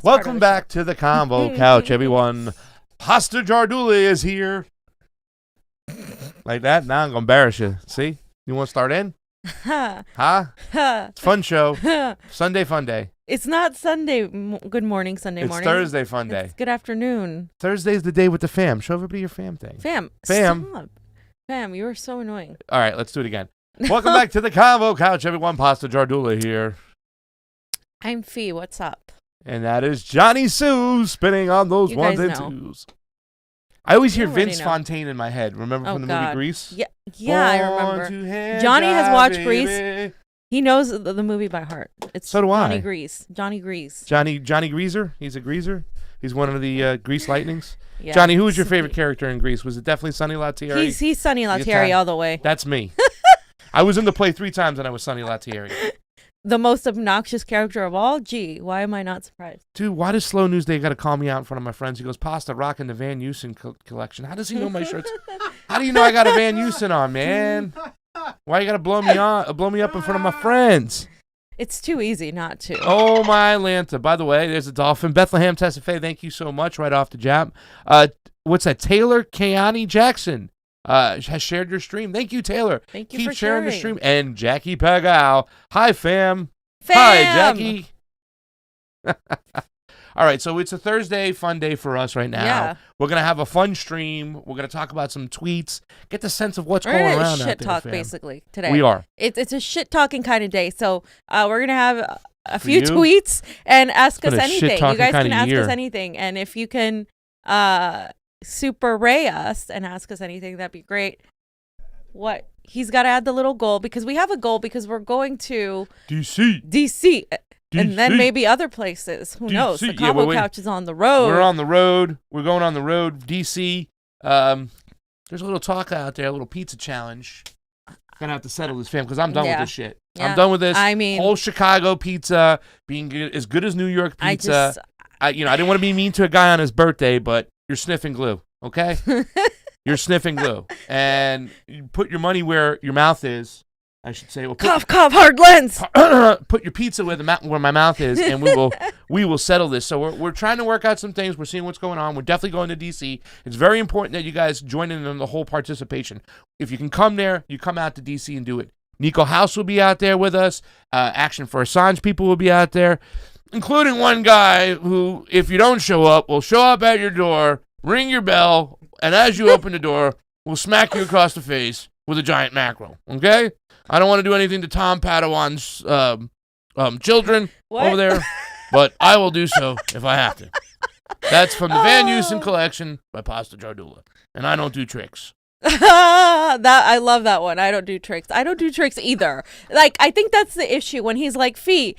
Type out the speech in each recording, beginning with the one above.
Welcome back to the Convo Couch, everyone. Pasta Jardula is here. Like that? Now I'm going to embarrass you. See? You want to start in? Huh? It's a fun show. Sunday fun day. It's not Sunday. Good morning, Sunday morning. It's Thursday fun day. It's good afternoon. Thursday's the day with the fam. Show everybody your fam thing. Fam. Stop. Fam, you are so annoying. All right, let's do it again. Welcome back to the Convo Couch, everyone. Pasta Jardula here. I'm Fee. What's up? And that is Johnny Sue spinning on those You ones guys and know. twos. I always hear You already Vince know. Fontaine in my head. Remember from the movie God. Grease? Yeah, I remember. Johnny has watched Grease. He knows the movie by heart. It's So do Johnny I. Grease. Johnny Grease. Johnny Greaser? He's a greaser? He's one of the Grease Lightnings? Yeah. Johnny, who was your favorite character in Grease? Was it definitely Sonny Lattieri? He's Sonny Italian. Lattieri all the way. That's me. I was in the play 3 times and I was Sonny Lattieri. The most obnoxious character of all? Gee, why am I not surprised? Dude, why does Slow News Day got to call me out in front of my friends? He goes, Pasta rocking the Van Heusen collection. How does he know my shirts? How do you know I got a Van Heusen on, man? Why you got to blow me up in front of my friends? It's too easy not to. Oh, my Atlanta. By the way, there's a dolphin. Bethlehem Tessafe, thank you so much right off the jab. What's that? Taylor Kayani Jackson has shared your stream. Thank you, Taylor. Thank you Keep for sharing the sharing. stream. And Jackie Pagao. Hi, fam. Fam! Hi, Jackie. All right, so it's a Thursday fun day for us right now. Yeah. We're going to have a fun stream. We're going to talk about some tweets, get the sense of what's We're going gonna around shit out there, talk fam. basically today. We are. It's a shit talking kind of day. So we're gonna have a For few you? tweets and ask It's us been a anything. You shit-talking guys kinda can ask year. us anything, and if you can super ray us and ask us anything, that'd be great. What he's got to add the little goal because we have a goal because we're going to DC. And then maybe other places. Who knows? The Yeah, Convo Couch is on the road. We're on the road. We're going on the road. DC. There's a little talk out there, a little pizza challenge. Gonna have to settle this, fam, because I'm done with this shit. Yeah. I'm done with this. I mean, whole Chicago pizza being as good as New York pizza. I didn't want to be mean to a guy on his birthday, but you're sniffing glue, okay? You're sniffing glue, and you put your money where your mouth is. I should say, well, cough, hard lens. Put your pizza where my mouth is, and we will settle this. So we're trying to work out some things. We're seeing what's going on. We're definitely going to DC. It's very important that you guys join in on the whole participation. If you can come there, you come out to DC and do it. Niko House will be out there with us. Action for Assange people will be out there, including one guy who, if you don't show up, will show up at your door, ring your bell, and as you open the door, will smack you across the face with a giant mackerel. Okay? I don't want to do anything to Tom Padawan's children over there, but I will do so if I have to. That's from the Van Heusen collection by Pasta Jardula, and I don't do tricks. I love that one. I don't do tricks. I don't do tricks either. Like, I think that's the issue when he's like, Fee,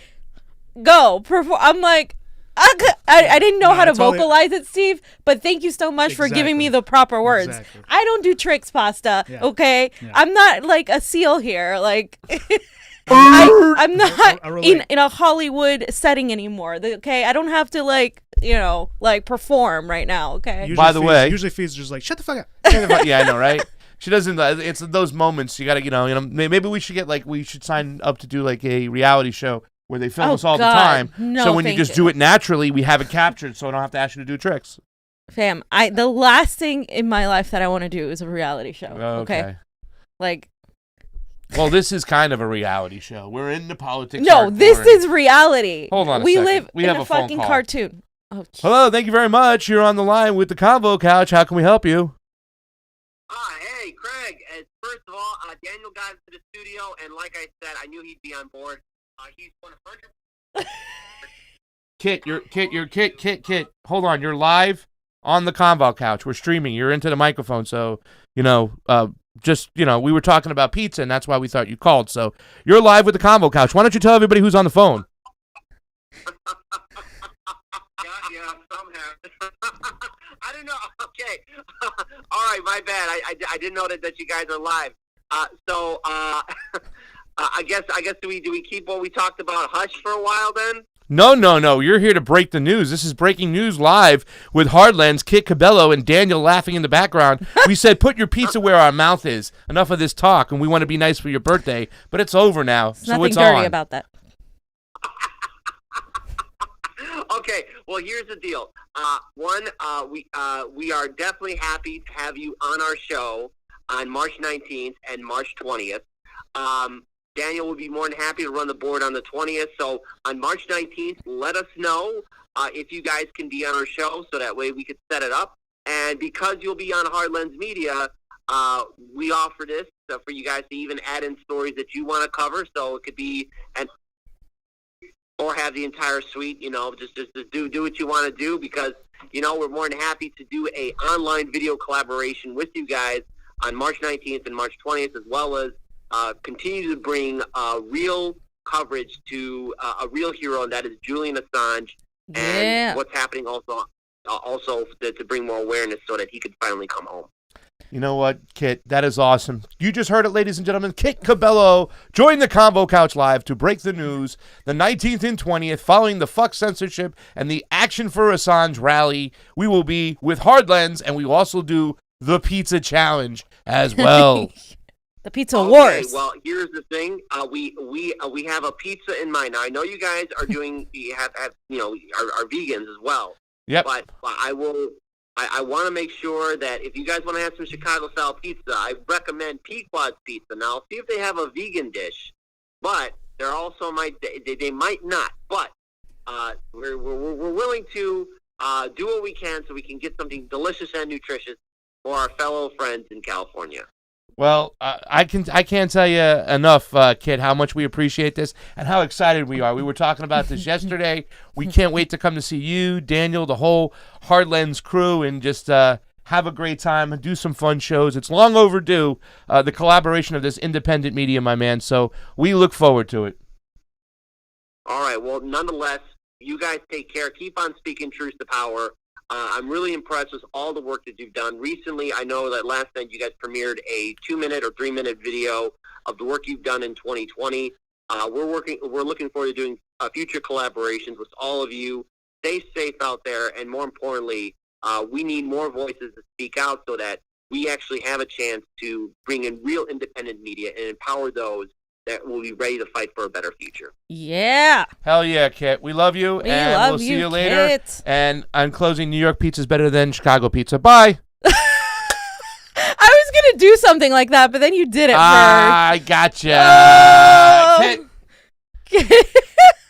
go perform. I'm like, I didn't know how to vocalize it, Steve, but thank you so much for giving me the proper words. Exactly. I don't do tricks, Pasta. Yeah. Okay, Yeah. I'm not like a seal here. Like, I'm not I relate. in a Hollywood setting anymore. Okay, I don't have to like perform right now. Okay. By the way- usually Fee's just like, shut the fuck up. Yeah, I know, right? She doesn't. It's those moments you gotta, maybe we should sign up to do like a reality show where they film us all the time. No, so when you thank just do it naturally, we have it captured, so I don't have to ask you to do tricks. Fam, the last thing in my life that I want to do is a reality show. Okay. Like, well, this is kind of a reality show. We're in the politics. no, hardcore this and- is reality. Hold on a we second. live We in have a a phone fucking call. cartoon. Oh, Hello, thank you very much. You're on the line with the Convo Couch. How can we help you? Hey, Craig. First of all, Daniel got into the studio, and like I said, I knew he'd be on board. He's 100. Kit. Hold on, you're live on the Convo Couch. We're streaming. You're into the microphone, so we were talking about pizza, and that's why we thought you called. So you're live with the Convo Couch. Why don't you tell everybody who's on the phone? Yeah, somehow. I don't know. Okay. All right, my bad. I didn't know that you guys are live. I guess do we keep what we talked about hush for a while then? No. You're here to break the news. This is breaking news live with Hardlands, Kit Cabello, and Daniel laughing in the background. We said, put your pizza where our mouth is. Enough of this talk, and we want to be nice for your birthday, but it's over now. There's so nothing it's dirty on. about that. Okay, well, here's the deal. We are definitely happy to have you on our show on March 19th and March 20th. Daniel will be more than happy to run the board on the 20th. So on March 19th, let us know if you guys can be on our show, so that way we could set it up. And because you'll be on Hard Lens Media, we offer this for you guys to even add in stories that you want to cover. So it could be or have the entire suite. Just do what you want to do, because we're more than happy to do a online video collaboration with you guys on March 19th and March 20th, as well as continue to bring real coverage to a real hero, and that is Julian Assange, and what's happening also to bring more awareness so that he could finally come home. You know what, Kit? That is awesome. You just heard it, ladies and gentlemen. Kit Cabello joined the Convo Couch Live to break the news. The 19th and 20th, following the fuck censorship and the Action for Assange rally, we will be with Hard Lens, and we will also do the Pizza Challenge as well. The Pizza Wars. Well, here's the thing. We have a pizza in mind. Now, I know you guys are doing are vegans as well. Yep. But I want to make sure that if you guys want to have some Chicago-style pizza, I recommend Pequod's Pizza. Now, see if they have a vegan dish, but they might not. But we're willing to do what we can so we can get something delicious and nutritious for our fellow friends in California. Well, I can't tell you enough, Kid, how much we appreciate this and how excited we are. We were talking about this yesterday. We can't wait to come to see you, Daniel, the whole Hard Lens crew, and just have a great time and do some fun shows. It's long overdue, the collaboration of this independent media, my man. So we look forward to it. All right. Well, nonetheless, you guys take care. Keep on speaking truth to power. I'm really impressed with all the work that you've done recently. I know that last night you guys premiered a 2-minute or 3-minute video of the work you've done in 2020. We're looking forward to doing future collaborations with all of you. Stay safe out there, and more importantly, we need more voices to speak out so that we actually have a chance to bring in real independent media and empower those that will be ready to fight for a better future. Yeah. Hell yeah, Kit. We love you, and we'll see you later. Kit. And on closing, New York pizza is better than Chicago pizza. Bye. I was going to do something like that, but then you did it, Berg. I gotcha. Kit.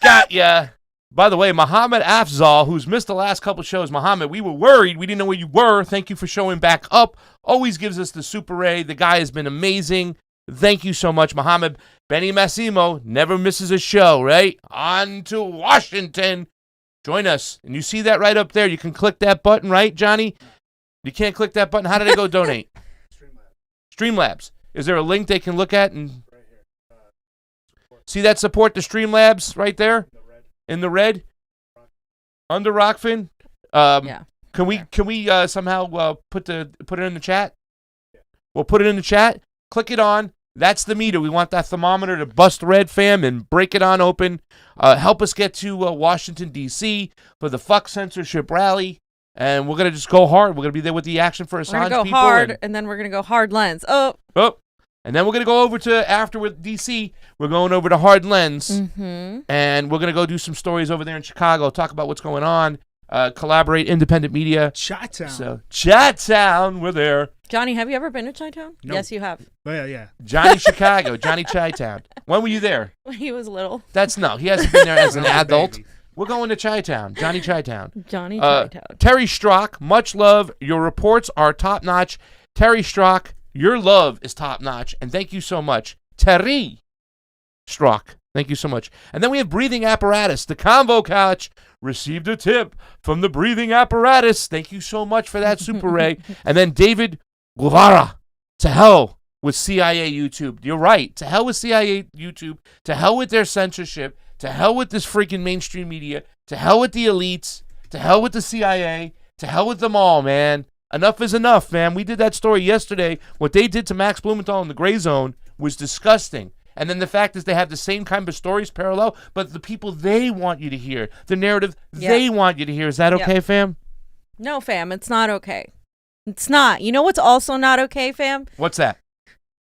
Got ya. By the way, Muhammad Afzal, who's missed the last couple shows, Muhammad, we were worried. We didn't know where you were. Thank you for showing back up. Always gives us the Super A. The guy has been amazing. Thank you so much, Muhammad. Benny Massimo never misses a show, right? On to Washington. Join us. And you see that right up there. You can click that button, right, Johnny? You can't click that button. How did I go donate? Streamlabs. Is there a link they can look at? And see that support the Streamlabs right there? In the red? Under Rokfin? Yeah. Can we somehow put it in the chat? We'll put it in the chat. Click it on. That's the meter. We want that thermometer to bust red, fam, and break it on open. Help us get to Washington, D.C. for the fuck censorship rally. And we're going to just go hard. We're going to be there with the Action for Assange people. We're going to go hard, and then we're going to go Hard Lens. Oh. And then we're going to go over to, after with D.C., we're going over to Hard Lens. Mm-hmm. And we're going to go do some stories over there in Chicago, talk about what's going on, collaborate independent media. Chi-Town. So, Chi-Town, we're there. Johnny, have you ever been to Chi-Town? Nope. Yes, you have. Oh, yeah. Johnny Chicago, Johnny Chi-Town. When were you there? When he was little. He hasn't been there as an adult. Baby. We're going to Chi-Town, Johnny Chi-Town. Johnny Chi-Town. Terry Strock, much love. Your reports are top-notch. Terry Strock, your love is top-notch. And thank you so much. Terry Strock, thank you so much. And then we have Breathing Apparatus. The Convo Couch received a tip from the Breathing Apparatus. Thank you so much for that, Super Ray. And then David Guevara, to hell with CIA YouTube. You're right. To hell with CIA YouTube. To hell with their censorship. To hell with this freaking mainstream media. To hell with the elites. To hell with the CIA. To hell with them all, man. Enough is enough, man. We did that story yesterday. What they did to Max Blumenthal in the Gray Zone was disgusting. And then the fact is they have the same kind of stories parallel, but the people they want you to hear, the narrative they want you to hear. Is that okay, fam? No, fam. It's not okay. It's not. You know what's also not okay, fam? What's that?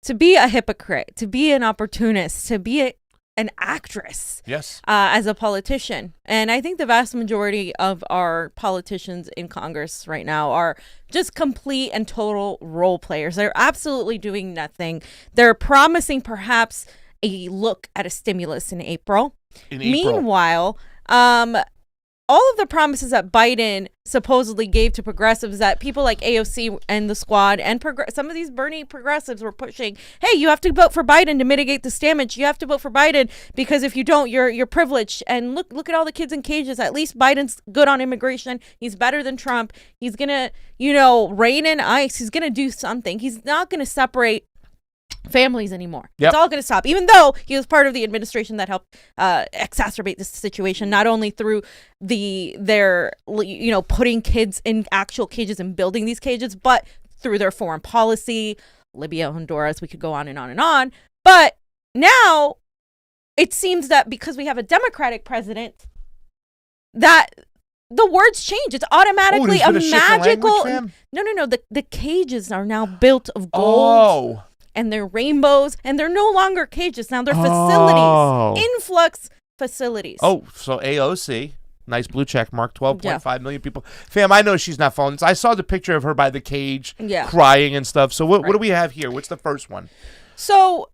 To be a hypocrite, to be an opportunist, to be an actress. Yes. As a politician. And I think the vast majority of our politicians in Congress right now are just complete and total role players. They're absolutely doing nothing. They're promising perhaps a look at a stimulus in April. Meanwhile, all of the promises that Biden supposedly gave to progressives that people like AOC and the squad and some of these Bernie progressives were pushing, hey, you have to vote for Biden to mitigate this damage. You have to vote for Biden because if you don't, you're privileged. And look at all the kids in cages. At least Biden's good on immigration. He's better than Trump. He's going to, rein in ICE. He's going to do something. He's not going to separate families anymore. It's all going to stop, even though he was part of the administration that helped exacerbate this situation, not only through their putting kids in actual cages and building these cages, but through their foreign policy, Libya, Honduras, we could go on and on and on. But now it seems that because we have a Democratic president, that the words change. It's automatically a magical. No. The cages are now built of gold. Oh. And they're rainbows, and they're no longer cages. Now they're facilities, influx facilities. Oh, so AOC, nice blue check mark, 12.5 million people. Fam, I know she's not following this. I saw the picture of her by the cage, crying and stuff. So what do we have here? What's the first one? So,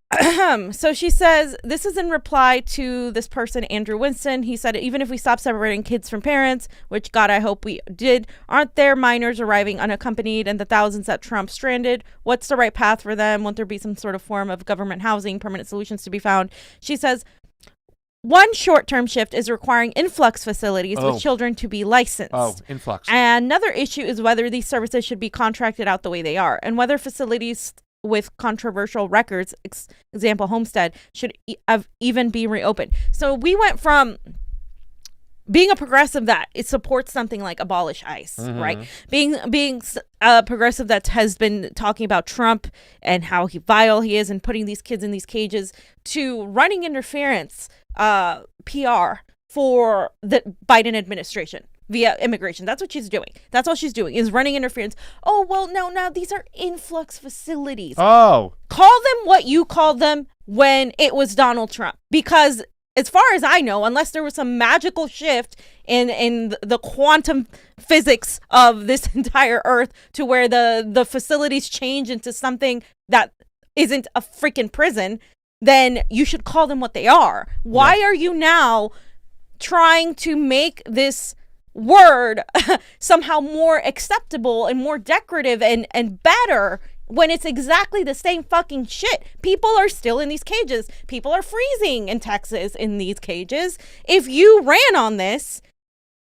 so she says, this is in reply to this person, Andrew Winston. He said, even if we stop separating kids from parents, which God, I hope we did, aren't there minors arriving unaccompanied and the thousands that Trump stranded? What's the right path for them? Won't there be some sort of form of government housing, permanent solutions to be found? She says, one short-term shift is requiring influx facilities with children to be licensed. Oh, influx. And another issue is whether these services should be contracted out the way they are and whether facilities with controversial records, example Homestead, should even be reopened. So we went from being a progressive that it supports something like abolish ICE, right? Being a progressive that has been talking about Trump and how vile he is and putting these kids in these cages, to running interference PR for the Biden administration via immigration. That's what she's doing. That's all she's doing is running interference. Oh, well, now these are influx facilities. Oh. Call them what you called them when it was Donald Trump. Because as far as I know, unless there was some magical shift in the quantum physics of this entire earth to where the facilities change into something that isn't a freaking prison, then you should call them what they are. Why are you now trying to make this word somehow more acceptable and more decorative and better when it's exactly the same fucking shit? People are still in these cages. People are freezing in Texas in these cages. If you ran on this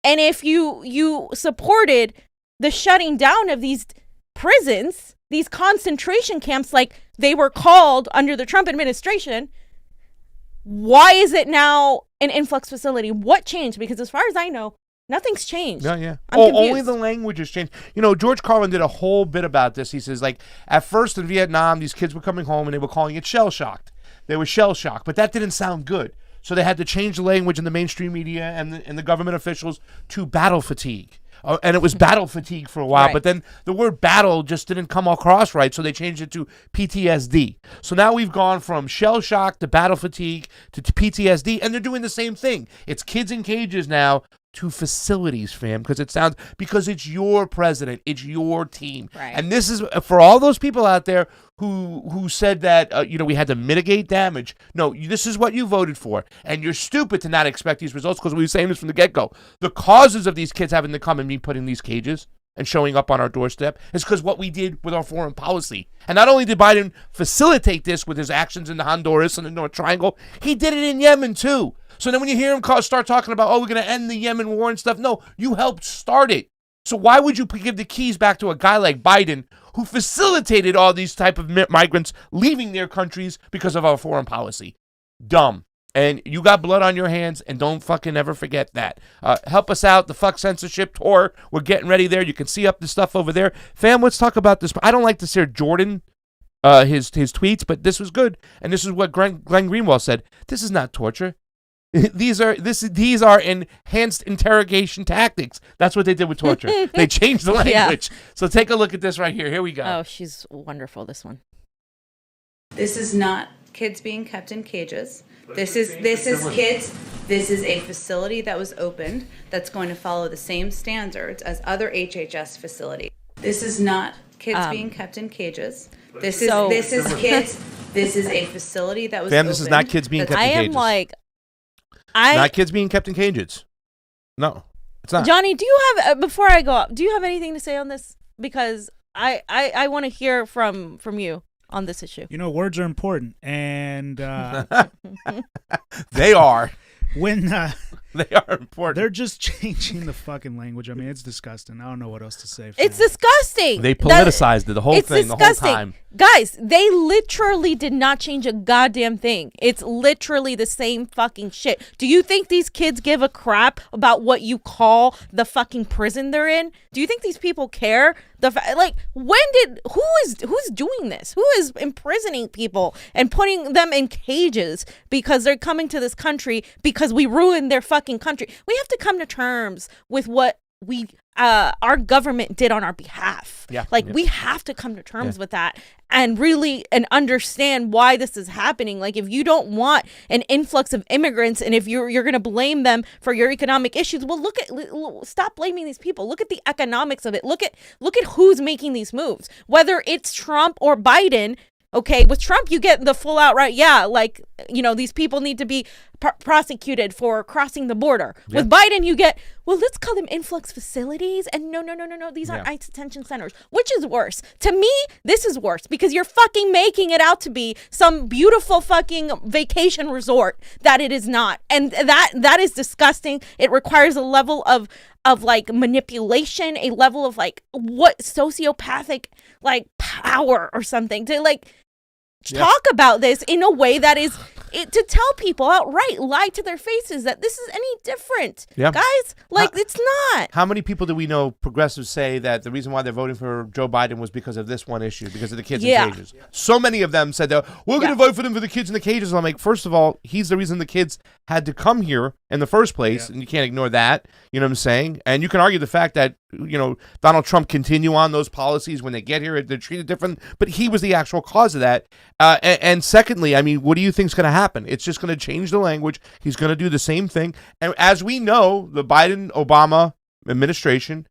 and if you supported the shutting down of these prisons, these concentration camps like they were called under the Trump administration, why is it now an influx facility? What changed? Because as far as I know, nothing's changed. Yeah. Only the language has changed. George Carlin did a whole bit about this. He says, at first in Vietnam, these kids were coming home and they were calling it shell-shocked. They were shell-shocked, but that didn't sound good. So they had to change the language in the mainstream media and the government officials to battle fatigue. And it was battle fatigue for a while, right. But then the word battle just didn't come across right, so they changed it to PTSD. So now we've gone from shell shock to battle fatigue to PTSD, and they're doing the same thing. It's kids in cages now to facilities, fam, because it's your president, it's your team. Right. And this is for all those people out there who said that we had to mitigate damage. No, this is what you voted for, and you're stupid to not expect these results, because we were saying this from the get-go. The causes of these kids having to come and be put in these cages and showing up on our doorstep is because what we did with our foreign policy. And not only did Biden facilitate this with his actions in the Honduras and the North Triangle, he did it in Yemen too. So then when you hear him start talking about, we're going to end the Yemen war and stuff, no, you helped start it. So why would you give the keys back to a guy like Biden who facilitated all these type of migrants leaving their countries because of our foreign policy? Dumb. And you got blood on your hands, and don't fucking ever forget that. Help us out, the Fuck Censorship Tour. We're getting ready there. You can see up the stuff over there. Fam, let's talk about this. I don't like to see Jordan, his tweets, but this was good. And this is what Glenn Greenwald said. This is not torture. These are enhanced interrogation tactics. That's what they did with torture. They changed the language. Yeah. So take a look at this right here. Here we go. Oh, she's wonderful, this one. This is not kids being kept in cages. This is kids. This is a facility that was opened that's going to follow the same standards as other HHS facilities. This is not kids being kept in cages. This is kids. This is a facility that was opened. This is not kids being kept in cages. I am not kids being kept in cages. No. It's not. Jonny, do you have before I go up? Do you have anything to say on this? Because I want to hear from you on this issue. You know, words are important, and They are. when They are important. they're just changing the fucking language. I mean, it's disgusting. I don't know what else to say. It's disgusting. They politicized it, the whole it's thing, disgusting. the whole time. Guys, they literally did not change a goddamn thing. It's literally the same fucking shit. Do you think these kids give a crap about what you call the fucking prison they're in? Do you think these people care? Who's doing this? Who is imprisoning people and putting them in cages because they're coming to this country because we ruined their fucking country? We have to come to terms with what our government did on our behalf. Yeah. We have to come to terms with that and really understand why this is happening. Like, if you don't want an influx of immigrants and if you're going to blame them for your economic issues, well, stop blaming these people. Look at the economics of it. Look at who's making these moves, whether it's Trump or Biden. Okay, with Trump, you get the full out right. Yeah, these people need to be prosecuted for crossing the border. Yeah. With Biden, you get, well, let's call them influx facilities. And no. These aren't ICE detention centers. Which is worse? To me, this is worse because you're fucking making it out to be some beautiful fucking vacation resort that it is not. And that is disgusting. It requires a level of manipulation, a level of what sociopathic power or something to talk about this in a way that is to tell people outright, lie to their faces that this is any different. Yeah. Guys, it's not. How many people do we know, progressives, say that the reason why they're voting for Joe Biden was because of this one issue, because of the kids in cages? So many of them said that we're going to vote for them for the kids in the cages. I'm like, first of all, he's the reason the kids had to come here in the first place, and you can't ignore that. You know what I'm saying? And you can argue the fact that, Donald Trump continue on those policies when they get here, they're treated different, but he was the actual cause of that. And secondly, I mean, what do you think is going to happen? It's just going to change the language. He's going to do the same thing. And as we know, the Biden-Obama administration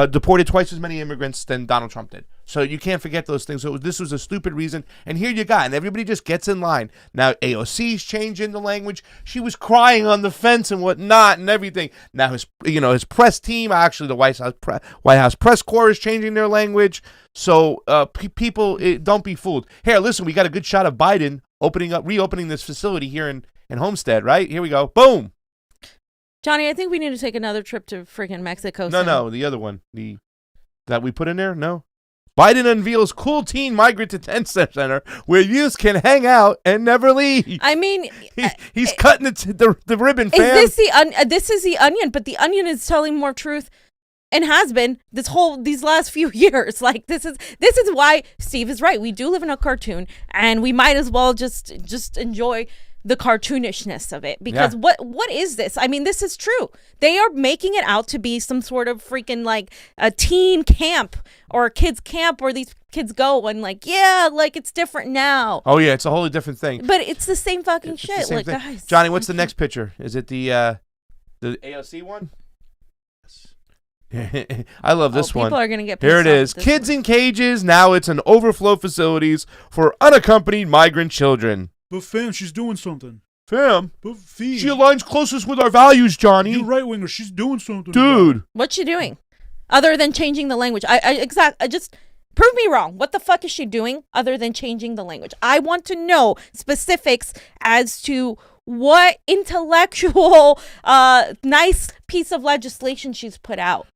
deported twice as many immigrants than Donald Trump did. So you can't forget those things. So this was a stupid reason. And here you got, and everybody just gets in line. Now AOC's changing the language. She was crying on the fence and whatnot and everything. Now his press team, actually the White House press corps is changing their language. So people, don't be fooled. Here, listen, we got a good shot of Biden reopening this facility here in Homestead, right? Here we go. Boom. Jonny, I think we need to take another trip to freaking Mexico. No, the other one. That we put in there? No. Biden unveils cool teen migrant detention center where youths can hang out and never leave. I mean, he's cutting the ribbon, fam. This is the Onion, but the Onion is telling more truth and has been these last few years. This is why Steve is right. We do live in a cartoon, and we might as well just enjoy the cartoonishness of it, because what is this? I mean, this is true. They are making it out to be some sort of freaking a teen camp or a kids camp where these kids go and it's different now. Oh yeah, it's a wholly different thing. But it's the same fucking shit. Guys, Jonny, what's the next picture? Is it the AOC one? I love this one. People are gonna get here. It is. Kids in cages. Now it's an overflow facilities for unaccompanied migrant children. But fam, she's doing something. Fam, she aligns closest with our values, Jonny. You right winger, she's doing something, dude. What's she doing, other than changing the language? I just prove me wrong. What the fuck is she doing other than changing the language? I want to know specifics as to what intellectual, nice piece of legislation she's put out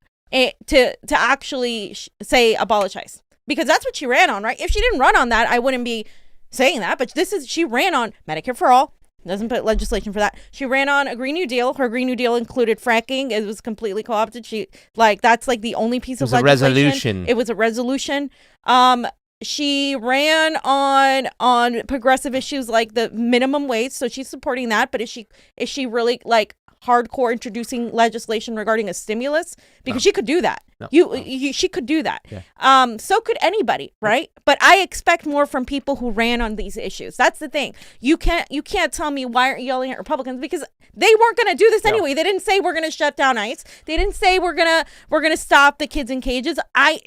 to actually say abolish ICE, because that's what she ran on, right? If she didn't run on that, I wouldn't be saying that, but she ran on Medicare for all. Doesn't put legislation for that. She ran on a Green New Deal. Her Green New Deal included fracking. It was completely co-opted. That's the only piece of legislation. It was a resolution. She ran on progressive issues like the minimum wage, so she's supporting that. But is she really hardcore introducing legislation regarding a stimulus? Because she could do that. She could do that. Yeah. So could anybody, right? But I expect more from people who ran on these issues. That's the thing. You can't tell me why aren't you yelling at Republicans, because they weren't going to do this anyway. They didn't say we're going to shut down ICE. They didn't say we're going to stop the kids in cages.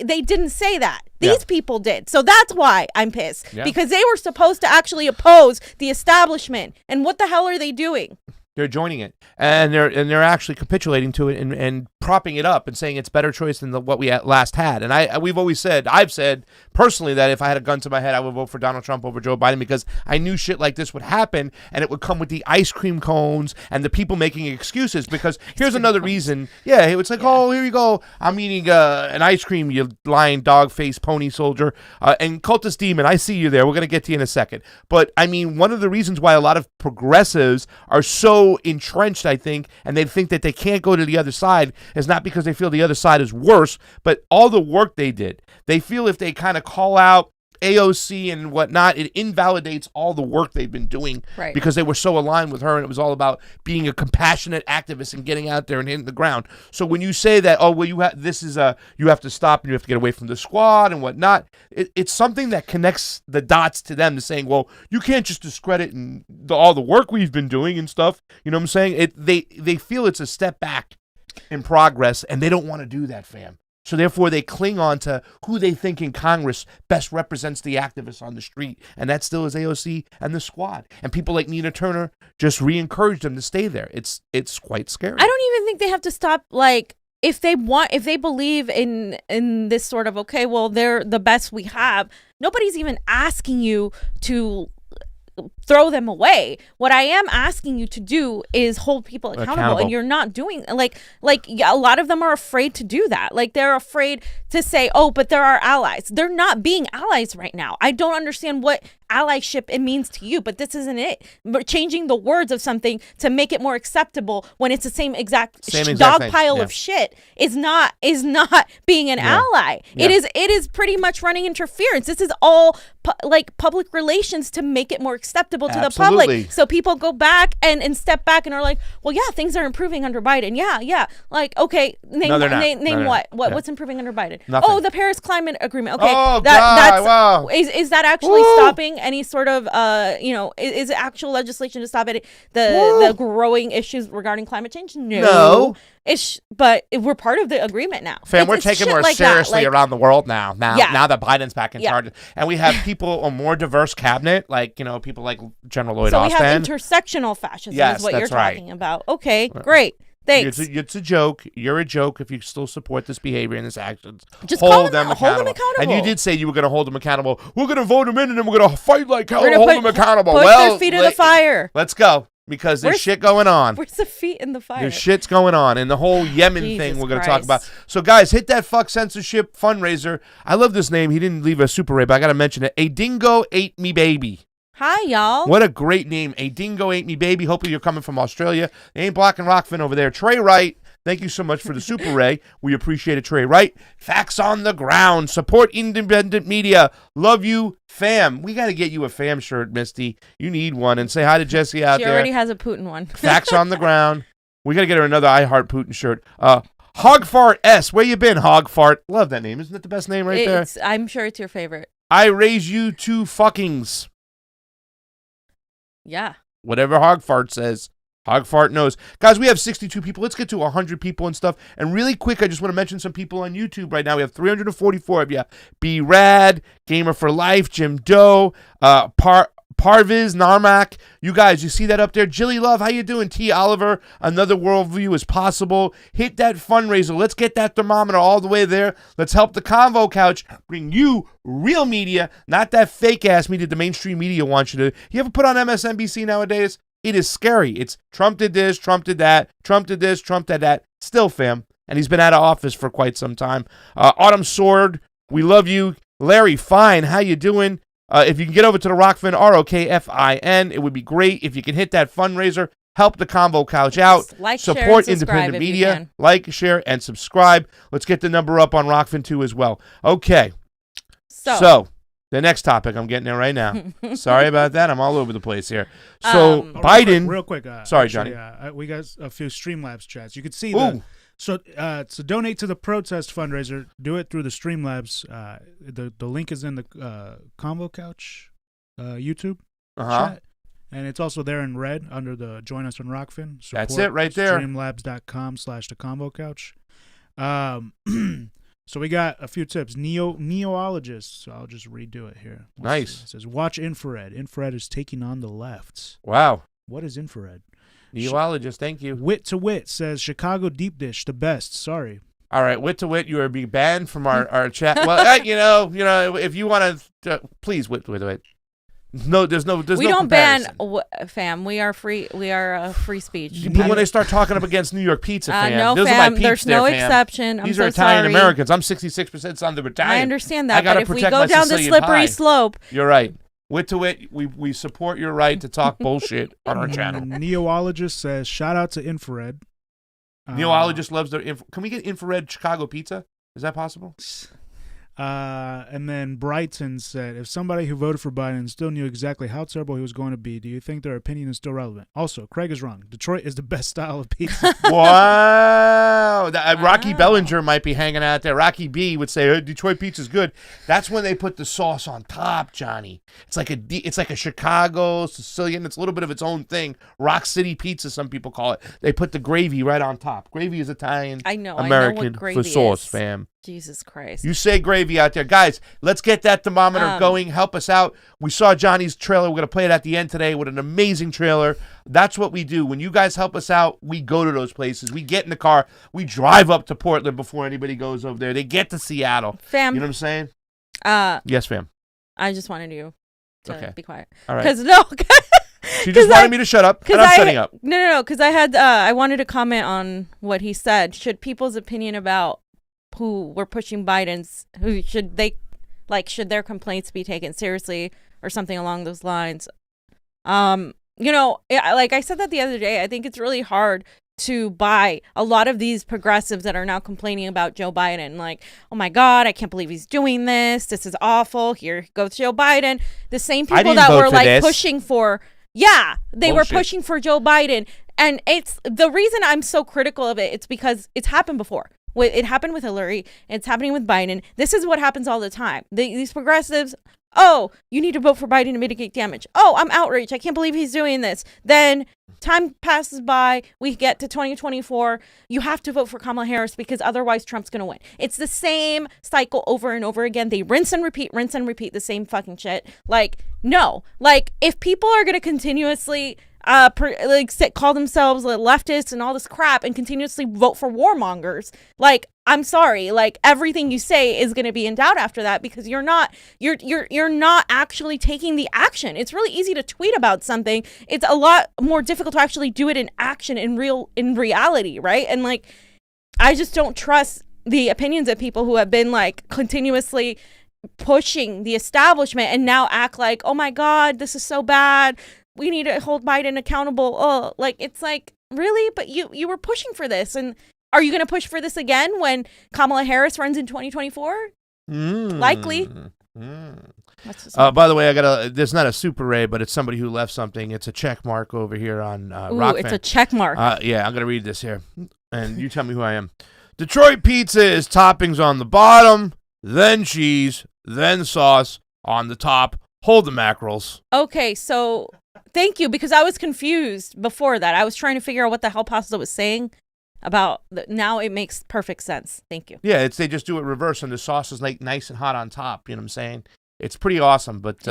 They didn't say that. These people did. So that's why I'm pissed, because they were supposed to actually oppose the establishment. And what the hell are they doing? They're joining it, and they're actually capitulating to it and propping it up and saying it's better choice than what we last had. And I've said personally that if I had a gun to my head, I would vote for Donald Trump over Joe Biden because I knew shit like this would happen, and it would come with the ice cream cones and the people making excuses. Because here's another reason. Yeah, it's like, oh, here you go. I'm eating an ice cream, you lying dog-faced pony soldier. And Cultist Demon, I see you there. We're going to get to you in a second. But, I mean, one of the reasons why a lot of progressives are so entrenched, I think, and they think that they can't go to the other side is not because they feel the other side is worse, but all the work they did. They feel if they kind of call out AOC and whatnot, it invalidates all the work they've been doing because they were so aligned with her, and it was all about being a compassionate activist and getting out there and hitting the ground. So when you say that, oh, well, you have to stop and you have to get away from the squad and whatnot, it's something that connects the dots to them to saying, well, you can't just discredit all the work we've been doing and stuff. You know what I'm saying? They feel it's a step back in progress, and they don't want to do that, fam. So therefore, they cling on to who they think in Congress best represents the activists on the street, and that still is AOC and the squad. And people like Nina Turner just re-encouraged them to stay there. It's quite scary. I don't even think they have to stop. Like, if they believe in this sort of, okay, well, they're the best we have. Nobody's even asking you to throw them away. What I am asking you to do is hold people accountable. And you're not doing like a lot of them are afraid to do that. Like, they're afraid to say, oh, but there are allies. They're not being allies right now. I don't understand what allyship it means to you, but this isn't it. But changing the words of something to make it more acceptable when it's the same exact dog pile of shit is not being an ally. It is pretty much running interference. This is all public relations to make it more acceptable to the public. So people go back and step back and are like, well, yeah, things are improving under Biden. Yeah. Like, okay, name what? What's improving under Biden? Nothing. Oh, the Paris Climate Agreement. Okay, oh, that's wow. Is that actually stopping any sort of is it actual legislation to stop the growing issues regarding climate change? No. But we're part of the agreement now. Fam, we're taking more seriously around the world now. Now that Biden's back in charge, and we have people a more diverse cabinet, like people like General Lloyd Austin. So we have intersectional fascism, is what you're talking about. Okay, great. Thanks. It's a joke. You're a joke if you still support this behavior and this actions. Just hold them accountable. And you did say you were going to hold them accountable. We're going to vote them in, and then we're going to fight like hell to hold them accountable. Put their feet in the fire. Let's go. Because there's shit going on. Where's the feet in the fire? There's shit's going on. And the whole Yemen thing we're going to talk about. So, guys, hit that fuck censorship fundraiser. I love this name. He didn't leave a super rate, but I got to mention it. A Dingo Ate Me Baby. Hi, y'all. What a great name. A Dingo Ate Me Baby. Hopefully you're coming from Australia. They ain't blocking Rokfin over there. Trey Wright. Thank you so much for the Super Ray. We appreciate it, Trey Wright. Facts on the ground. Support independent media. Love you, fam. We got to get you a fam shirt, Misty. You need one. And say hi to Jesse out there. She already has a Putin one. Facts on the ground. We got to get her another I Heart Putin shirt. Hogfart S. Where you been, Hogfart? Love that name. Isn't that the best name there? I'm sure it's your favorite. I raise you to fuckings. Yeah. Whatever Hogfart says. Hogfart knows. Guys, we have 62 people. Let's get to 100 people and stuff. And really quick, I just want to mention some people on YouTube right now. We have 344 of you. B-Rad, Gamer for Life, Jim Doe, Parviz, Narmak. You guys, you see that up there? Jilly Love, how you doing? T. Oliver, Another Worldview is Possible. Hit that fundraiser. Let's get that thermometer all the way there. Let's help the Convo Couch bring you real media, not that fake-ass media the mainstream media wants you to. You ever put on MSNBC nowadays? It is scary. It's Trump did this, Trump did that, Trump did this, Trump did that. Still, fam. And he's been out of office for quite some time. Autumn Sword, we love you. Larry Fine, how you doing? If you can get over to the Rokfin, Rokfin, it would be great if you can hit that fundraiser. Help the Convo Couch out. Support independent media. Like, share, and subscribe. Let's get the number up on Rokfin too as well. Okay. So the next topic, I'm getting there right now. Sorry about that. I'm all over the place here. So Biden. Real quick. Sorry, Johnny. We got a few Streamlabs chats. You can see that. So to donate to the protest fundraiser, do it through the Streamlabs. The link is in the Convo Couch YouTube chat. And it's also there in red under the Join Us on Rokfin. That's it right there. Streamlabs.com/the Convo Couch. So we got a few tips. Neologists. So I'll just redo it here. Nice. It says, watch infrared. Infrared is taking on the left. Wow. What is infrared? Neologist, thank you. Wit to Wit says Chicago deep dish, the best. Sorry. All right, Wit to Wit, you are being banned from our chat. Well, you know, if you want to, please, Wit to Wit. No, there's no comparison. Fam. We are free. We are free speech. But when they start talking up against New York pizza, fam, no, those fam. are my peeps There's no exception. These are Italian Americans. I'm 66% son of Italian. I understand that. I gotta but if we protect go my down the Sicilian slippery pie. slope, You're right. Wit to Wit, we support your right to talk bullshit on our channel. Neologist says, shout out to Infrared. Neologist loves their Can we get infrared Chicago pizza? Is that possible? And then Brighton said, if somebody who voted for Biden still knew exactly how terrible he was going to be, do you think their opinion is still relevant? Also, Craig is wrong. Detroit is the best style of pizza. Wow. Rocky Bellinger might be hanging out there. Rocky B would say, oh, Detroit pizza's good. That's when they put the sauce on top, Johnny. It's like a Chicago, Sicilian. It's a little bit of its own thing. Rock City pizza, some people call it. They put the gravy right on top. Gravy is Italian. American for sauce, fam. Jesus Christ. You say gravy out there. Guys, let's get that thermometer going. Help us out. We saw Johnny's trailer. We're going to play it at the end today with an amazing trailer. That's what we do. When you guys help us out, we go to those places. We get in the car. We drive up to Portland before anybody goes over there. They get to Seattle. Fam. You know what I'm saying? Yes, fam. I just wanted you to be quiet. All right. Because no. She just wanted me to shut up, and I'm shutting up. No. Because I wanted to comment on what he said. Should people's opinion about who were pushing Biden's, should their complaints be taken seriously or something along those lines? Like I said that the other day, I think it's really hard to buy a lot of these progressives that are now complaining about Joe Biden. Like, oh my God, I can't believe he's doing this. This is awful. Here goes Joe Biden. The same people that were like pushing for, they were pushing for Joe Biden. And it's the reason I'm so critical of it. It's because it's happened before. It happened with Hillary. It's happening with Biden. This is what happens all the time. These progressives, oh, you need to vote for Biden to mitigate damage. Oh, I'm outraged. I can't believe he's doing this. Then time passes by. We get to 2024. You have to vote for Kamala Harris because otherwise Trump's going to win. It's the same cycle over and over again. They rinse and repeat the same fucking shit. Like, no. Like, if people are going to continuously call themselves leftists and all this crap and continuously vote for warmongers, like, I'm sorry, like, everything you say is going to be in doubt after that because you're not actually taking the action. It's really easy to tweet about something. It's a lot more difficult to actually do it in action in reality, right? And like, I just don't trust the opinions of people who have been like continuously pushing the establishment and now act like, oh my God, this is so bad. We need to hold Biden accountable. Oh, like, it's like, really? But you were pushing for this. And are you going to push for this again when Kamala Harris runs in 2024? Likely. By the way, there's not a Super Ray, but it's somebody who left something. It's a check mark over here on Rokfin. It's a check mark. Yeah, I'm going to read this here. And you tell me who I am. Detroit pizza is toppings on the bottom, then cheese, then sauce on the top. Hold the mackerels. Okay, so thank you, because I was confused before that. I was trying to figure out what the hell Pasta was saying about now it makes perfect sense. Thank you. Yeah, they just do it reverse, and the sauce is like nice and hot on top. You know what I'm saying? It's pretty awesome, but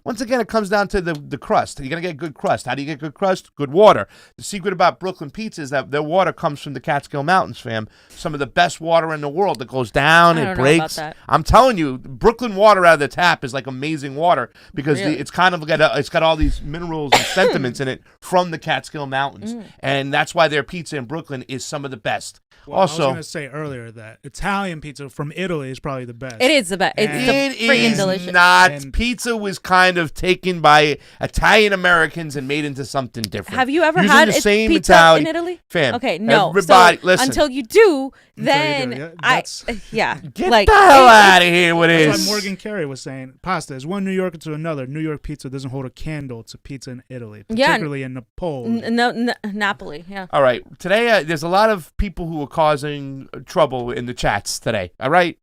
once again, it comes down to the crust. You're going to get good crust. How do you get good crust? Good water. The secret about Brooklyn pizza is that their water comes from the Catskill Mountains, fam. Some of the best water in the world that goes down, it breaks. I'm telling you, Brooklyn water out of the tap is like amazing water because it's kind of it's got all these minerals and sentiments in it from the Catskill Mountains, and that's why their pizza in Brooklyn is some of the best. Well, also, I was going to say earlier that Italian pizza from Italy is probably the best. It is the best. It's freaking delicious. Pizza was kind of taken by Italian Americans and made into something different. Have you ever had the pizza in Italy? Fam. Okay, no. Everybody, listen. Until you do, then Get the like, hell out of here with this. That's why Morgan Carey was saying, pasta is one New Yorker to another. New York pizza doesn't hold a candle to pizza in Italy, particularly in Napoli. Yeah. All right. Today, there's a lot of people who are causing trouble in the chats today. All right.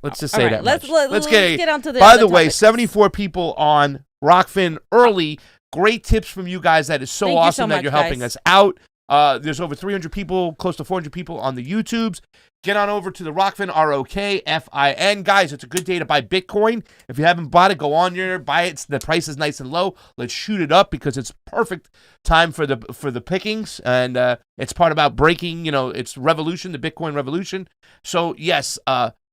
Let's just say that. Let's get on to the. By the way, 74 people on Rokfin early. Great tips from you guys. That is so awesome that you're helping us out. There's over 300 people, close to 400 people on the YouTubes. Get on over to the Rokfin, Rokfin. Guys, it's a good day to buy Bitcoin. If you haven't bought it, go on there, buy it. The price is nice and low. Let's shoot it up because it's perfect time for the pickings. And it's part about breaking, it's revolution, the Bitcoin revolution. So, yes,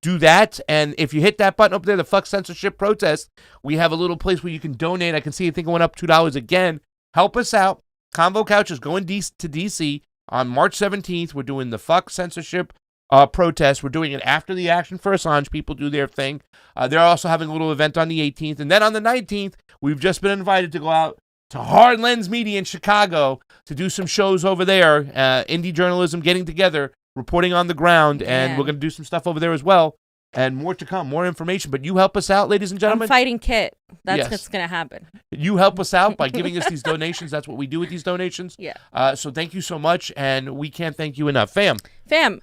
do that. And if you hit that button up there, the Fuck Censorship Protest, we have a little place where you can donate. I can see, I think it went up $2 again. Help us out. Convo Couch is going to D.C. on March 17th. We're doing the Fuck Censorship protest. We're doing it after the Action for Assange. People do their thing. They're also having a little event on the 18th. And then on the 19th, we've just been invited to go out to Hard Lens Media in Chicago to do some shows over there. Indie journalism getting together, reporting on the ground. And we're going to do some stuff over there as well. And more to come, more information. But you help us out, ladies and gentlemen. I'm fighting Kit. That's what's going to happen. You help us out by giving us these donations. That's what we do with these donations. Yeah. So thank you so much, and we can't thank you enough. Fam.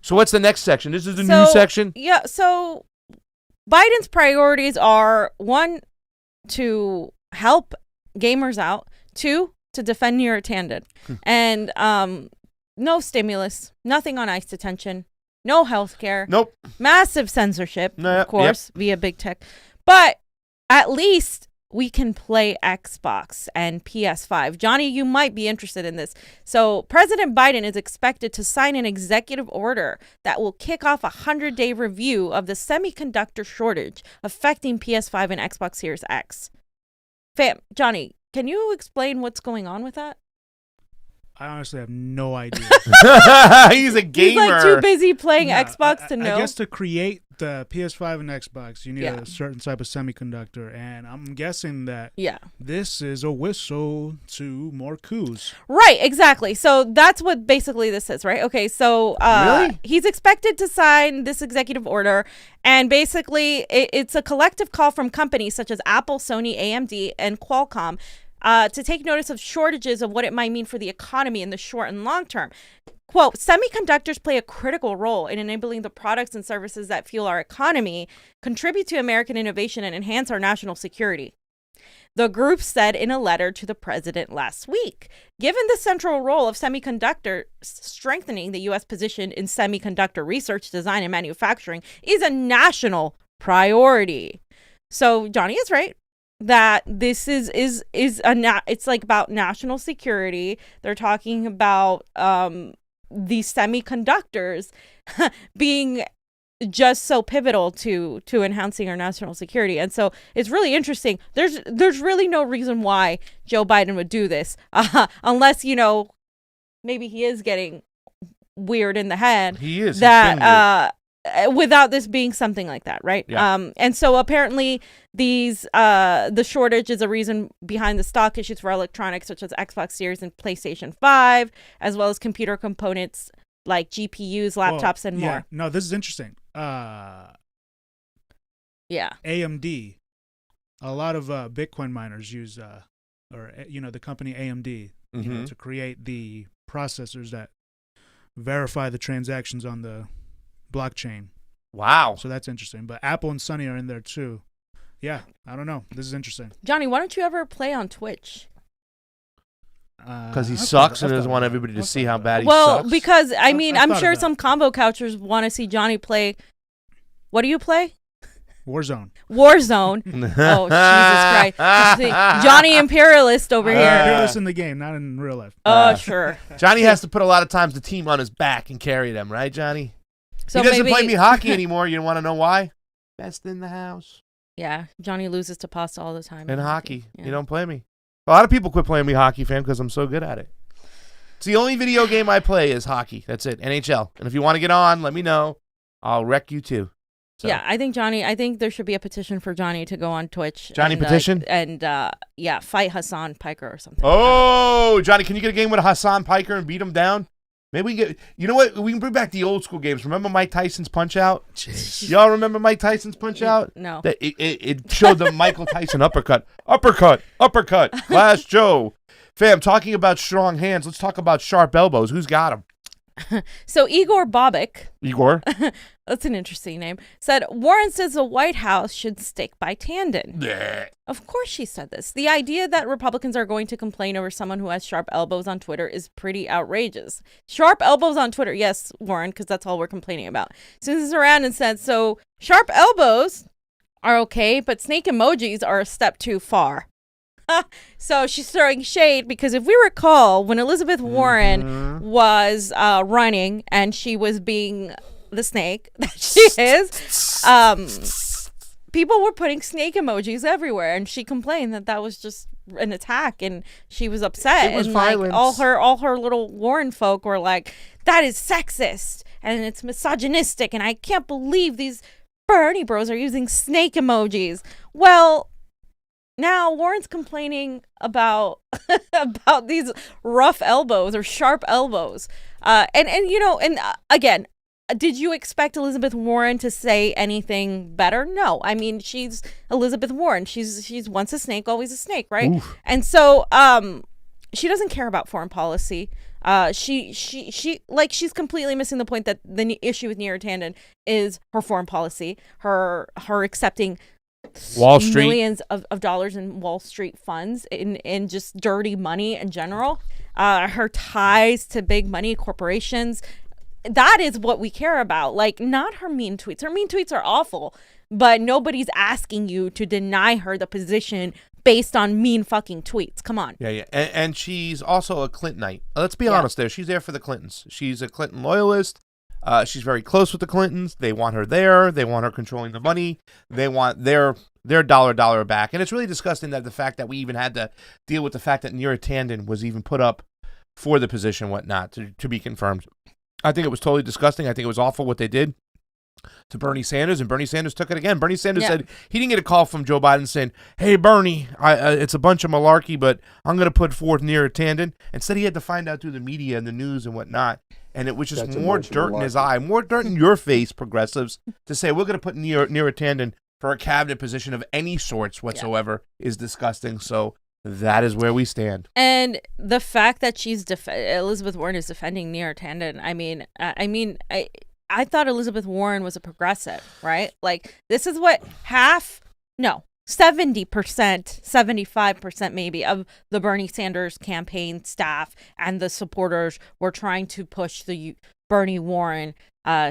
So what's the next section? This is the news section? Yeah, so Biden's priorities are, 1, to help gamers out, 2, to defend Tandon. And no stimulus, nothing on ICE detention. No health care. Nope. Massive censorship, of course, via big tech. But at least we can play Xbox and PS5. Johnny, you might be interested in this. So President Biden is expected to sign an executive order that will kick off a 100-day review of the semiconductor shortage affecting PS5 and Xbox Series X. Johnny, can you explain what's going on with that? I honestly have no idea. He's a gamer. He's like too busy playing Xbox to know. I guess to create the PS5 and Xbox, you need a certain type of semiconductor, and I'm guessing that this is a whistle to more coups. Right, exactly. So that's what basically this is, right? Okay, so he's expected to sign this executive order, and basically it's a collective call from companies such as Apple, Sony, AMD, and Qualcomm to take notice of shortages of what it might mean for the economy in the short and long term. Quote, semiconductors play a critical role in enabling the products and services that fuel our economy, contribute to American innovation, and enhance our national security. The group said in a letter to the president last week, given the central role of semiconductors, strengthening the U.S. position in semiconductor research, design, and manufacturing is a national priority. So Johnny is right that this is it's like about national security. They're talking about these semiconductors being just so pivotal to enhancing our national security. And so it's really interesting. There's really no reason why Joe Biden would do this unless, maybe he is getting weird in the head. He is. That without this being something like that, right? Yeah. And so apparently the shortage is a reason behind the stock issues for electronics such as Xbox Series and PlayStation 5, as well as computer components like GPUs, laptops, and more. No, this is interesting. AMD, a lot of Bitcoin miners use, the company AMD, to create the processors that verify the transactions on the blockchain. Wow. So that's interesting. But Apple and Sony are in there too. Yeah, I don't know. This is interesting. Johnny, why don't you ever play on Twitch? Because he sucks and doesn't want everybody to see how bad he sucks. Well, because, I'm sure some Convo Couchers want to see Johnny play. What do you play? Warzone. Oh, Jesus Christ. Johnny Imperialist over here. Imperialist in the game, not in real life. Oh, sure. Johnny has to put a lot of times the team on his back and carry them, right, Johnny? So he doesn't play me hockey anymore. You want to know why? Best in the house. Yeah, Johnny loses to pasta all the time. In hockey. Yeah. You don't play me. A lot of people quit playing me hockey, fam, because I'm so good at it. It's the only video game I play is hockey. That's it. NHL. And if you want to get on, let me know. I'll wreck you too. So. Yeah, I think there should be a petition for Johnny to go on Twitch. Johnny petition? Fight Hassan Piker or something. Oh, Johnny, can you get a game with Hassan Piker and beat him down? Maybe we can get, you know what? We can bring back the old school games. Remember Mike Tyson's Punch Out? Jeez. Y'all remember Mike Tyson's Punch Out? No. It showed the Michael Tyson uppercut. Last Joe. Fam, talking about strong hands, let's talk about sharp elbows. Who's got them? So Igor Bobik. That's an interesting name. Said, Warren says the White House should stick by Tandon. Bleh. Of course she said this. The idea that Republicans are going to complain over someone who has sharp elbows on Twitter is pretty outrageous. Sharp elbows on Twitter. Yes, Warren, because that's all we're complaining about. Susan Sarandon said, so sharp elbows are okay, but snake emojis are a step too far. So she's throwing shade because if we recall, when Elizabeth Warren was running and she was being the snake that she is, people were putting snake emojis everywhere, and she complained that was just an attack, and she was upset. It was and violence. Like all her little Warren folk were like, that is sexist and it's misogynistic, and I can't believe these Bernie bros are using snake emojis. Well, now Warren's complaining about about these rough elbows or sharp elbows. Again, did you expect Elizabeth Warren to say anything better? No. I mean, she's Elizabeth Warren. She's once a snake, always a snake, right? Oof. And so she doesn't care about foreign policy. She's completely missing the point that the issue with Neera Tanden is her foreign policy, her accepting Wall Street. millions of dollars in Wall Street funds in just dirty money in general, her ties to big money corporations. That is what we care about, like not her mean tweets. Her mean tweets are awful, but nobody's asking you to deny her the position based on mean fucking tweets. Come on. Yeah. And she's also a Clintonite. Let's be honest there. She's there for the Clintons. She's a Clinton loyalist. She's very close with the Clintons. They want her there. They want her controlling the money. They want their dollar back. And it's really disgusting that the fact that we even had to deal with the fact that Neera Tanden was even put up for the position, whatnot, to be confirmed. I think it was totally disgusting. I think it was awful what they did to Bernie Sanders, and Bernie Sanders took it again. Bernie Sanders said he didn't get a call from Joe Biden saying, hey, Bernie, it's a bunch of malarkey, but I'm going to put forth Neera Tanden. Instead, he had to find out through the media and the news and whatnot, and it was just more dirt in his eye, more dirt in your face, progressives, to say we're going to put Neera Tanden for a cabinet position of any sorts whatsoever is disgusting. So that is where we stand. And the fact that she's Elizabeth Warren is defending Neera Tanden, I thought Elizabeth Warren was a progressive, right? Like, this is what 70%, 75% maybe of the Bernie Sanders campaign staff and the supporters were trying to push the Bernie Warren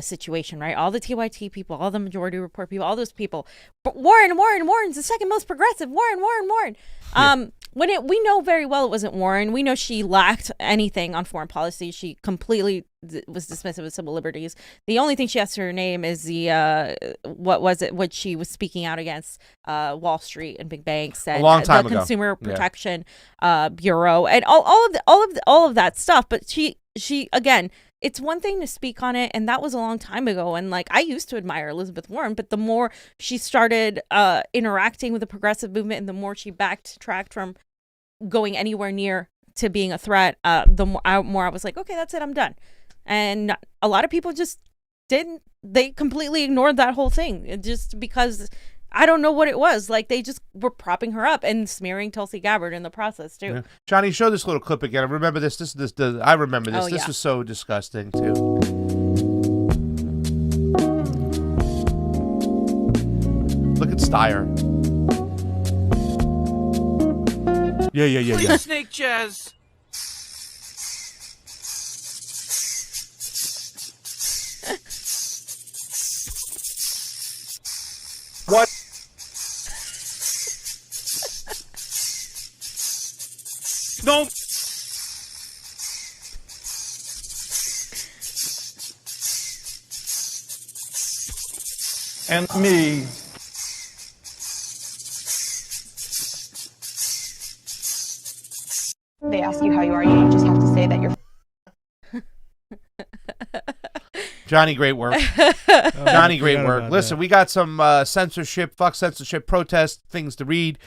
situation, right? All the TYT people, all the Majority Report people, all those people. But Warren's the second most progressive. Warren. We know very well it wasn't Warren. We know she lacked anything on foreign policy. She completely was dismissive of civil liberties. The only thing she has to her name is what she was speaking out against Wall Street and big banks and a long time the ago. Consumer Protection Bureau and all of that stuff. But she again, it's one thing to speak on it, and that was a long time ago. And like, I used to admire Elizabeth Warren, but the more she started interacting with the progressive movement, and the more she backtracked from going anywhere near to being a threat, the more I was like, okay, that's it, I'm done. And a lot of people just didn't. They completely ignored that whole thing, just because I don't know what it was. Like, they just were propping her up and smearing Tulsi Gabbard in the process too. Yeah. Johnny, show this little clip again. I remember this. I remember this. Oh, this yeah. was so disgusting too. Look at Steyer. Yeah. Snake jazz. What? No. And me. They ask you how you are, you just have to say that you're. Johnny, great work. Johnny, great work. Listen, we got some fuck censorship protest things to read.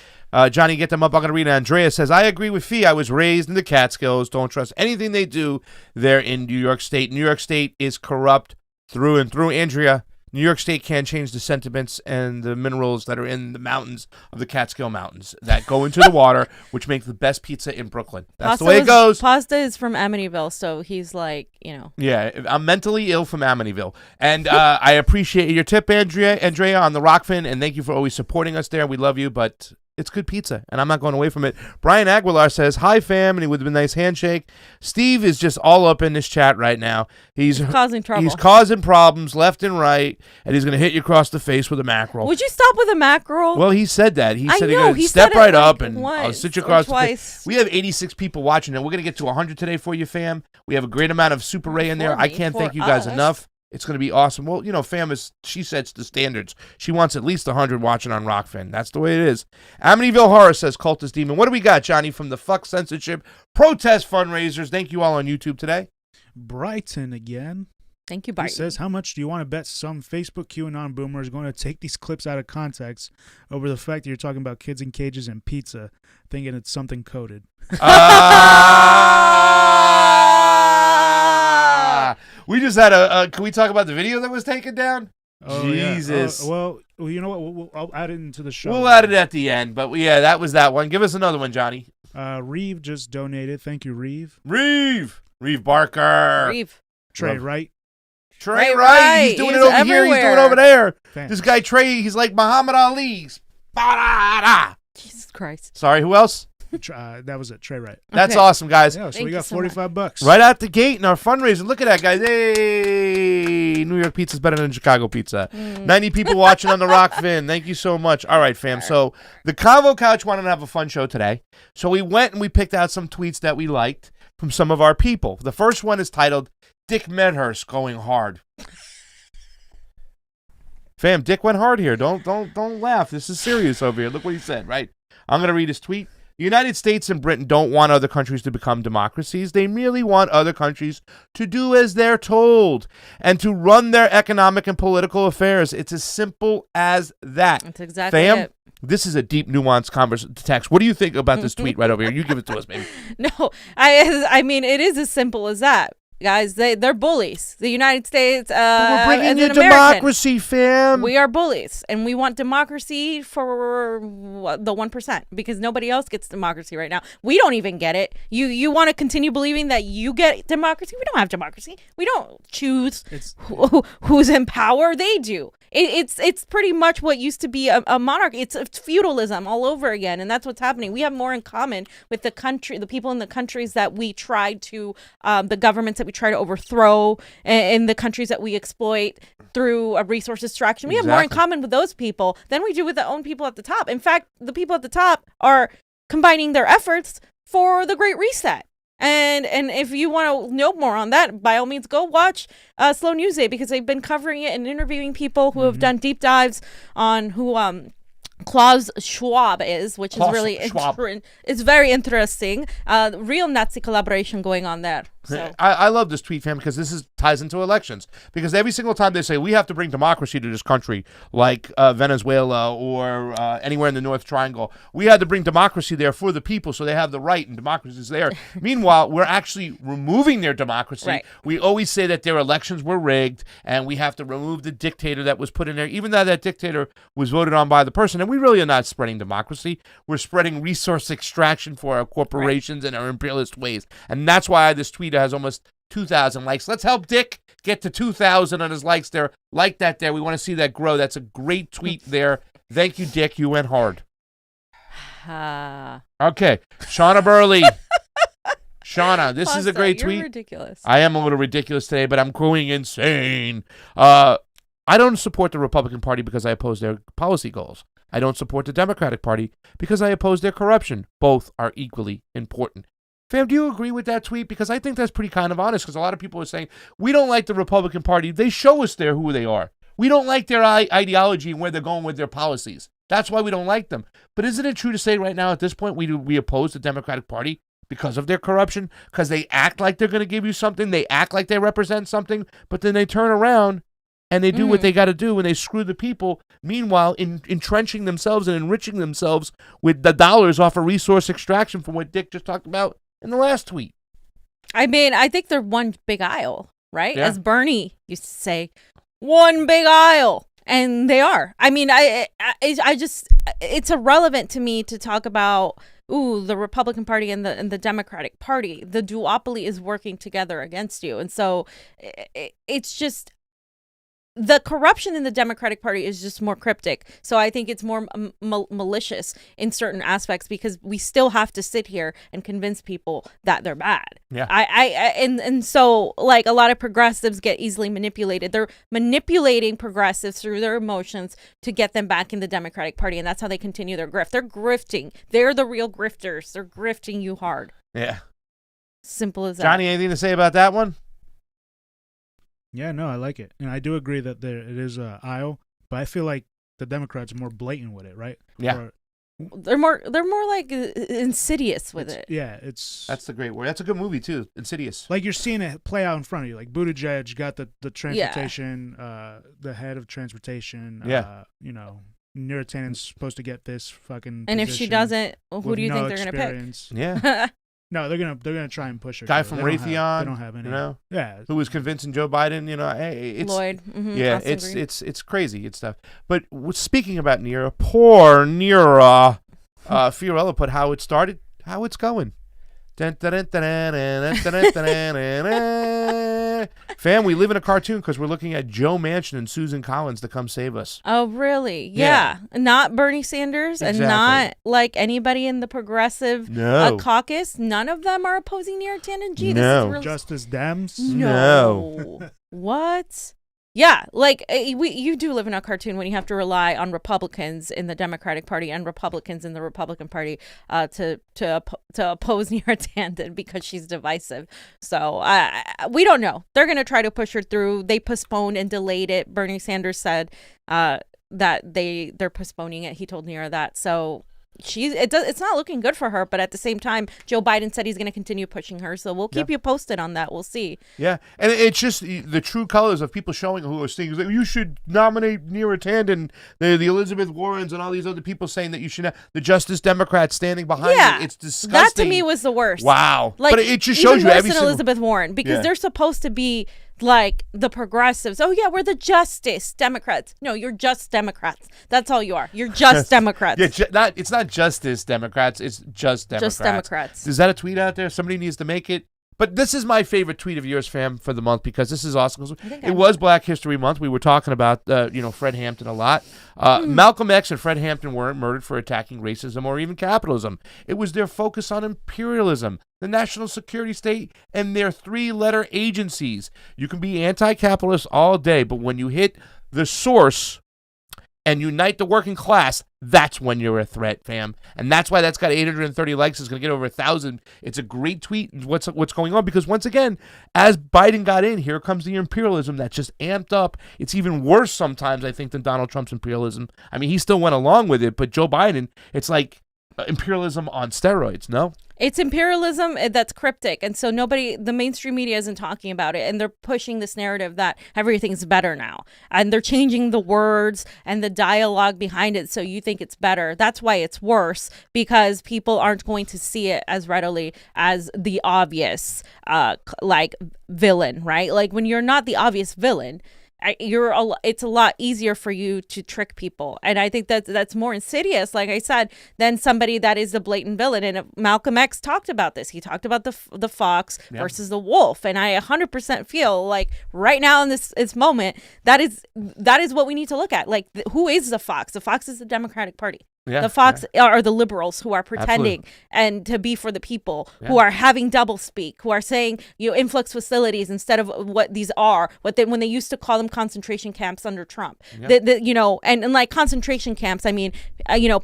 Johnny, get them up. I'm going to read it. Andrea says, I agree with Fee. I was raised in the Catskills. Don't trust anything they do there in New York State. New York State is corrupt through and through. Andrea, New York State can't change the sentiments and the minerals that are in the mountains of the Catskill Mountains that go into the water, which make the best pizza in Brooklyn. That's the way it goes. Pasta is from Amityville, so he's like, Yeah, I'm mentally ill from Amityville. And I appreciate your tip, Andrea, on the Rokfin, and thank you for always supporting us there. We love you, but it's good pizza, and I'm not going away from it. Brian Aguilar says, hi, fam, and with a nice handshake. Steve is just all up in this chat right now. He's causing trouble. He's causing problems left and right, and he's going to hit you across the face with a mackerel. Would you stop with a mackerel? Well, he said that. He said he's going to step right up, and I'll sit you across the face. We have 86 people watching, and we're going to get to 100 today for you, fam. We have a great amount of Super Ray in there. I can't thank you guys enough. It's going to be awesome. Well, fam, she sets the standards. She wants at least 100 watching on Rokfin. That's the way it is. Amityville Horror says, Cultist Demon. What do we got, Johnny, from the Fuck Censorship protest fundraisers? Thank you all on YouTube today. Brighton again. Thank you, Brighton. He says, how much do you want to bet some Facebook QAnon boomer is going to take these clips out of context over the fact that you're talking about kids in cages and pizza, thinking it's something coded? We just had can we talk about the video that was taken down? Oh, Jesus. Yeah. Well, you know what? I'll add it into the show. We'll add it at the end. But, yeah, that was that one. Give us another one, Johnny. Reeve just donated. Thank you, Reeve. Reeve Barker. Reeve. Trey Wright. Trey Wright. He's doing it over here. He's doing it over there. Thanks. This guy, Trey, he's like Muhammad Ali. Jesus Christ. Sorry, who else? That was it, Trey Wright. That's awesome, guys. Yeah, so we got $45 right out the gate in our fundraiser. Look at that, guys. Hey, New York pizza's better than Chicago pizza. 90 people watching on the Rokfin. Thank you so much. All right, fam. So the Convo Couch wanted to have a fun show today. So we went and we picked out some tweets that we liked from some of our people. The first one is titled, Dick Medhurst going hard. Fam, Dick went hard here. Don't laugh. This is serious over here. Look what he said, right? I'm going to read his tweet. The United States and Britain don't want other countries to become democracies. They merely want other countries to do as they're told and to run their economic and political affairs. It's as simple as that. That's exactly it. This is a deep, nuanced text. What do you think about this tweet right over here? You give it to us, baby. No, I mean, it is as simple as that. Guys, they're bullies. The United States, we're bringing you democracy, fam. We are bullies, and we want democracy for the 1% because nobody else gets democracy right now. We don't even get it. You want to continue believing that you get democracy? We don't have democracy. We don't choose who's in power. They do. It's pretty much what used to be a monarchy. It's feudalism all over again, and that's what's happening. We have more in common with the people in the countries that we try to, the governments that we try to overthrow, and the countries that we exploit through a resource extraction. We have more in common with those people than we do with the own people at the top. In fact, the people at the top are combining their efforts for the Great Reset. And if you want to know more on that, by all means, go watch Slow News Day because they've been covering it and interviewing people who have done deep dives on who Klaus Schwab is, which is really it's very interesting. Real Nazi collaboration going on there. So. I love this tweet, fam, because this ties into elections. Because every single time they say we have to bring democracy to this country, like Venezuela or anywhere in the North Triangle, we had to bring democracy there for the people so they have the right and democracy is there. Meanwhile, we're actually removing their democracy. Right. We always say that their elections were rigged and we have to remove the dictator that was put in there, even though that dictator was voted on by the person. And we really are not spreading democracy. We're spreading resource extraction for our corporations and our imperialist ways. And that's why this tweet has almost 2,000 likes. Let's help Dick get to 2,000 on his likes there. Like that there. We want to see that grow. That's a great tweet there. Thank you, Dick. You went hard. Okay. Shauna Burley. Shauna, this is a great tweet. You're ridiculous. I am a little ridiculous today, but I'm going insane. I don't support the Republican Party because I oppose their policy goals. I don't support the Democratic Party because I oppose their corruption. Both are equally important. Fam, do you agree with that tweet? Because I think that's pretty kind of honest, because a lot of people are saying, we don't like the Republican Party. They show us who they are. We don't like their ideology and where they're going with their policies. That's why we don't like them. But isn't it true to say right now at this point we oppose the Democratic Party because of their corruption? Because they act like they're going to give you something. They act like they represent something, but then they turn around and they do what they got to do and they screw the people. Meanwhile, entrenching themselves and enriching themselves with the dollars off of resource extraction from what Dick just talked about in the last tweet. I mean, I think they're one big aisle, right? Yeah. As Bernie used to say, one big aisle. And they are. I mean, I just, it's irrelevant to me to talk about, the Republican Party and the Democratic Party. The duopoly is working together against you. And so it's just, the corruption in the Democratic Party is just more cryptic. So I think it's more malicious in certain aspects because we still have to sit here and convince people that they're bad. Yeah. And so like a lot of progressives get easily manipulated. They're manipulating progressives through their emotions to get them back in the Democratic Party. And that's how they continue their grift. They're grifting. They're the real grifters. They're grifting you hard. Yeah. Simple as that. Johnny, anything to say about that one? Yeah, no, I like it. And I do agree that it is an aisle, but I feel like the Democrats are more blatant with it, right? Yeah. They're more like insidious with it. Yeah, that's the great word. That's a good movie too. Insidious. Like you're seeing it play out in front of you. Like Buttigieg got the transportation, the head of transportation. You know, Neera Tanen's supposed to get this fucking. And if she doesn't, who do you think they're gonna pick? Yeah. No, they're gonna try and push her. Guy from Raytheon. They don't have any. You know, yeah, who was convincing Joe Biden. You know, hey, it's Lloyd. Yeah, it's crazy. It's stuff. But speaking about Neera, poor Neera, Fiorella put how it started, how it's going. Fam, we live in a cartoon because we're looking at Joe Manchin and Susan Collins to come save us. Oh, really? Yeah. Not Bernie Sanders and not like anybody in the progressive caucus. None of them are opposing Neera Tanen. Gee, no. This is real. Justice Dems? No. What? Yeah, like you do live in a cartoon when you have to rely on Republicans in the Democratic Party and Republicans in the Republican Party to oppose Neera Tanen because she's divisive. So we don't know. They're going to try to push her through. They postponed and delayed it. Bernie Sanders said that they're postponing it. He told Neera that. So it's not looking good for her, but at the same time, Joe Biden said he's going to continue pushing her, so we'll keep you posted on that. We'll see. Yeah, and it's just the true colors of people showing who are saying like, you should nominate Neera Tanen, the Elizabeth Warrens, and all these other people saying that you should. The Justice Democrats standing behind it. It's disgusting. That to me was the worst. Wow, like, but it just shows you worse every than single Elizabeth Warren because they're supposed to be like the progressives. Oh yeah, we're the Justice Democrats. No, you're just Democrats. That's all you are. You're just Democrats. It's not Justice Democrats. It's just Democrats. Just Democrats. Is that a tweet out there? Somebody needs to make it. But this is my favorite tweet of yours, fam, for the month because this is awesome. It was Black History Month. We were talking about Fred Hampton a lot. Malcolm X and Fred Hampton weren't murdered for attacking racism or even capitalism. It was their focus on imperialism, the national security state, and their three-letter agencies. You can be anti-capitalist all day, but when you hit the source and unite the working class, that's when you're a threat, fam. And that's why that's got 830 likes. It's going to get over 1,000. It's a great tweet. What's going on? Because once again, as Biden got in, here comes the imperialism that's just amped up. It's even worse sometimes, I think, than Donald Trump's imperialism. I mean, he still went along with it, but Joe Biden, it's like imperialism on steroids, no? It's imperialism that's cryptic, and so the mainstream media isn't talking about it, and they're pushing this narrative that everything's better now, and they're changing the words and the dialogue behind it so you think it's better. That's why it's worse, because people aren't going to see it as readily as the obvious villain, right? Like when you're not the obvious villain, it's a lot easier for you to trick people, and I think that's more insidious, like I said, than somebody that is the blatant villain. And Malcolm X talked about this. He talked about the fox versus the wolf, and I 100% feel like right now in this moment that is what we need to look at. Like, who is the fox? The fox is the Democratic Party. The fox are the liberals who are pretending and to be for the people, who are having double speak, who are saying influx facilities instead of what these are, when they used to call them concentration camps under Trump. And like concentration camps, I mean,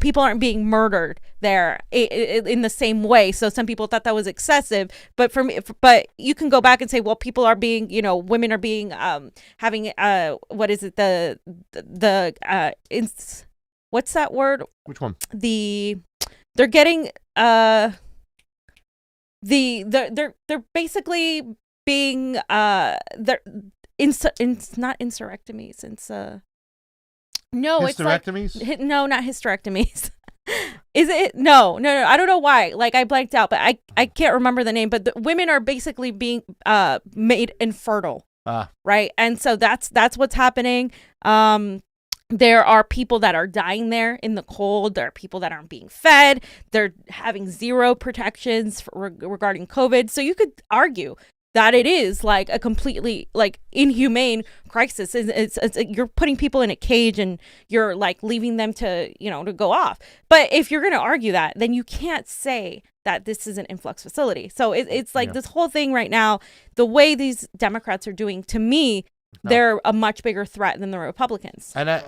people aren't being murdered there in the same way. So some people thought that was excessive, but but you can go back and say, well, people are being, women are being having what is it, what's that word? Which one? They're getting they're basically being it's not insurrectomies. It's hysterectomies? No, not hysterectomies. Is it? No. I don't know why. Like, I blanked out, but I can't remember the name. But the women are basically being made infertile. Right. And so that's what's happening. There are people that are dying there in the cold. There are people that aren't being fed. They're having zero protections regarding COVID. So you could argue that it is like a completely like inhumane crisis. It's you're putting people in a cage and you're like leaving them to, to go off. But if you're going to argue that, then you can't say that this is an influx facility. So it's like this whole thing right now, the way these Democrats are doing, to me, they're a much bigger threat than the Republicans. And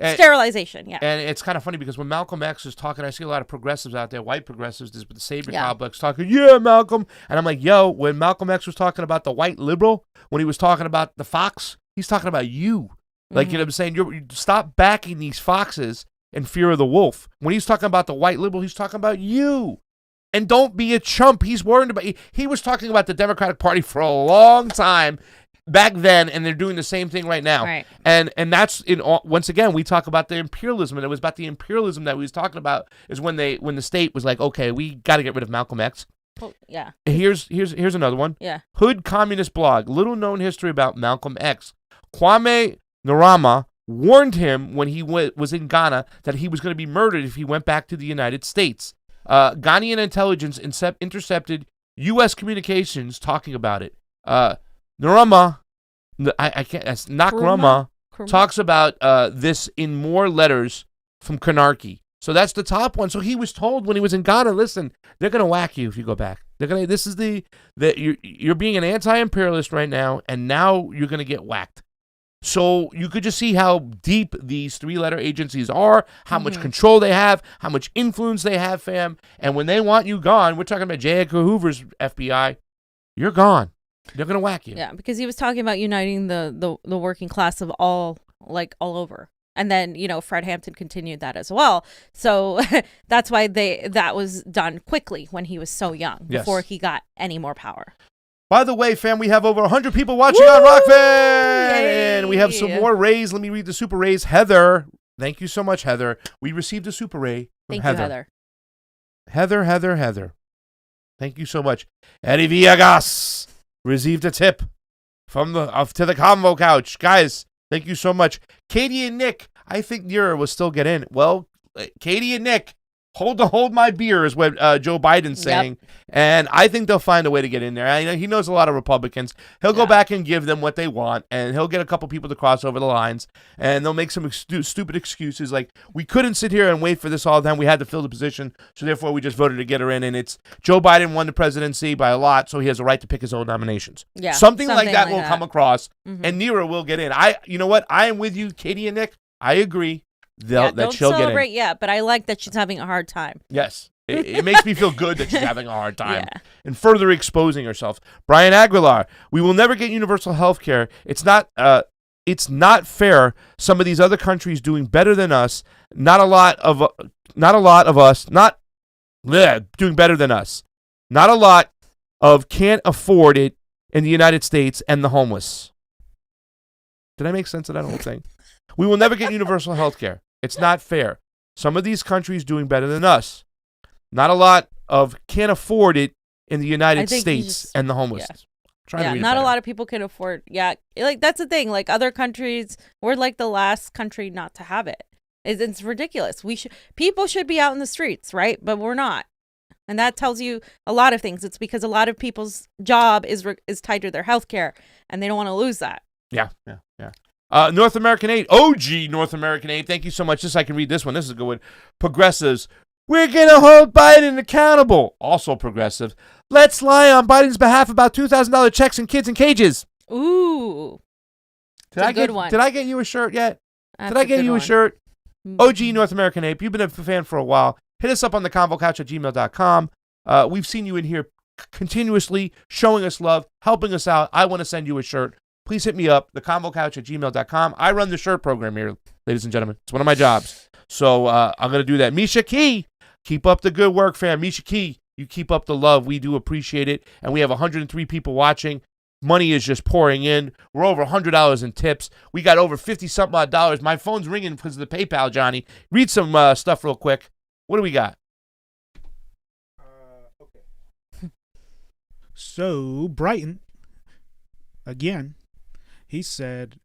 Sterilization, yeah. And it's kind of funny because when Malcolm X is talking, I see a lot of progressives out there, white progressives, with the savior complex talking, yeah, Malcolm. And I'm like, yo, when Malcolm X was talking about the white liberal, when he was talking about the fox, he's talking about you. Like, you know what I'm saying? You stop backing these foxes in fear of the wolf. When he's talking about the white liberal, he's talking about you. And don't be a chump. He's worried about, he was talking about the Democratic Party for a long time back then, and they're doing the same thing right now. Right. And that's once again, we talk about the imperialism, and it was about the imperialism that we was talking about is when the state was like, okay, we got to get rid of Malcolm X. Well, yeah. Here's another one. Yeah. Hood Communist Blog. Little known history about Malcolm X. Kwame Nkrumah warned him when he was in Ghana that he was going to be murdered if he went back to the United States. Ghanaian intelligence intercepted U.S. communications talking about it. Nkrumah, I can't. That's Nkrumah talks about this in more letters from Kanarki. So that's the top one. So he was told when he was in Ghana, listen, they're gonna whack you if you go back. They're gonna. This is you're being an anti-imperialist right now, and now you're gonna get whacked. So you could just see how deep these three-letter agencies are, how much control they have, how much influence they have, fam. And when they want you gone, we're talking about J. Edgar Hoover's FBI, you're gone. They're going to whack you. Yeah, because he was talking about uniting the working class of all over. And then, Fred Hampton continued that as well. So that's why that was done quickly when he was so young, before he got any more power. By the way, fam, we have over 100 people watching on Rokfin. And we have some more rays. Let me read the super rays. Heather, thank you so much, Heather. We received a super ray from Heather. Heather. Thank you so much. Eddie Villegas received a tip from to the Convo Couch. Guys, thank you so much. Katie and Nick, I think Nira will still get in. Well, Katie and Nick, hold my beer is what Joe Biden's saying. Yep. And I think they'll find a way to get in there. I know he knows a lot of Republicans. He'll go back and give them what they want, and he'll get a couple people to cross over the lines, and they'll make some stupid excuses like, we couldn't sit here and wait for this all the time. We had to fill the position, so therefore we just voted to get her in, and it's Joe Biden won the presidency by a lot, so he has a right to pick his own nominations. Yeah, something like that will come across, and Nira will get in. You know what? I am with you, Katie and Nick. I agree. Don't celebrate yet, but I like that she's having a hard time. Yes. It makes me feel good that she's having a hard time and further exposing herself. Brian Aguilar, we will never get universal health care. It's not fair. Some of these other countries doing better than us. Not a lot of us doing better than us. Not a lot of can't afford it in the United States and the homeless. Did I make sense of that whole thing? We will never get universal health care. It's not fair. Some of these countries doing better than us. Not a lot of can't afford it in the United States and the homeless. Not a lot of people can afford. Yeah, like that's the thing. Like other countries, we're like the last country not to have it. It's ridiculous. People should be out in the streets, right? But we're not. And that tells you a lot of things. It's because a lot of people's job is tied to their health care, and they don't want to lose that. Yeah. North American Aid, OG North American Aid. Thank you so much. Just so I can read this one. This is a good one. Progressives, we're going to hold Biden accountable. Also progressive. Let's lie on Biden's behalf about $2,000 checks and kids in cages. Ooh. Did I get you a shirt yet? Did I get you a shirt? OG North American Ape, you've been a fan for a while. Hit us up on the convocouch@gmail.com. We've seen you in here continuously showing us love, helping us out. I want to send you a shirt. Please hit me up, theconvocouch@gmail.com. I run the shirt program here, ladies and gentlemen. It's one of my jobs. So I'm going to do that. Misha Key, keep up the good work, fam. Misha Key, you keep up the love. We do appreciate it. And we have 103 people watching. Money is just pouring in. We're over $100 in tips. We got over 50-something odd dollars. My phone's ringing because of the PayPal, Johnny. Read some stuff real quick. What do we got? Okay. So, Brighton again, he said,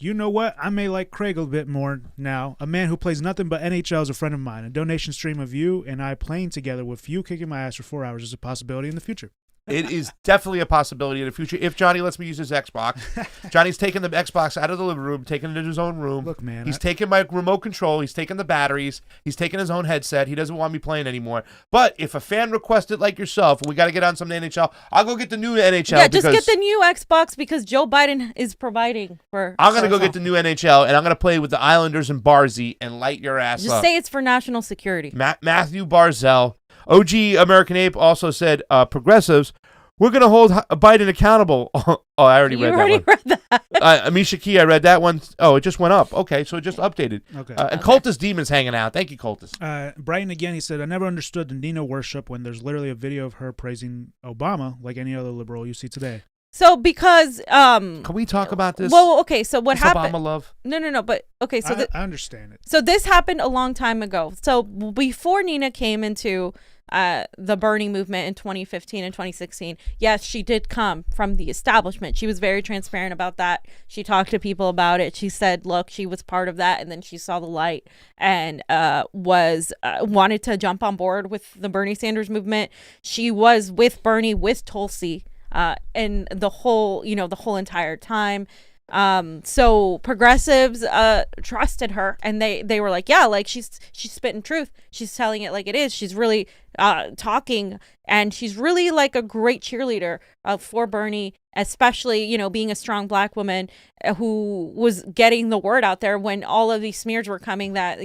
you know what? I may like Craig a bit more now. A man who plays nothing but NHL is a friend of mine. A donation stream of you and I playing together with you kicking my ass for 4 hours is a possibility in the future. It is definitely a possibility in the future if Johnny lets me use his Xbox. Johnny's taking the Xbox out of the living room, taking it into his own room. Look, man. He's taking my remote control. He's taking the batteries. He's taking his own headset. He doesn't want me playing anymore. But if a fan requests it like yourself, we got to get on some NHL, I'll go get the new NHL. Yeah, just get the new Xbox because Joe Biden is providing for. I'm going to go get the new NHL, and I'm going to play with the Islanders and Barzy and light your ass Just up. say it's for national security. Matthew Barzell. OG American Ape also said, progressives, we're going to hold Biden accountable. Oh, I already read that one. You already read that. Misha Key, I read that one. Oh, it just went up. Okay, so it just updated. Okay. And Cultist Demon's hanging out. Thank you, Cultist. Brighton again, he said, I never understood the Nina worship when there's literally a video of her praising Obama like any other liberal you see today. So because Can we talk about this? Well, okay, so what This happened? Obama love? No, but okay, so I understand it. So this happened a long time ago. So before Nina came into the Bernie movement in 2015 and 2016, yes, she did come from the establishment. She was very transparent about that. She talked to people about it. She said, look, she was part of that, and then she saw the light and wanted to jump on board with the Bernie Sanders movement. She was with Bernie, with Tulsi, and the whole entire time. So progressives trusted her, and they were like, yeah, like she's spitting truth. She's telling it like it is. She's really talking, and she's really like a great cheerleader for Bernie, especially, being a strong Black woman who was getting the word out there when all of these smears were coming that,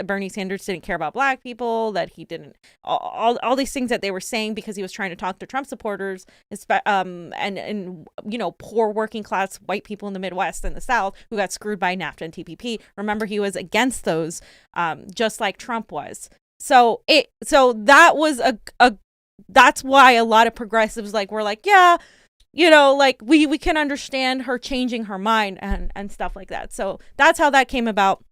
Bernie Sanders didn't care about Black people, that he didn't, all these things that they were saying because he was trying to talk to Trump supporters, and poor working class white people in the Midwest and the South who got screwed by NAFTA and TPP. Remember, he was against those, just like Trump was. So that was that's why a lot of progressives were like, yeah, we can understand her changing her mind and stuff like that. So that's how that came about.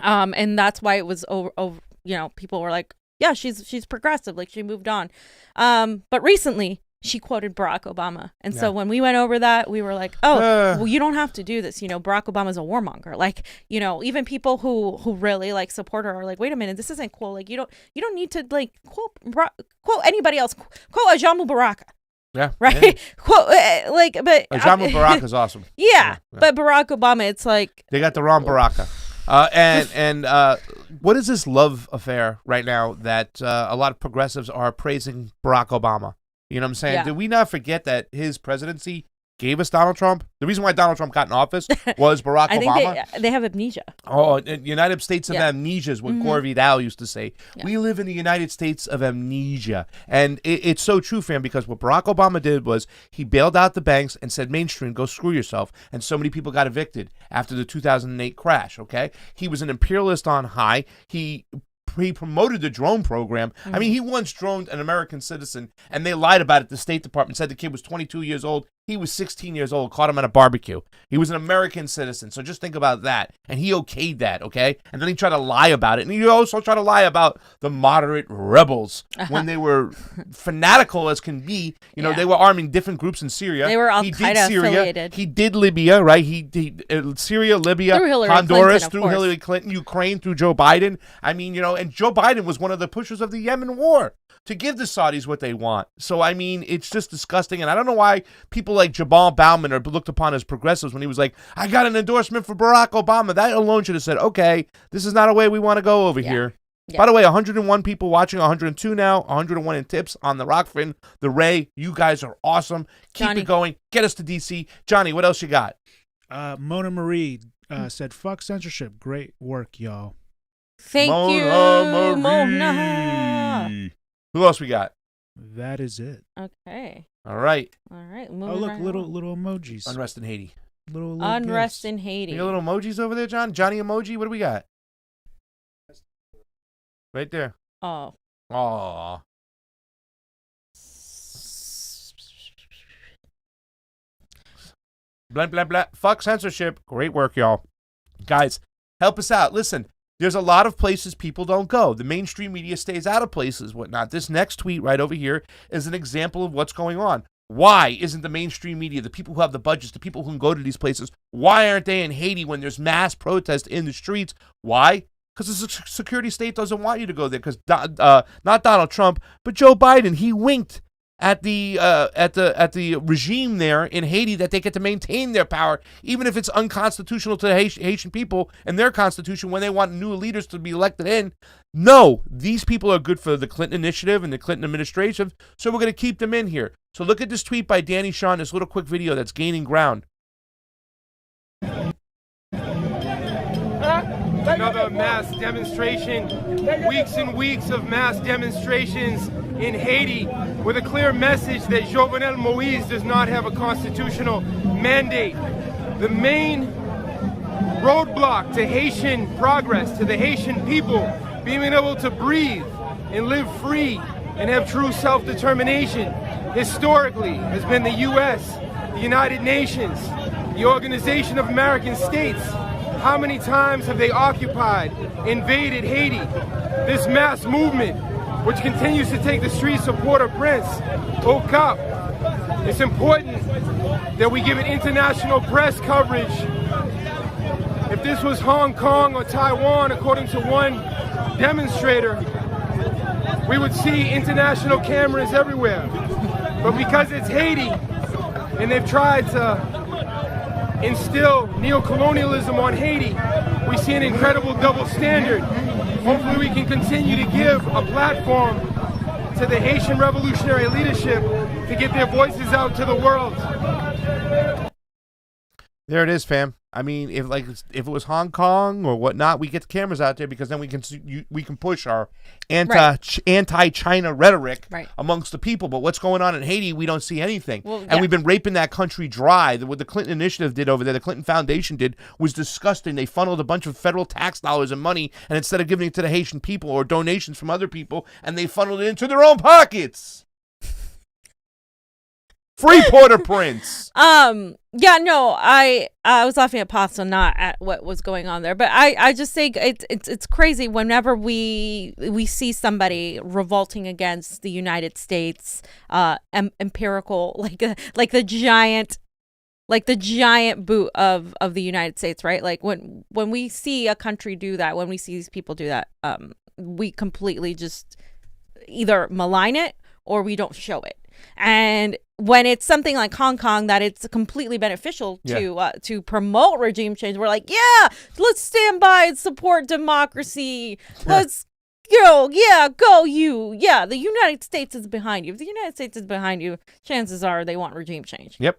And that's why it was over, people were like, yeah, she's progressive. Like, she moved on. But recently she quoted Barack Obama. And so when we went over that, we were like, well, you don't have to do this. Barack Obama's a warmonger. Like, even people who really support her are like, wait a minute, this isn't cool. Like, you don't need to quote anybody else. Quote Ajamu Baraka. Yeah. Right. Yeah. Quote but Ajamu Baraka is awesome. Yeah, but Barack Obama, it's like they got the wrong Baraka. And what is this love affair right now that a lot of progressives are praising Barack Obama? You know what I'm saying? Yeah. Did we not forget that his presidency gave us Donald Trump? The reason why Donald Trump got in office was Barack Obama. I think they have amnesia. Oh, United States of Amnesia is what Gore Vidal used to say. Yeah. We live in the United States of amnesia. And it's so true, fam, because what Barack Obama did was he bailed out the banks and said, mainstream, go screw yourself. And so many people got evicted after the 2008 crash, okay? He was an imperialist on high. He promoted the drone program. I mean, he once droned an American citizen, and they lied about it. The State Department said the kid was 22 years old. He was 16 years old, caught him at a barbecue. He was an American citizen, so just think about that. And he okayed that, okay? And then he tried to lie about it. And he also tried to lie about the moderate rebels when they were fanatical as can be. They were arming different groups in Syria. They were Al-Qaeda affiliated. He did Libya, right? He Syria, Libya, Honduras, through Hillary Clinton, Ukraine, through Joe Biden. I mean, and Joe Biden was one of the pushers of the Yemen war to give the Saudis what they want. So, I mean, it's just disgusting. And I don't know why people like Jabal Bauman are looked upon as progressives when he was like, I got an endorsement for Barack Obama. That alone should have said, okay, this is not a way we want to go over here. Yeah. By the way, 101 people watching, 102 now, 101 in tips on the Rokfin, the Ray. You guys are awesome. Keep it going. Get us to DC. Johnny, what else you got? Mona Marie said, fuck censorship. Great work, y'all. Thank you, Mona. Who else we got? That is it. Okay. All right. Moving right little emojis. Unrest in Haiti. Little Unrest gifts. in Haiti. You got little emojis over there, John? Johnny emoji? What do we got? Right there. Oh. Aw. Blah, blah, blah. Fuck censorship. Great work, y'all. Guys, help us out. Listen, there's a lot of places people don't go. The mainstream media stays out of places, whatnot. This next tweet right over here is an example of what's going on. Why isn't the mainstream media, the people who have the budgets, the people who can go to these places, why aren't they in Haiti when there's mass protest in the streets? Why? Because the security state doesn't want you to go there. Because not Donald Trump, but Joe Biden, he winked at the regime there in Haiti that they get to maintain their power, even if it's unconstitutional to the Haitian people and their constitution when they want new leaders to be elected in. No, these people are good for the Clinton initiative and the Clinton administration, so we're going to keep them in here. So look at this tweet by Danny Shawn, this little quick video that's gaining ground. Another mass demonstration, weeks and weeks of mass demonstrations in Haiti with a clear message that Jovenel Moïse does not have a constitutional mandate. The main roadblock to Haitian progress, to the Haitian people being able to breathe and live free and have true self-determination, historically has been the U.S., the United Nations, the Organization of American States. How many times have they occupied, invaded Haiti? This mass movement, which continues to take the streets of Port-au-Prince, woke up. It's important that we give it international press coverage. If this was Hong Kong or Taiwan, according to one demonstrator, we would see international cameras everywhere. But because it's Haiti, and they've tried to instill neocolonialism on Haiti, we see an incredible double standard. Hopefully we can continue to give a platform to the Haitian revolutionary leadership to get their voices out to the world. There it is, fam. I mean, if it was Hong Kong or whatnot, we get the cameras out there because then we can push our anti-China rhetoric amongst the people. But what's going on in Haiti, we don't see anything. Well, and we've been raping that country dry. What the Clinton Initiative did over there, the Clinton Foundation did, was disgusting. They funneled a bunch of federal tax dollars and money, and instead of giving it to the Haitian people or donations from other people, and they funneled it into their own pockets. Free Port-au-Prince. Yeah, no, I was laughing at Pasta, not at what was going on there. But I just say it's crazy whenever we see somebody revolting against the United States, empirical, like the giant boot of the United States, right? Like when we see a country do that, when we see these people do that, we completely just either malign it or we don't show it. And when it's something like Hong Kong that it's completely beneficial to promote regime change, we're like, yeah, let's stand by and support democracy. Let's go you. Yeah, the United States is behind you. If the United States is behind you, chances are they want regime change. Yep.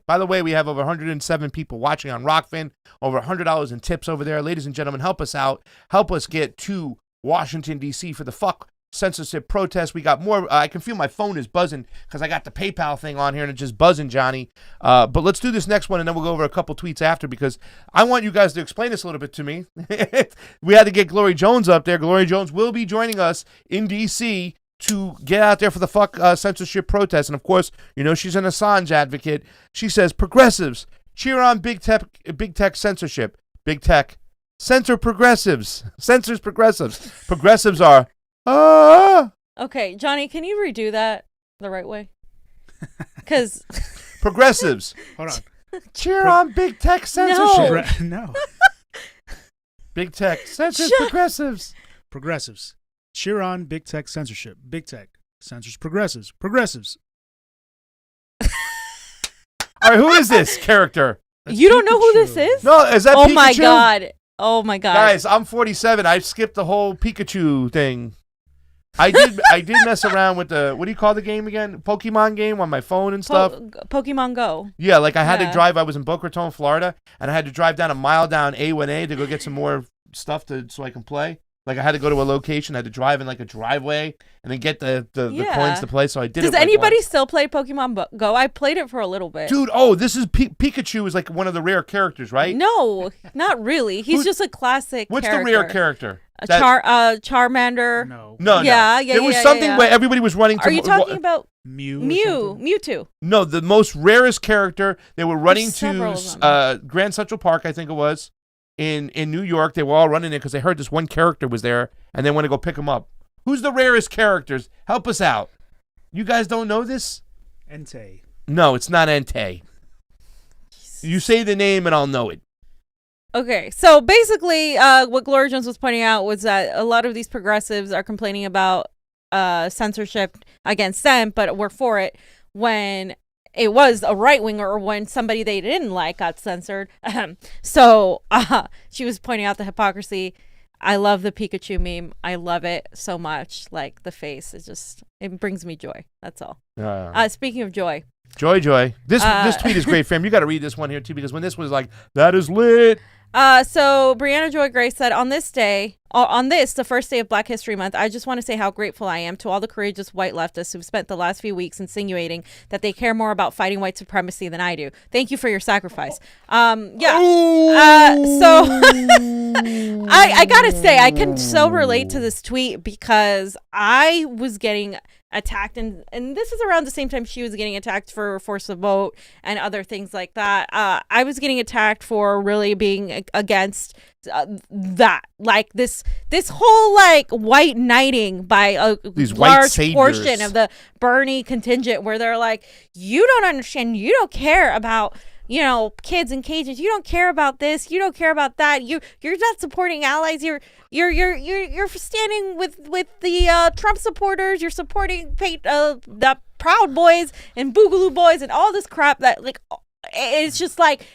By the way, we have over 107 people watching on Rokfin, over $100 in tips over there. Ladies and gentlemen, help us out. Help us get to Washington, D.C. for the censorship protest. We got more. I can feel my phone is buzzing because I got the PayPal thing on here and it's just buzzing, Johnny. But let's do this next one and then we'll go over a couple tweets after because I want you guys to explain this a little bit to me. We had to get Glory Jones up there. Glory Jones will be joining us in D.C. to get out there for the censorship protest. And of course, you know, she's an Assange advocate. She says, progressives, cheer on big tech censorship. Big tech, censor progressives. Censors progressives. Progressives are Okay, Johnny, can you redo that the right way? Because progressives. Hold on. Cheer on big tech censorship. No. Big tech censors progressives. Progressives. Cheer on big tech censorship. Big tech censors progressives. Progressives. All right, who is this character? That's you don't know who this is? No, is that Pikachu? Oh my god. Guys, I'm 47. I skipped the whole Pikachu thing. I did mess around with the, what do you call the game again? Pokemon game on my phone and stuff. Pokemon Go. Yeah, like I had to drive. I was in Boca Raton, Florida, and I had to drive down a mile down A1A to go get some more stuff so I can play. Like I had to go to a location. I had to drive in like a driveway and then get the coins to play. So I did. Does anybody still play Pokemon Go? I played it for a little bit. Dude, this is Pikachu is like one of the rare characters, right? No, not really. He's just a classic. What's the rare character? Charmander. No. Yeah. There was something where everybody was running to. Are you talking about Mewtwo? No, the most rarest character. They were running to Grand Central Park, I think it was. In New York, they were all running it because they heard this one character was there, and they want to go pick him up. Who's the rarest characters? Help us out. You guys don't know this? Entei. No, it's not Entei. You say the name and I'll know it. Okay, so basically, what Gloria Jones was pointing out was that a lot of these progressives are complaining about censorship against them, but were for it when it was a right winger or when somebody they didn't like got censored. So she was pointing out the hypocrisy. I love the Pikachu meme. I love it so much. Like the face, it brings me joy. That's all. Speaking of joy. Joy. This tweet is great, fam. You got to read this one here too, because when this was like, that is lit. So Brianna Joy Gray said, the first day of Black History Month, I just want to say how grateful I am to all the courageous white leftists who've spent the last few weeks insinuating that they care more about fighting white supremacy than I do. Thank you for your sacrifice. Yeah. So I gotta say, I can so relate to this tweet because I was getting attacked, and this is around the same time she was getting attacked for force of vote and other things like that. I was getting attacked for really being against that, like this whole like white knighting by a large portion of the Bernie contingent, where they're like, you don't understand, you don't care about, you know, kids in cages, you don't care about this, you don't care about that, you're not supporting allies, you're standing with the Trump supporters, you're supporting the Proud Boys and Boogaloo Boys and all this crap that, like, it's just like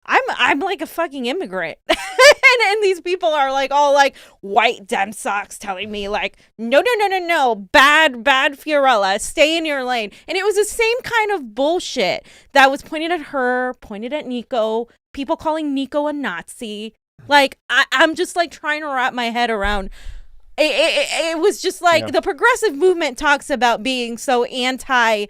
I'm like a fucking immigrant. and these people are like all like white Dem socks telling me like, no, bad Fiorella, stay in your lane. And it was the same kind of bullshit that was pointed at her, pointed at Niko, people calling Niko a Nazi. Like, I'm just like trying to wrap my head around. It was just like the progressive movement talks about being so racist,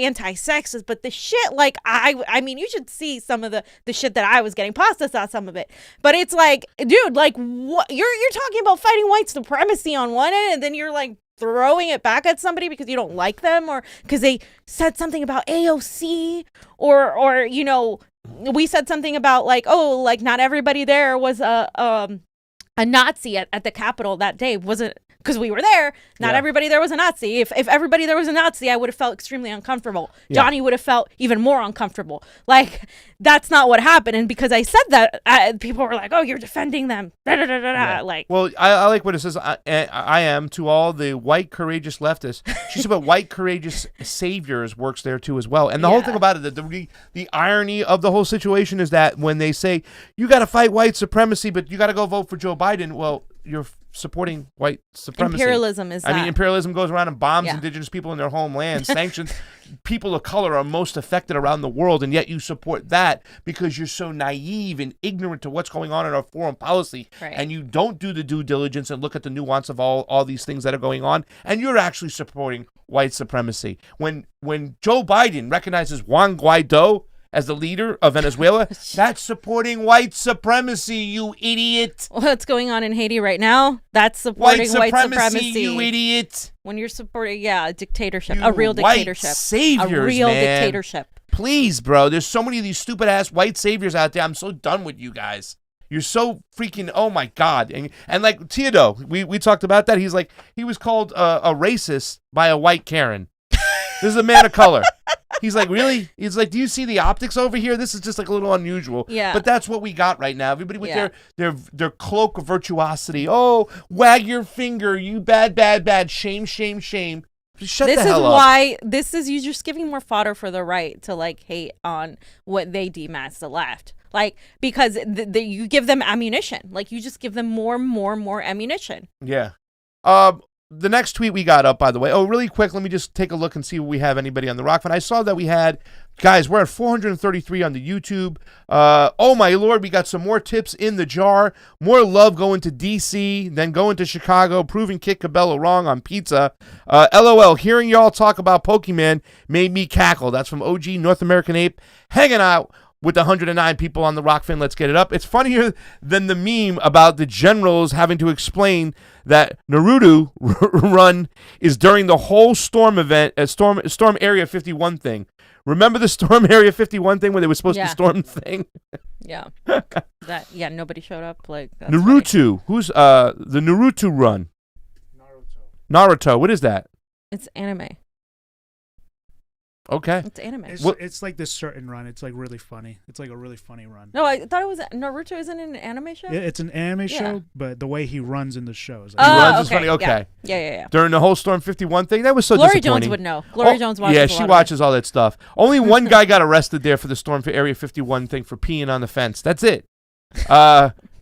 anti-sexist, but the shit, like, I mean, you should see some of the shit that I was getting. Pasta saw some of it, but it's like, dude, like, what you're talking about fighting white supremacy on one end, and then you're like throwing it back at somebody because you don't like them or because they said something about AOC or you know, we said something about like, oh, like not everybody there was a Nazi at the Capitol that day. Wasn't because we were there. Not everybody there was a Nazi. If everybody there was a Nazi, I would have felt extremely uncomfortable. Johnny would have felt even more uncomfortable. Like, that's not what happened. And because I said that, people were like, oh, you're defending them. Like, well, I like what it says. I am to all the white courageous leftists. She said, but white courageous saviors works there too as well. And the whole thing about it, the irony of the whole situation is that when they say you got to fight white supremacy, but you got to go vote for Joe Biden, well, you're supporting white supremacy. Imperialism is that. I mean, imperialism goes around and bombs indigenous people in their homeland, sanctions people of color are most affected around the world, and yet you support that because you're so naive and ignorant to what's going on in our foreign policy, and you don't do the due diligence and look at the nuance of all these things that are going on, and you're actually supporting white supremacy. When Joe Biden recognizes Juan Guaido as the leader of Venezuela, that's supporting white supremacy, you idiot. What's going on in Haiti right now? That's supporting white supremacy, you idiot. When you're supporting, a dictatorship, a real white dictatorship. Saviors, a real man. dictatorship. Please, bro, there's so many of these stupid-ass white saviors out there. I'm so done with you guys. You're so freaking, oh my God. And like Theodore, we talked about that. He's like, he was called a racist by a white Karen. This is a man of color. He's like, really? He's like, do you see the optics over here? This is just like a little unusual. Yeah. But that's what we got right now. Everybody with their cloak of virtuosity. Oh, wag your finger, you bad. Shame. Shut the hell up. This is you just giving more fodder for the right to like hate on what they deem as the left. Like, because you give them ammunition. Like, you just give them more ammunition. Yeah. The next tweet we got up, by the way. Oh, really quick, let me just take a look and see if we have anybody on the Rokfin. I saw that we had, guys, we're at 433 on the YouTube. Oh, my Lord, we got some more tips in the jar. More love going to D.C., then going to Chicago, proving Kit Cabello wrong on pizza. LOL, hearing y'all talk about Pokemon made me cackle. That's from OG North American Ape, hanging out with the 109 people on the Rokfin. Let's get it up. It's funnier than the meme about the generals having to explain that Naruto run is during the whole Storm event, Storm Area 51 thing. Remember the Storm Area 51 thing where they were supposed to storm the thing? Yeah. Nobody showed up. Like, that's Naruto. Funny. Who's the Naruto run? Naruto. What is that? It's anime. Okay. It's anime. It's like this certain run. It's like really funny. It's like a really funny run. No, I thought it was Naruto. Isn't it an anime show? Yeah, it's an anime show, but the way he runs in the show is He runs is okay. funny. Okay. Yeah. During the whole Storm 51 thing, that was so Glory disappointing. Jones would know. Glory Jones watches. Yeah, she watches all that stuff. Only one guy got arrested there for the Storm Area 51 thing for peeing on the fence. That's it.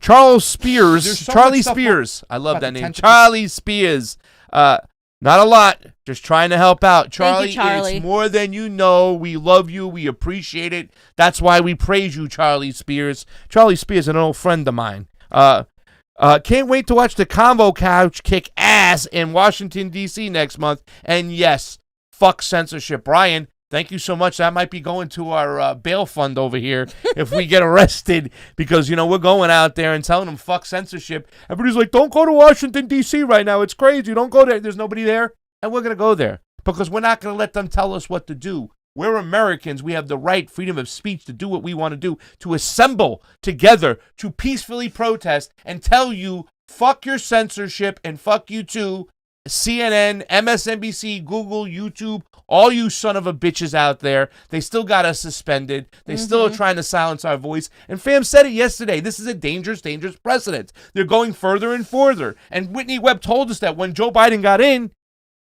Charles Spears. Charlie Spears. I love that name. Charlie Spears. Not a lot. Just trying to help out. Charlie, Thank you, Charlie. It's more than you know. We love you. We appreciate it. That's why we praise you, Charlie Spears. Charlie Spears, an old friend of mine. Can't wait to watch the Convo Couch kick ass in Washington, D.C. next month. And yes, fuck censorship. Brian, thank you so much. That might be going to our bail fund over here if we get arrested because, we're going out there and telling them fuck censorship. Everybody's like, don't go to Washington, D.C. right now. It's crazy. Don't go there. There's nobody there. And we're going to go there because we're not going to let them tell us what to do. We're Americans. We have the right, freedom of speech to do what we want to do, to assemble together, to peacefully protest and tell you, fuck your censorship and fuck you too. CNN, MSNBC, Google, YouTube, all you son of a bitches out there, they still got us suspended. They still are trying to silence our voice. And fam said it yesterday. This is a dangerous, dangerous precedent. They're going further and further. And Whitney Webb told us that when Joe Biden got in,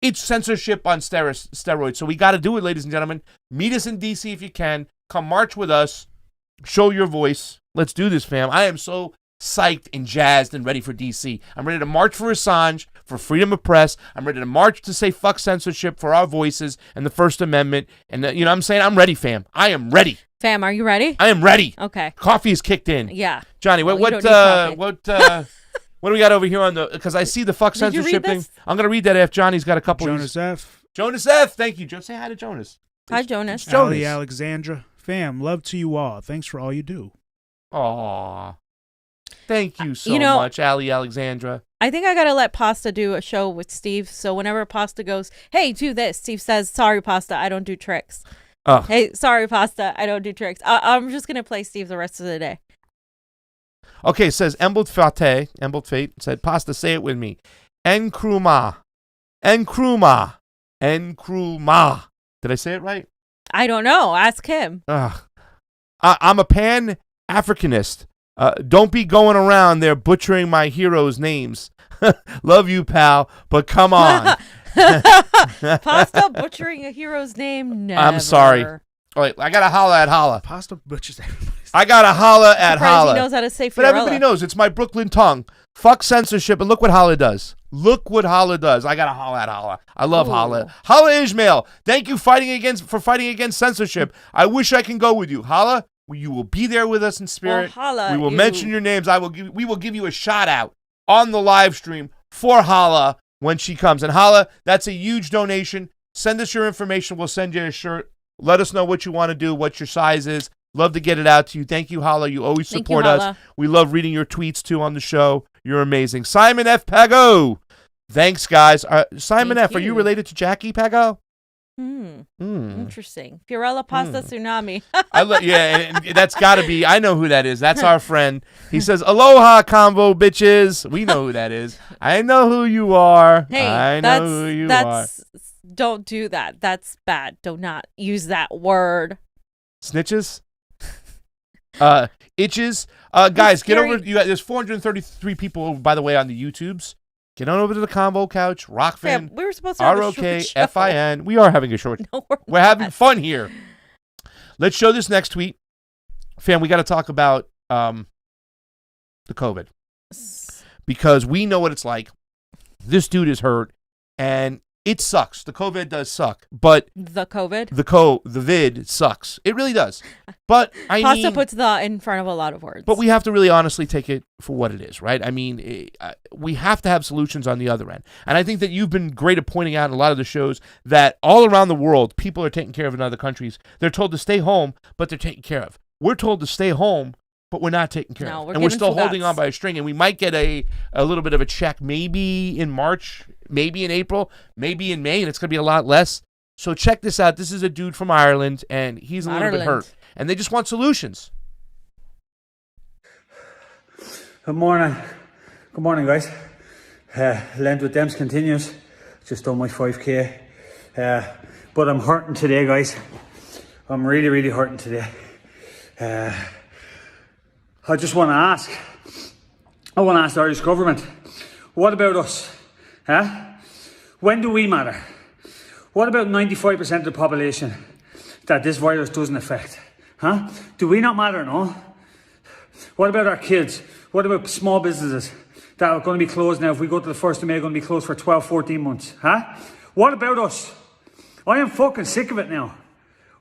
it's censorship on steroids. So we got to do it, ladies and gentlemen. Meet us in D.C. if you can. Come march with us. Show your voice. Let's do this, fam. I am so psyched and jazzed and ready for D.C. I'm ready to march for Assange, for freedom of press. I'm ready to march to say fuck censorship for our voices and the First Amendment. And, you know what I'm saying? I'm ready, fam. I am ready. Fam, are you ready? I am ready. Okay. Coffee is kicked in. Yeah. Johnny, what do we got over here on the, because I see the fuck Did you censorship read thing. this? I'm going to read that if Johnny's got a couple. Jonas F. Jonas F. Thank you. Say hi to Jonas. Hi, Jonas. Jonas. Ali Alexandra. Fam, love to you all. Thanks for all you do. Aw. Thank you so know, much, Ali Alexandra. I think I got to let Pasta do a show with Steve. So whenever Pasta goes, hey, do this, Steve says, sorry, Pasta, I don't do tricks. Oh. Hey, sorry, Pasta, I don't do tricks. I'm just going to play Steve the rest of the day. Okay, it says Embled Fate said, Pasta, say it with me. Nkrumah. Nkrumah. Nkrumah. Did I say it right? I don't know. Ask him. I'm a pan-Africanist. Don't be going around there butchering my heroes' names. Love you, pal, but come on. Pasta butchering a hero's name? Never. I'm sorry. All right, I got to holla at holla. Pasta butchers everybody. I got to holla at holla. He knows how to say Fiorella. But everybody knows it's my Brooklyn tongue. Fuck censorship, and look what holla does. Look what holla does. I got to holla at holla. I love holla. Holla Ishmael. Thank you for fighting against censorship. I wish I can go with you. Holla, you will be there with us in spirit. Well, holla, we will mention your names. We will give you a shout out on the live stream for holla when she comes. And holla, that's a huge donation. Send us your information. We'll send you a shirt. Let us know what you want to do, what your size is. Love to get it out to you. Thank you, holla. You always support us. We love reading your tweets too on the show. You're amazing. Simon F. Pago. Thanks, guys. Simon F., are you related to Jackie Pago? Interesting. Fiorella Pasta Tsunami. And that's got to be, I know who that is. That's our friend. He says, aloha, Convo bitches. We know who that is. I know who you are. Hey, I know who you are. Don't do that. That's bad. Do not use that word. Snitches? Itches? Guys, get over. There's 433 people, by the way, on the YouTubes. Get on over to the Convo Couch. Rokfin. Yeah, we were supposed to have a short show. ROKFIN. We are having a short. No, we're having fun here. Let's show this next tweet. Fam, we got to talk about the COVID. Because we know what it's like. This dude is hurt. And it sucks. The COVID does suck. But the COVID? The vid sucks. It really does. But Pasta puts the in front of a lot of words. But we have to really honestly take it for what it is, right? I mean, we have to have solutions on the other end. And I think that you've been great at pointing out in a lot of the shows that all around the world, people are taken care of in other countries. They're told to stay home, but they're taken care of. We're told to stay home, but we're not taken care of. And we're still holding on by a string. And we might get a little bit of a check maybe in March, maybe in April, maybe in May, and it's going to be a lot less. So check this out. This is a dude from Ireland, and he's a little bit hurt. And they just want solutions. Good morning. Good morning, guys. Lent with Dems continues. Just done my 5K. but I'm hurting today, guys. I'm really, really hurting today. I just want to ask. I want to ask the Irish government, what about us? Huh? When do we matter? What about 95% of the population that this virus doesn't affect? Huh? Do we not matter, no? What about our kids? What about small businesses that are going to be closed now? If we go to the 1st of May, going to be closed for 12, 14 months. Huh? What about us? I am fucking sick of it now.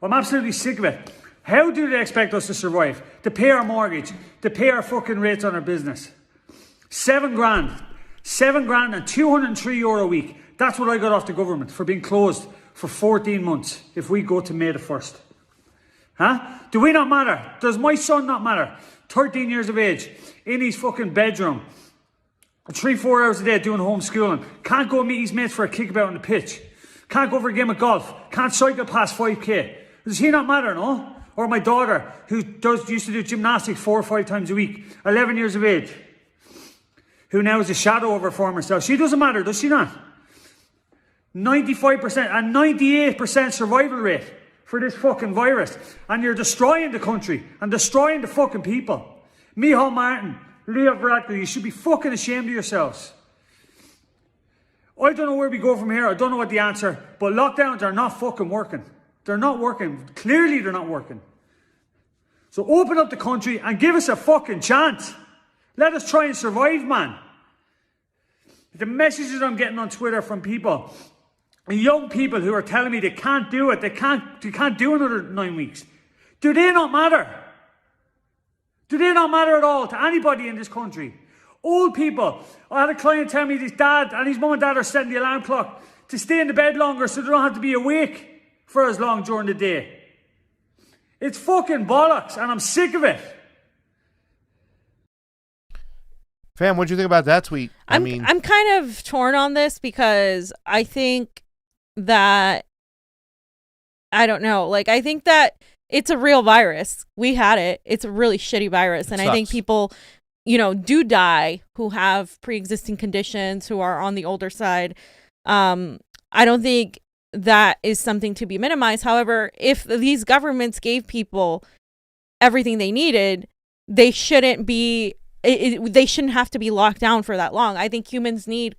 I'm absolutely sick of it. How do they expect us to survive? To pay our mortgage? To pay our fucking rates on our business? 7 grand. 7 grand and €203 a week. That's what I got off the government for being closed for 14 months if we go to May the 1st. Huh? Do we not matter? Does my son not matter? 13 years of age, in his fucking bedroom, 3-4 hours a day doing homeschooling, can't go meet his mates for a kickabout on the pitch, can't go for a game of golf, can't cycle past 5k. Does he not matter, no? Or my daughter, who used to do gymnastics 4 or 5 times a week, 11 years of age, who now is a shadow of her former self. She doesn't matter, does she not? 95% and 98% survival rate for this fucking virus. And you're destroying the country and destroying the fucking people. Micheál Martin, Leo Varadkar, you should be fucking ashamed of yourselves. I don't know where we go from here. I don't know what the answer, but lockdowns are not fucking working. They're not working. Clearly they're not working. So open up the country and give us a fucking chance. Let us try and survive, man. The messages I'm getting on Twitter from people, young people who are telling me they can't do it, they can't do another 9 weeks. Do they not matter? Do they not matter at all to anybody in this country? Old people. I had a client tell me his dad and his mum and dad are setting the alarm clock to stay in the bed longer so they don't have to be awake for as long during the day. It's fucking bollocks and I'm sick of it. Fam, what'd you think about that tweet? I'm kind of torn on this because I think that, I don't know, like, I think that it's a real virus. We had it. It's a really shitty virus. And I think people, do die who have pre-existing conditions, who are on the older side. I don't think that is something to be minimized. However, if these governments gave people everything they needed, they shouldn't be, they shouldn't have to be locked down for that long. I think humans need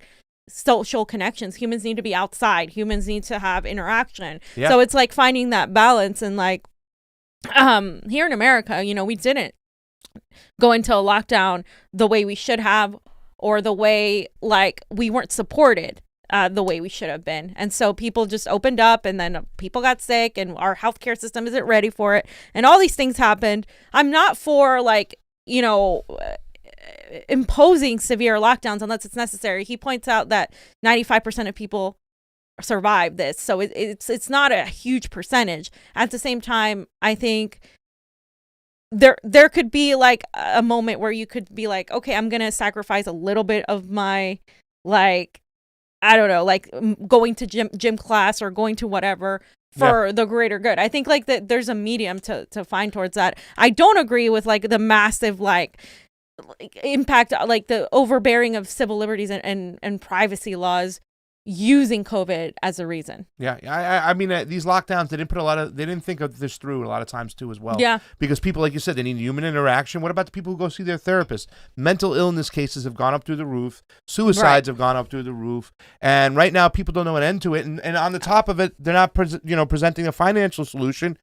social connections. Humans need to be outside. Humans need to have interaction. Yeah. So it's like finding that balance. And like here in America, we didn't go into a lockdown the way we should have, or the way like we weren't supported the way we should have been. And so people just opened up, and then people got sick, and our healthcare system isn't ready for it. And all these things happened. I'm not for like, imposing severe lockdowns unless it's necessary. He points out that 95% of people survive this, so it's not a huge percentage. At the same time, I think there could be like a moment where you could be like, okay, I'm gonna sacrifice a little bit of my, like, I don't know, like going to gym class or going to whatever for the greater good. I think like that there's a medium to find towards that. I don't agree with like the massive like impact, like the overbearing of civil liberties and privacy laws using COVID as a reason. Yeah, I mean, these lockdowns, they didn't think of this through a lot of times too as well. Yeah. Because people, like you said, they need human interaction. What about the people who go see their therapist? Mental illness cases have gone up through the roof. Suicides have gone up through the roof. And right now, people don't know an end to it. And on the top of it, they're not presenting a financial solution,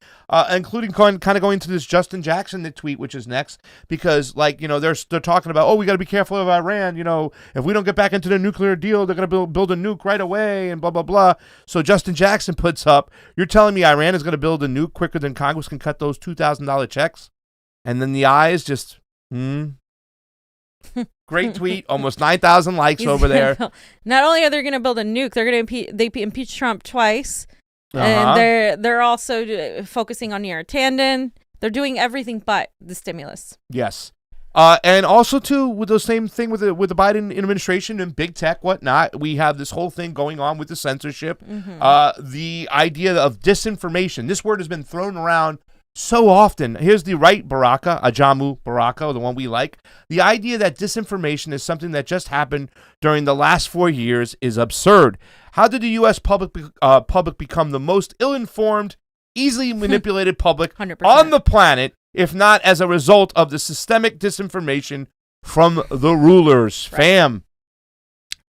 including kind of going to this Justin Jackson tweet, which is next, because like, they're talking about, we got to be careful of Iran. If we don't get back into the nuclear deal, they're going to build a nuke right away and blah, blah, blah. So Justin Jackson puts up, you're telling me Iran is going to build a nuke quicker than Congress can cut those $2,000 checks? And then the eyes just, Great tweet. Almost 9,000 likes over there. Not only are they going to build a nuke, they're going to impeach Trump twice. And they're also focusing on Neera Tanden. They're doing everything but the stimulus. Yes. And also, too, with the same thing with the Biden administration and big tech, whatnot, we have this whole thing going on with the censorship, the idea of disinformation. This word has been thrown around so often, here's the right Baraka, Ajamu Baraka, the one we like. The idea that disinformation is something that just happened during the last 4 years is absurd. How did the U.S. public become the most ill-informed, easily manipulated public 100%. on the planet, if not as a result of the systemic disinformation from the rulers? Fam.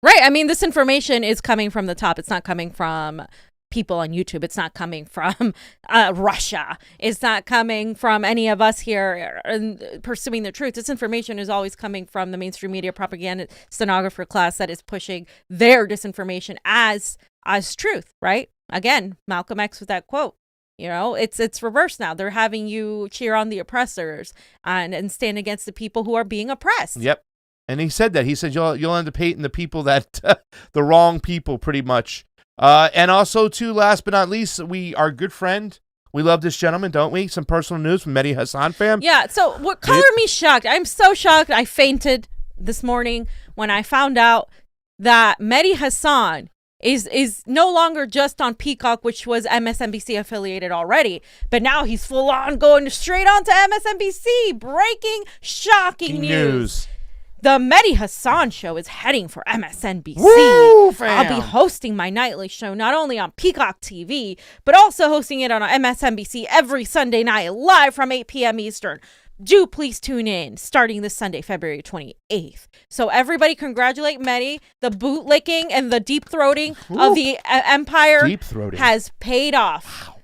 Right. I mean, this information is coming from the top. It's not coming from people on YouTube. It's not coming from Russia. It's not coming from any of us here pursuing the truth. This information is always coming from the mainstream media propaganda stenographer class that is pushing their disinformation as truth, right? Again, Malcolm X with that quote. You know, it's reversed now. They're having you cheer on the oppressors and stand against the people who are being oppressed. Yep. And he said that. He said you'll end up hating the people that the wrong people, pretty much. And also, too, last but not least, our good friend. We love this gentleman, don't we? Some personal news from Mehdi Hassan, fam. Yeah. So what colored me shocked? I'm so shocked. I fainted this morning when I found out that Mehdi Hassan is no longer just on Peacock, which was MSNBC affiliated already, but now he's full on going straight on to MSNBC. Breaking, shocking news. The Mehdi Hassan show is heading for MSNBC. Woo, fam. I'll be hosting my nightly show not only on Peacock TV, but also hosting it on MSNBC every Sunday night, live from 8 p.m. Eastern. Do please tune in starting this Sunday, February 28th. So everybody congratulate Mehdi. The bootlicking and the deep-throating of the empire has paid off. Wow.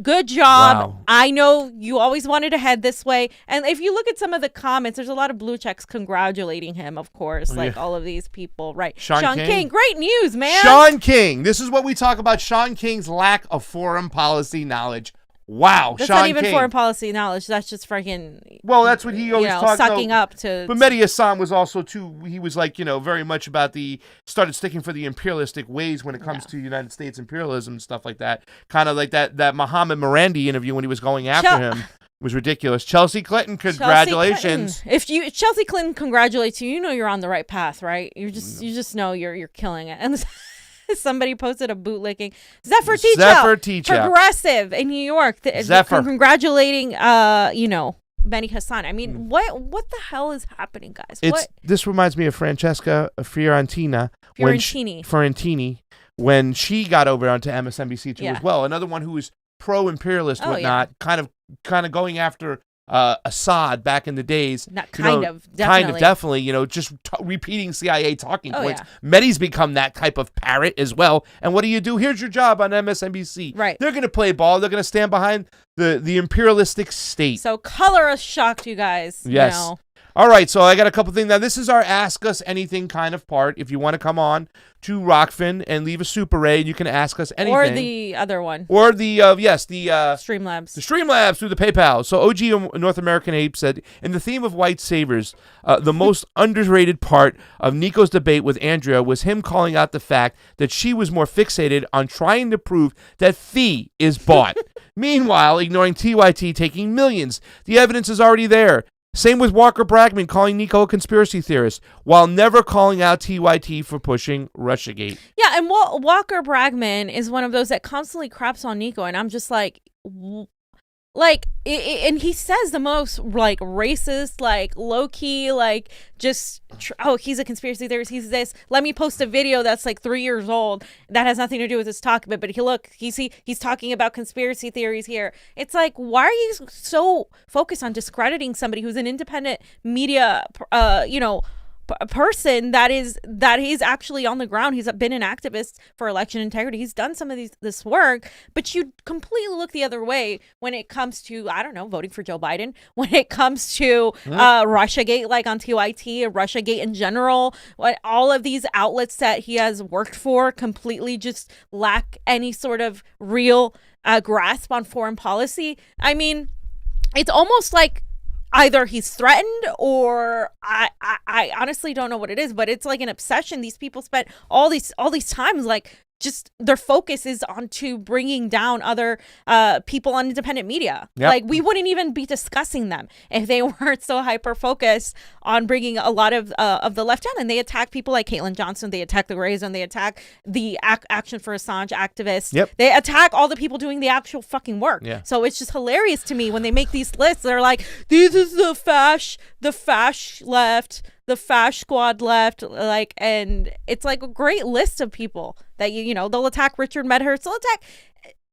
Good job. Wow. I know you always wanted to head this way. And if you look at some of the comments, there's a lot of blue checks congratulating him, of course, like all of these people, right? Sean King. Great news, man. Sean King. This is what we talk about, Sean King's lack of foreign policy knowledge. Wow, that's Sean not even King. Foreign policy knowledge. That's just freaking. Well, that's what he always talked about. Sucking up to. But Mehdi Hassan was also too. He was like, very much about started sticking for the imperialistic ways when it comes to United States imperialism and stuff like that. Kind of like that Mohammed Morandi interview when he was going after him was ridiculous. Chelsea Clinton, congratulations. If Chelsea Clinton congratulates you, you know you're on the right path, right? You just know you're killing it. And somebody posted a bootlicking. Zephyr Teachout, progressive in New York. Zephyr. Congratulating, Mehdi Hassan. I mean, what the hell is happening, guys? This reminds me of Francesca Fiorentini when she got over onto MSNBC too as well. Another one who was pro-imperialist, whatnot, kind of going after Assad back in the days. Definitely, just repeating CIA talking points. Mehdi's become that type of parrot as well. And what do? Here's your job on MSNBC. Right. They're going to play ball. They're going to stand behind the imperialistic state. So color us shocked, you guys. Yes. All right, so I got a couple things. Now, this is our Ask Us Anything kind of part. If you want to come on to Rokfin and leave a Super Ray, you can ask us anything. Or the other one. Or the Streamlabs. The Streamlabs through the PayPal. So OG North American Ape said, in the theme of white saviors, the most underrated part of Niko's debate with Andrea was him calling out the fact that she was more fixated on trying to prove that fee is bought. Meanwhile, ignoring TYT taking millions. The evidence is already there. Same with Walker Bragman calling Niko a conspiracy theorist, while never calling out TYT for pushing Russiagate. Yeah, and Walker Bragman is one of those that constantly craps on Niko, and I'm just like, and he says the most racist, low key, he's a conspiracy theorist. He's this. Let me post a video that's 3 years old that has nothing to do with this talk. But he's talking about conspiracy theories here. It's like, why are you so focused on discrediting somebody who's an independent media, person that he's actually on the ground? He's been an activist for election integrity. He's done some of this work, but you completely look the other way when it comes to, I don't know, voting for Joe Biden, when it comes to Russiagate, on TYT, or Russiagate in general. All of these outlets that he has worked for completely just lack any sort of real grasp on foreign policy. I mean, it's almost like either he's threatened, or I honestly don't know what it is, but it's like an obsession. These people spent all these times just their focus is onto bringing down other people on independent media. Yep. Like, we wouldn't even be discussing them if they weren't so hyper focused on bringing a lot of the left down. And they attack people like Caitlin Johnson. They attack the Rays, and they attack the Action for Assange activists. Yep. They attack all the people doing the actual fucking work. Yeah. So it's just hilarious to me when they make these lists. They're like, this is the fash left, the fash squad left, like, and it's like a great list of people that you know, they'll attack Richard Medhurst, they'll attack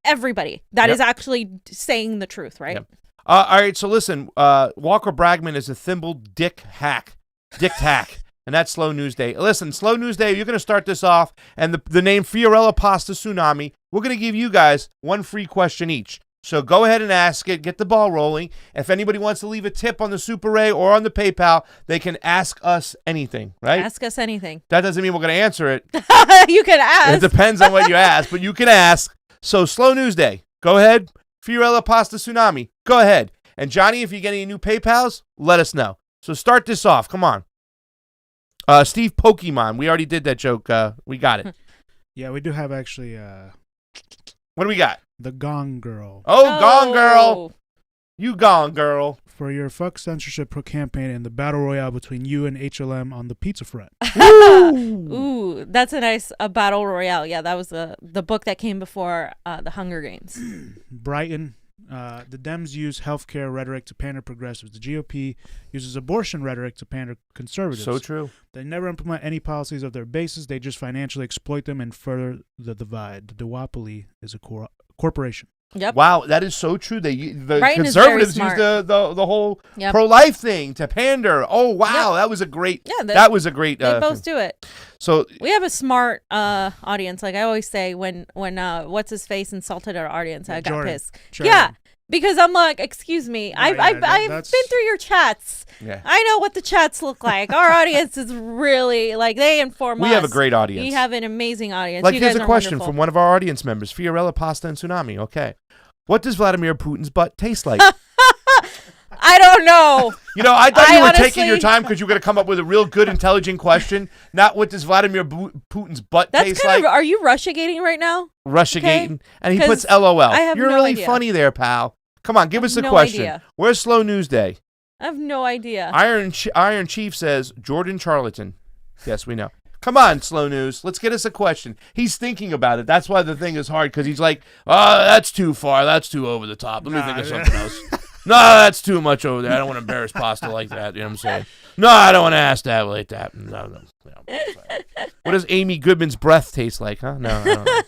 everybody that is actually saying the truth, right? Yep. All right, so listen, Walker Bragman is a thimble dick tack, and that's Slow News Day. Listen, Slow News Day, you're going to start this off, and the name Fiorella Tsunami, we're going to give you guys one free question each. So go ahead and ask it, get the ball rolling. If anybody wants to leave a tip on the Super Ray or on the PayPal, they can ask us anything, right? Ask us anything. That doesn't mean we're going to answer it. You can ask. It depends on what you ask, but you can ask. So Slow News Day, go ahead. Fiorella Tsunami, go ahead. And Johnny, if you get any new PayPals, let us know. So start this off. Come on. Steve Pokemon, we already did that joke. We got it. Yeah, we do have actually What do we got? the Gone Girl. Oh, Gone Girl. You Gone Girl. For your fuck censorship pro campaign and the battle royale between you and HLM on the pizza front. Ooh, that's a nice battle royale. Yeah, that was the book that came before the Hunger Games. Brighton, the Dems use healthcare rhetoric to pander progressives. The GOP uses abortion rhetoric to pander conservatives. So true. They never implement any policies of their bases. They just financially exploit them and further the divide. The duopoly is a corporation. Yep. Wow, that is so true. The Brighton is conservatives very use smart. the whole pro-life thing to pander. Oh, wow, that was a great. Yeah, that was a great. They both do it. So we have a smart audience. Like I always say, when what's his face insulted our audience, I got pissed. Yeah. Because I'm like, excuse me, I've been through your chats. Yeah. I know what the chats look like. Our audience is really, like, they inform us. We have a great audience. We have an amazing audience. Like, you here's guys a are question wonderful. from one of our audience members, Fiorella Pasta and Tsunami. Okay. What does Vladimir Putin's butt taste like? I don't know. You know, I thought you were honestly, taking your time because you were going to come up with a real good, intelligent question. Not what does Vladimir Putin's butt taste like? Are you Russiagating right now? Russiagating. Okay. And he puts LOL. I have You're no really idea. funny there, pal. Come on, give us a no question. idea. Where's Slow News Day? I have no idea. Iron Chief says Jordan Charlatan. Yes, we know. Come on, Slow News. Let's get us a question. He's thinking about it. That's why the thing is hard, because he's like, oh, that's too far. That's too over the top. Let me think of something else. No, that's too much over there. I don't want to embarrass Pasta like that. You know what I'm saying? No, I don't want to ask that like that. No. What does Amy Goodman's breath taste like, huh? No, I don't know.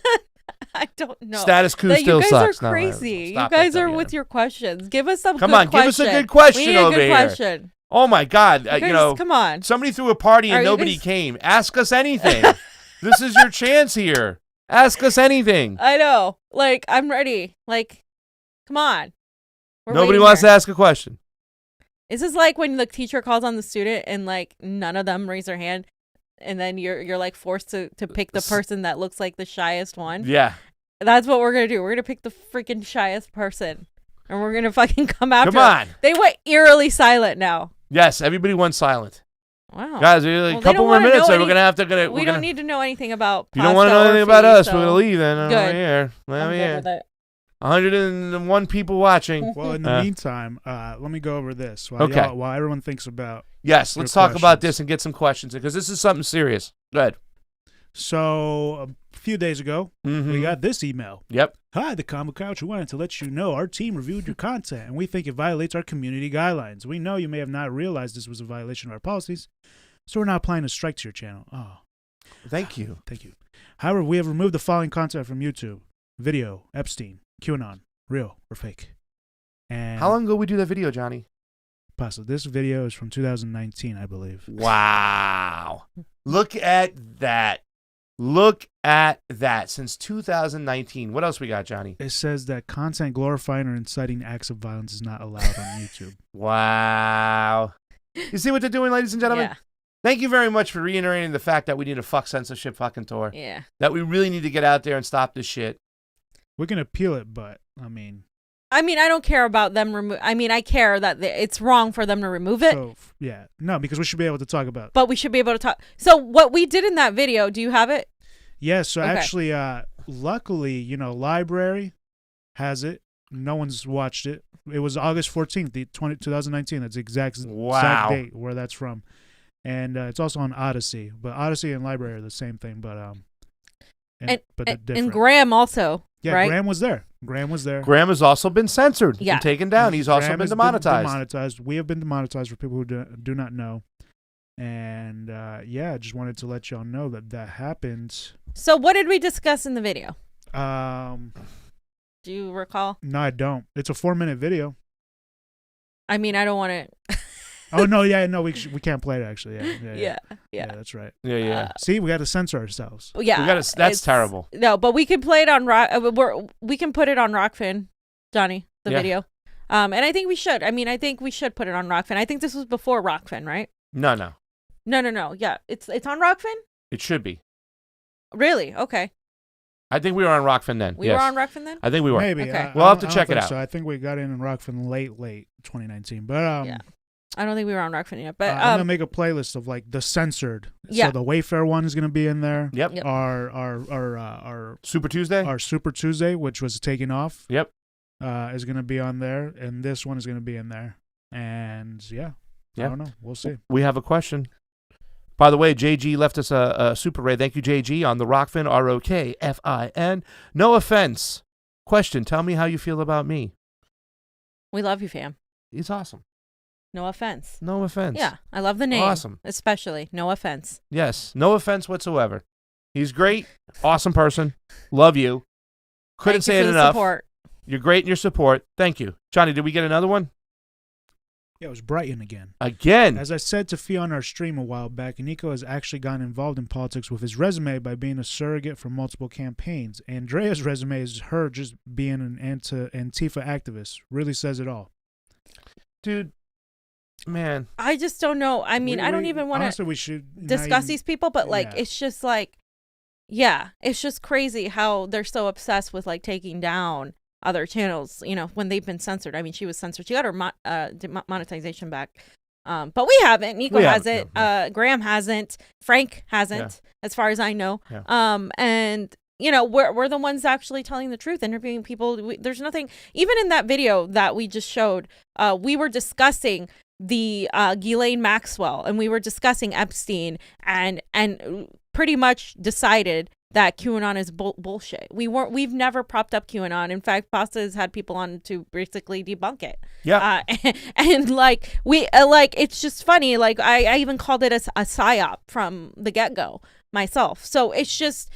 I don't know. Status quo still sucks. You guys are crazy. You guys are with your questions. Give us some. Come on, give us a good question we need over a good here. Question. Oh my God! You guys, come on. Somebody threw a party and nobody came. Ask us anything. This is your chance here. Ask us anything. I know. Like, I'm ready. Like, come on. Nobody wants to ask a question. This is like when the teacher calls on the student and like none of them raise their hand. And then you're like forced to pick the person that looks like the shyest one. Yeah. That's what we're going to do. We're going to pick the freaking shyest person. And we're going to fucking come after them. Come on. They went eerily silent now. Yes, everybody went silent. Wow. Guys, a couple more minutes. So we're going to have to... We don't need to know anything about If you don't want to know anything about us, we're going to leave then. Good. Here. I'm good with it. 101 people watching. Well, in the meantime, let me go over this while everyone thinks about. Yes, let's talk about this and get some questions because this is something serious. Go ahead. So a few days ago, we got this email. Yep. Hi, the Convo Couch. We wanted to let you know our team reviewed your content, and we think it violates our community guidelines. We know you may have not realized this was a violation of our policies, so we're not applying a strike to your channel. Oh, thank you. Thank you. However, we have removed the following content from YouTube: video, Epstein, QAnon, real or fake. And how long ago we do that video, Johnny? Pasta. This video is from 2019, I believe. Wow. Look at that. Look at that. Since 2019. What else we got, Johnny? It says that content glorifying or inciting acts of violence is not allowed on YouTube. Wow. You see what they're doing, ladies and gentlemen? Yeah. Thank you very much for reiterating the fact that we need a fuck censorship fucking tour. Yeah. That we really need to get out there and stop this shit. We can appeal it, but, I mean, I don't care about them I care that it's wrong for them to remove it. So, yeah. No, because we should be able to talk about it. But we should be able to talk. So what we did in that video, do you have it? Yeah, so Okay. actually, luckily, library has it. No one's watched it. It was August 14th, 2019. That's the exact date where that's from. And it's also on Odyssey. But Odyssey and library are the same thing, but they're different. And Graham also, Yeah, right? Graham was there. Graham has also been censored and taken down. He's also Graham been has demonetized. We have been demonetized for people who do not know. And I just wanted to let y'all know that happened. So what did we discuss in the video? Do you recall? No, I don't. It's a 4-minute video. I mean, I don't want to. Oh no, we can't play it actually. Yeah, that's right. Yeah. See, we got to censor ourselves. Yeah, that's terrible. No, but we can play it on we can put it on Rokfin, Johnny, the video. And I think we should. I mean, I think we should put it on Rokfin. I think this was before Rokfin, right? No. Yeah, it's on Rokfin. It should be. Really? Okay. I think we were on Rokfin then. We were on Rokfin then? I think we were. Maybe. Okay. We'll have to check it out. So I think we got in Rokfin late 2019. But yeah. I don't think we were on Rokfin yet. But I'm gonna make a playlist of like the censored. Yeah. So the Wayfair one is gonna be in there. Yep. Our Super Tuesday. Our Super Tuesday, which was taken off. Yep. Is gonna be on there, and this one is gonna be in there. And I don't know. We'll see. We have a question. By the way, JG left us a super ray. Thank you, JG, on the Rokfin, Rokfin. No offense. Question, tell me how you feel about me. we love you, fam. He's awesome. No offense. No offense. Yeah, I love the name. Awesome. Especially. No offense. Yes, no offense whatsoever. He's great. Awesome person. Love you. Couldn't say it enough. Support. You're great in your support. Thank you. Johnny, did we get another one? Yeah, it was Brighton again. Again. As I said to Fee on our stream a while back, Niko has actually gotten involved in politics with his resume by being a surrogate for multiple campaigns. Andrea's resume is her just being an Antifa activist. Really says it all. Dude, man. I just don't know. I mean, I don't even want to discuss these people, but it's just like, it's just crazy how they're so obsessed with like taking down other channels, when they've been censored. I mean, she was censored. She got her monetization back. But we haven't. Niko hasn't. Yeah. Graham hasn't. Frank hasn't, as far as I know. Yeah. And we're the ones actually telling the truth, interviewing people. There's nothing, even in that video that we just showed, we were discussing the Ghislaine Maxwell, and we were discussing Epstein, and pretty much decided that QAnon is bullshit. We've never propped up QAnon. In fact, Pasta has had people on to basically debunk it. Yeah. And like it's just funny. Like I even called it a psyop from the get-go myself. So it's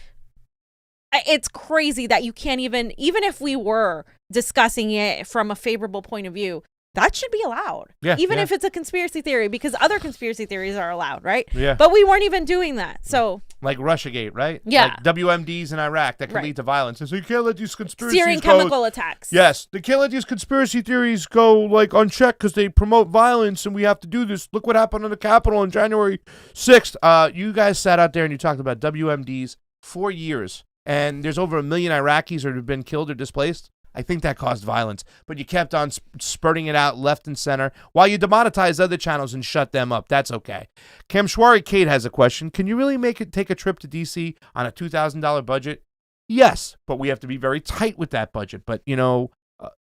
crazy that you can't even if we were discussing it from a favorable point of view, that should be allowed. Yeah, even if it's a conspiracy theory, because other conspiracy theories are allowed, right? Yeah. But we weren't even doing that. So like Russiagate, right? Yeah. Like WMDs in Iraq that can lead to violence. And so you can't let these conspiracies steering chemical attacks. Yes. They can't let these conspiracy theories go like unchecked because they promote violence, and we have to do this. Look what happened on the Capitol on January 6th. You guys sat out there and you talked about WMDs for years, and there's over 1 million Iraqis that have been killed or displaced. I think that caused violence, but you kept on spurting it out left and center while you demonetized other channels and shut them up. That's okay. Kamshwari Kate has a question. Can you really take a trip to D.C. on a $2,000 budget? Yes, but we have to be very tight with that budget. But,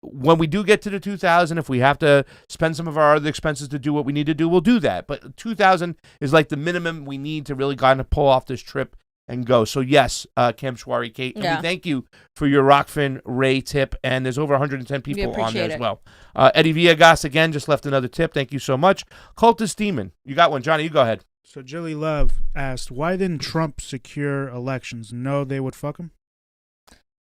when we do get to the 2,000, if we have to spend some of our other expenses to do what we need to do, we'll do that. But 2,000 is like the minimum we need to really kind of pull off this trip and go. So yes, Kamshwari Kate, and we thank you for your Rokfin Ray tip, and there's over 110 people on there as well. Eddie Villegas again just left another tip. Thank you so much. Cultist Demon, you got one. Johnny, you go ahead. So Jilly Love asked, why didn't Trump secure elections? No, they would fuck him?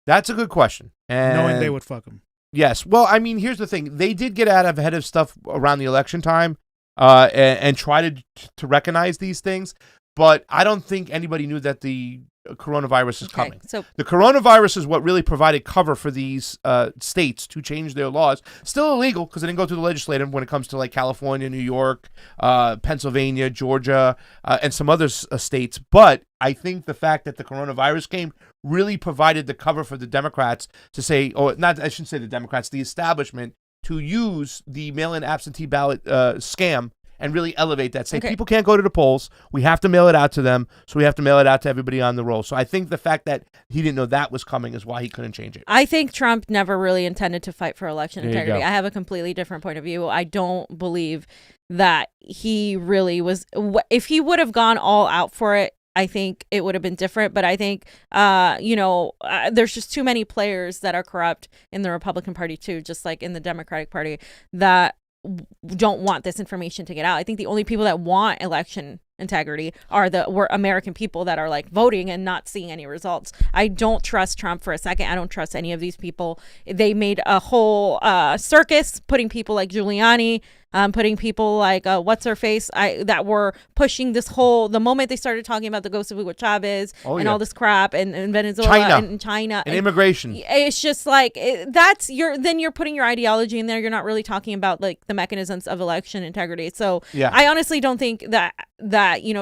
That's a good question. And knowing they would fuck him. Yes. Well, I mean, here's the thing. They did get out ahead of stuff around the election time and try to recognize these things. But I don't think anybody knew that the coronavirus is coming. So the coronavirus is what really provided cover for these states to change their laws. Still illegal because it didn't go through the legislative when it comes to like California, New York, Pennsylvania, Georgia, and some other states. But I think the fact that the coronavirus came really provided the cover for the Democrats to say, or not, I shouldn't say the Democrats, the establishment to use the mail-in absentee ballot scam and really elevate that. Say people can't go to the polls. We have to mail it out to them. So we have to mail it out to everybody on the roll. So I think the fact that he didn't know that was coming is why he couldn't change it. I think Trump never really intended to fight for election There you integrity. go. I have a completely different point of view. I don't believe that he really was. If he would have gone all out for it, I think it would have been different. But I think, there's just too many players that are corrupt in the Republican Party too, just like in the Democratic Party, that don't want this information to get out. I think the only people that want election integrity are we're American people that are like voting and not seeing any results. I don't trust Trump for a second. I don't trust any of these people. They made a whole circus, putting people like Giuliani, putting people like what's her face, that were pushing this whole, the moment they started talking about the ghost of Hugo Chavez and all this crap and Venezuela and China and immigration. It's just like then you're putting your ideology in there. You're not really talking about like the mechanisms of election integrity. So I honestly don't think that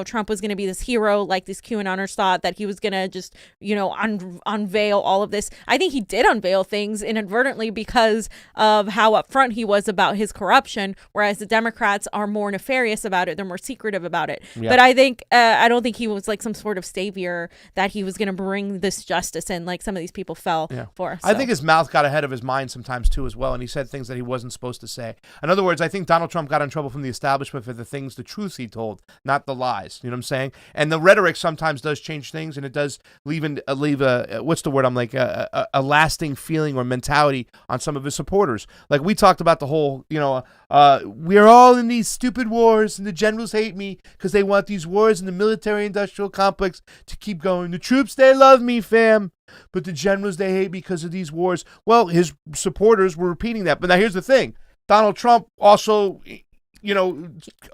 Trump was going to be this hero like these QAnoners thought, that he was going to just unveil all of this. I think he did unveil things inadvertently because of how upfront he was about his corruption, whereas the Democrats are more nefarious about it. They're more secretive about it. Yeah. But I think I don't think he was like some sort of savior, that he was going to bring this justice in like some of these people fell for. So. I think his mouth got ahead of his mind sometimes too as well, and he said things that he wasn't supposed to say. In other words, I think Donald Trump got in trouble from the establishment for the truth he told, not the lies. You know what I'm saying? And the rhetoric sometimes does change things, and it does leave a what's the word? I'm like a lasting feeling or mentality on some of his supporters. Like we talked about the whole, we're all in these stupid wars, and the generals hate me because they want these wars in the military-industrial complex to keep going. The troops, they love me, fam, but the generals, they hate me because of these wars. Well, his supporters were repeating that. But now here's the thing. Donald Trump also,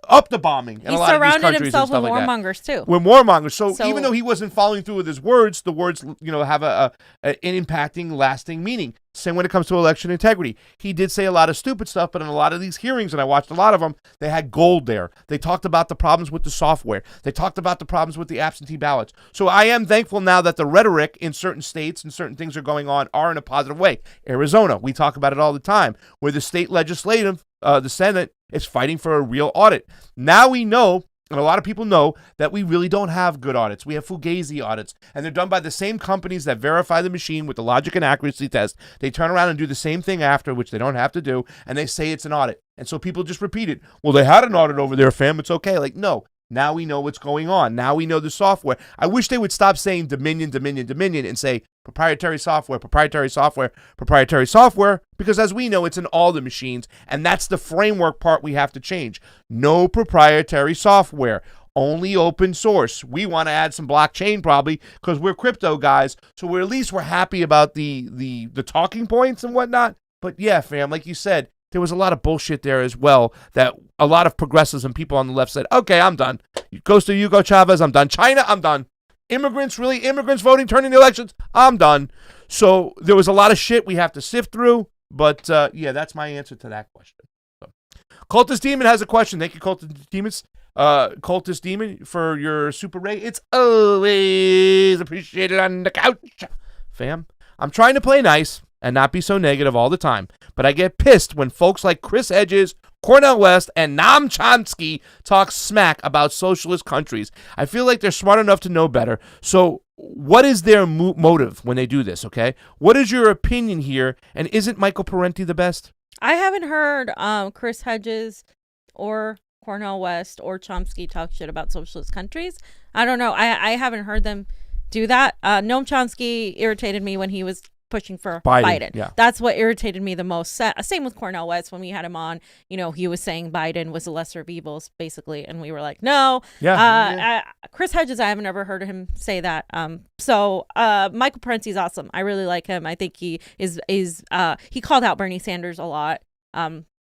up the bombing. He surrounded himself with warmongers too. With warmongers. So even though he wasn't following through with his words, the words, have an impacting, lasting meaning. Same when it comes to election integrity. He did say a lot of stupid stuff, but in a lot of these hearings, and I watched a lot of them, they had gold there. They talked about the problems with the software. They talked about the problems with the absentee ballots. So I am thankful now that the rhetoric in certain states and certain things are going on are in a positive way. Arizona, we talk about it all the time, where the state legislative, the Senate, is fighting for a real audit. Now we know, and a lot of people know, that we really don't have good audits. We have fugazi audits, and they're done by the same companies that verify the machine with the logic and accuracy test. They turn around and do the same thing after, which they don't have to do, and they say it's an audit. And so people just repeat it. Well, they had an audit over there, fam. It's okay. Like, no. Now we know what's going on. Now we know the software. I wish they would stop saying Dominion, Dominion, Dominion, and say proprietary software, proprietary software, proprietary software, because as we know, it's in all the machines, and that's the framework part we have to change. No proprietary software, only open source. We want to add some blockchain probably because we're crypto guys, so we're at least happy about the talking points and whatnot. But yeah, fam, like you said, there was a lot of bullshit there as well that a lot of progressives and people on the left said, okay, I'm done. Goes to Hugo Chavez, I'm done. China, I'm done. Immigrants voting, turning the elections, I'm done. So there was a lot of shit we have to sift through. But that's my answer to that question. So, Cultist Demon has a question. Thank you, Cultist Demons. Cultist Demon, for your Super Ray. It's always appreciated on the couch. Fam, I'm trying to play nice and not be so negative all the time, but I get pissed when folks like Chris Hedges, Cornel West, and Noam Chomsky talk smack about socialist countries. I feel like they're smart enough to know better. So what is their motive when they do this, okay? What is your opinion here, and isn't Michael Parenti the best? I haven't heard Chris Hedges or Cornel West or Chomsky talk shit about socialist countries. I don't know. I haven't heard them do that. Noam Chomsky irritated me when he was pushing for Biden. Yeah. That's what irritated me the most. Same with Cornel West when we had him on. He was saying Biden was the lesser of evils, basically, and we were like, no. Chris Hedges, I haven't ever heard him say that. So Michael Parenti's awesome. I really like him. I think he is. He called out Bernie Sanders a lot.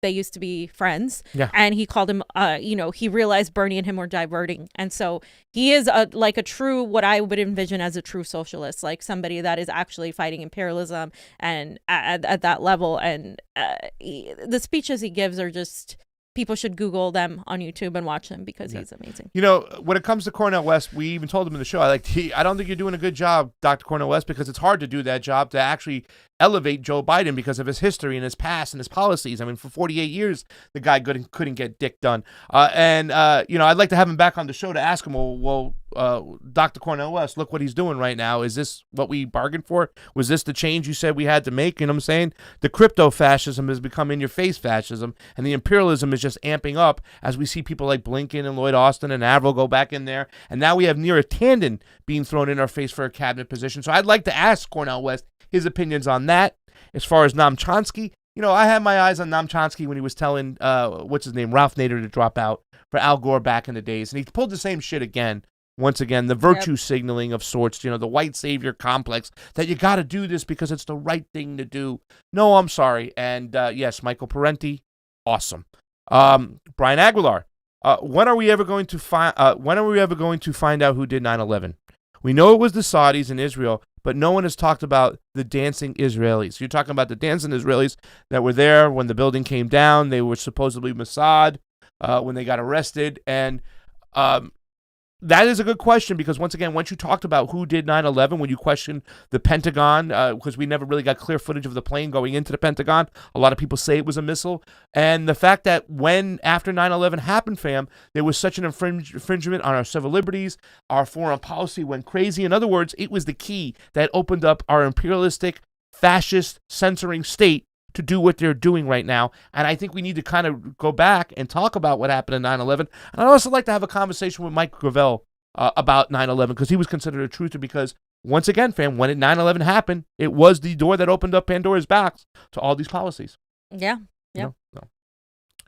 They used to be friends, and he called him, he realized Bernie and him were diverting. And so he is a true, what I would envision as a true socialist, like somebody that is actually fighting imperialism and at that level. And the speeches he gives are just, people should Google them on YouTube and watch them because he's amazing. You know, when it comes to Cornel West, we even told him in the show, I don't think you're doing a good job, Dr. Cornel West, because it's hard to do that job to actually elevate Joe Biden because of his history and his past and his policies. I mean, for 48 years, the guy couldn't get dick done. You know, I'd like to have him back on the show to ask him, well, Dr. Cornel West, look what he's doing right now. Is this what we bargained for? Was this the change you said we had to make? You know what I'm saying? The crypto fascism has become in-your-face fascism, and the imperialism is just amping up as we see people like Blinken and Lloyd Austin and Avril go back in there. And now we have Neera Tanden being thrown in our face for a cabinet position. So I'd like to ask Cornel West his opinions on that. As far as Noam Chomsky, you know, I had my eyes on Noam Chomsky when he was telling, what's his name, Ralph Nader to drop out for Al Gore back in the days. And he pulled the same shit again. Once again, the virtue signaling of sorts, you know, the white savior complex that you got to do this because it's the right thing to do. No, I'm sorry. And yes, Michael Parenti, awesome. Brian Aguilar, when are we ever going to find out who did 9/11? We know it was the Saudis and Israel, but no one has talked about the dancing Israelis. You're talking about the dancing Israelis that were there when the building came down. They were supposedly Mossad when they got arrested, and that is a good question because, once again, once you talked about who did 9/11, when you questioned the Pentagon, because we never really got clear footage of the plane going into the Pentagon, a lot of people say it was a missile. And the fact that after 9/11 happened, fam, there was such an infringement on our civil liberties, our foreign policy went crazy. In other words, it was the key that opened up our imperialistic, fascist, censoring state to do what they're doing right now. And I think we need to kind of go back and talk about what happened in 9/11. And I'd also like to have a conversation with Mike Gravel about 9/11 because he was considered a truther because, once again, fam, when 9/11 happened, it was the door that opened up Pandora's box to all these policies. Yeah. Yeah. No.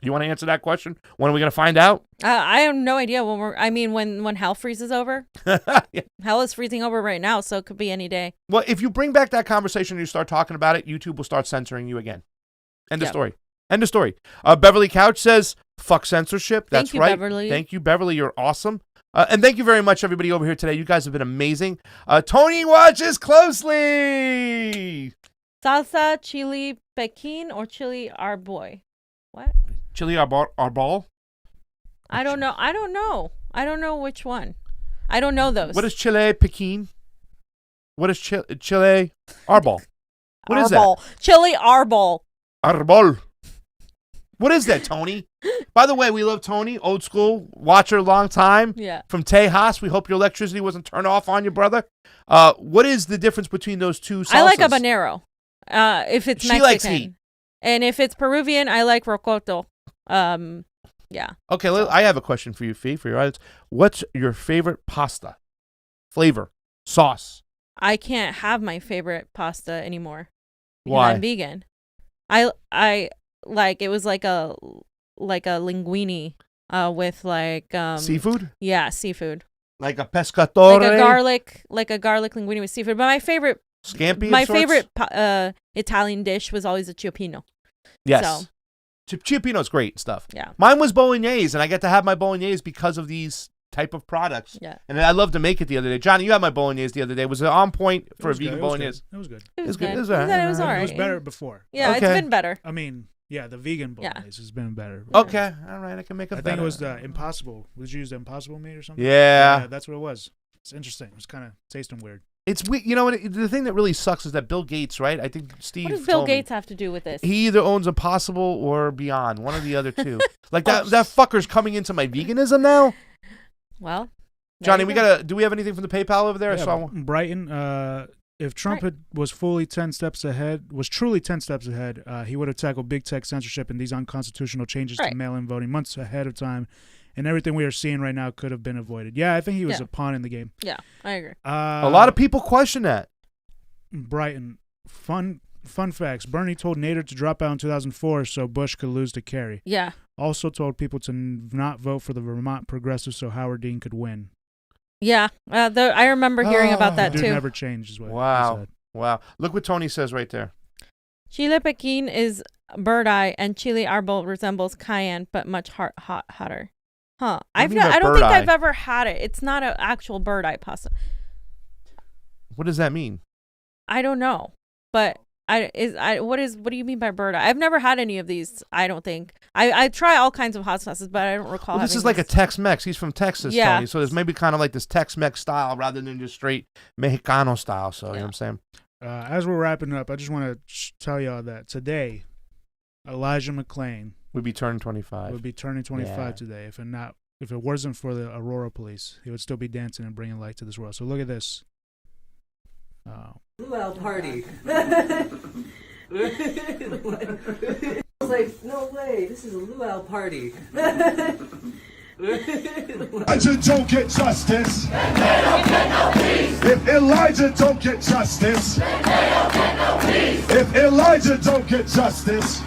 You want to answer that question? When are we going to find out? I have no idea when hell freezes over. Yeah. Hell is freezing over right now, so it could be any day. Well, if you bring back that conversation and you start talking about it, YouTube will start censoring you again. End of story. End of story. Beverly Couch says, fuck censorship. That's Thank you, right. Beverly. Thank you, Beverly. You're awesome. And thank you very much, everybody over here today. You guys have been amazing. Tony watches closely. Salsa, chili Pekin, or chili Arboy? What? Chili Arbol? I don't know. I don't know which one. I don't know those. What is chili Pekin? What is chili Arbol? What is that? Chili Arbol. Arbol. What is that, Tony? By the way, we love Tony, old school, watcher, long time. Yeah. From Tejas. We hope your electricity wasn't turned off on you, brother. What is the difference between those two salsas? I like habanero. If it's Mexican. Likes heat. And if it's Peruvian, I like rocoto. Yeah. Okay, I have a question for you, Fee, for your audience. What's your favorite pasta? Flavor? Sauce? I can't have my favorite pasta anymore. Why? I'm vegan. I like, it was like a linguine with like seafood? Yeah, seafood. Like a pescatore? Like a garlic linguine with seafood. But my favorite Scampi favorite Italian dish was always a cioppino. Yes. So. Cioppino's great stuff. Yeah. Mine was bolognese, and I get to have my bolognese because of these type of products. Yeah. And I love to make it the other day. Johnny, you had my bolognese the other day. Was it on point for a vegan bolognese? It was good. It was good. good. It was all right. It was all right. It was better before. Yeah, Okay. It's been better. I mean, yeah, the vegan bolognese has been better. Okay. All right. I can make it better. I think it was the Impossible. Was you use the Impossible meat or something? Yeah. That's what it was. It's interesting. It was kind of tasting weird. It's you know what? The thing that really sucks is that Bill Gates, right? I think Steve. What does Bill Gates have to do with this? He either owns Impossible or Beyond, one of the other two. Like that fucker's coming into my veganism now. Well, Johnny, do we have anything from the PayPal over there? Yeah, I saw one. Brighton. If Trump was truly 10 steps ahead, he would have tackled big tech censorship and these unconstitutional changes to mail-in voting months ahead of time. And everything we are seeing right now could have been avoided. Yeah, I think he was a pawn in the game. Yeah, I agree. A lot of people question that. Brighton. Fun facts. Bernie told Nader to drop out in 2004 so Bush could lose to Kerry. Yeah. Also told people to not vote for the Vermont progressives so Howard Dean could win. Yeah, I remember hearing about that too. Never changed is what he said. Wow. Look what Tony says right there. Chile Pekin is bird eye and chili arbol resembles cayenne but much hotter. Huh. I don't think I've ever had it. It's not an actual bird eye pasta. What does that mean? I don't know. But What do you mean by bird eye? I've never had any of these. I don't think I try all kinds of hot sauces, but I don't recall. Well, this is like a Tex-Mex. He's from Texas, Yeah. Tony. So there's maybe kind of like this Tex-Mex style rather than just straight Mexicano style. So you know what I'm saying? As we're wrapping up, I just want to tell y'all that today, Elijah McClain Would be turning 25. would be turning 25 today. If it wasn't for the Aurora police, he would still be dancing and bringing light to this world. So look at this. Luau party. I was like, no way, this is a luau party. Elijah don't get justice, if Elijah don't get justice, if Elijah don't get justice,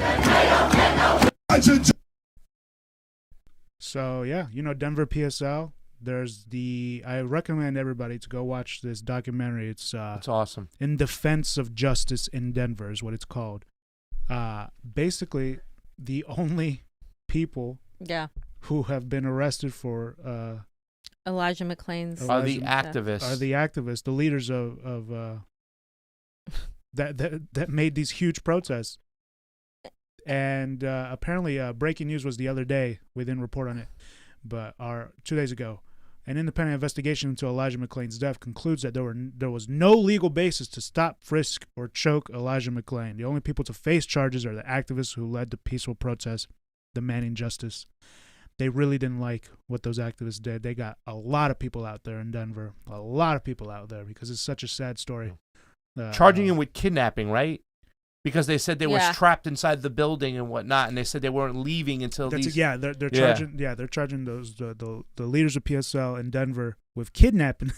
So yeah, Denver PSL. I recommend everybody to go watch this documentary. It's awesome. In Defense of Justice in Denver is what it's called. Basically, the only people who have been arrested for Elijah McClain's are the activists. The leaders of that made these huge protests. And apparently, breaking news was the other day. We didn't report on it, but 2 days ago, an independent investigation into Elijah McClain's death concludes that there was no legal basis to stop, frisk, or choke Elijah McClain. The only people to face charges are the activists who led the peaceful protests demanding justice. They really didn't like what those activists did. They got a lot of people out there in Denver, because it's such a sad story. Charging him with kidnapping, right? Because they said they were trapped inside the building and whatnot, and they said they weren't leaving until they're charging those the leaders of PSL in Denver with kidnapping,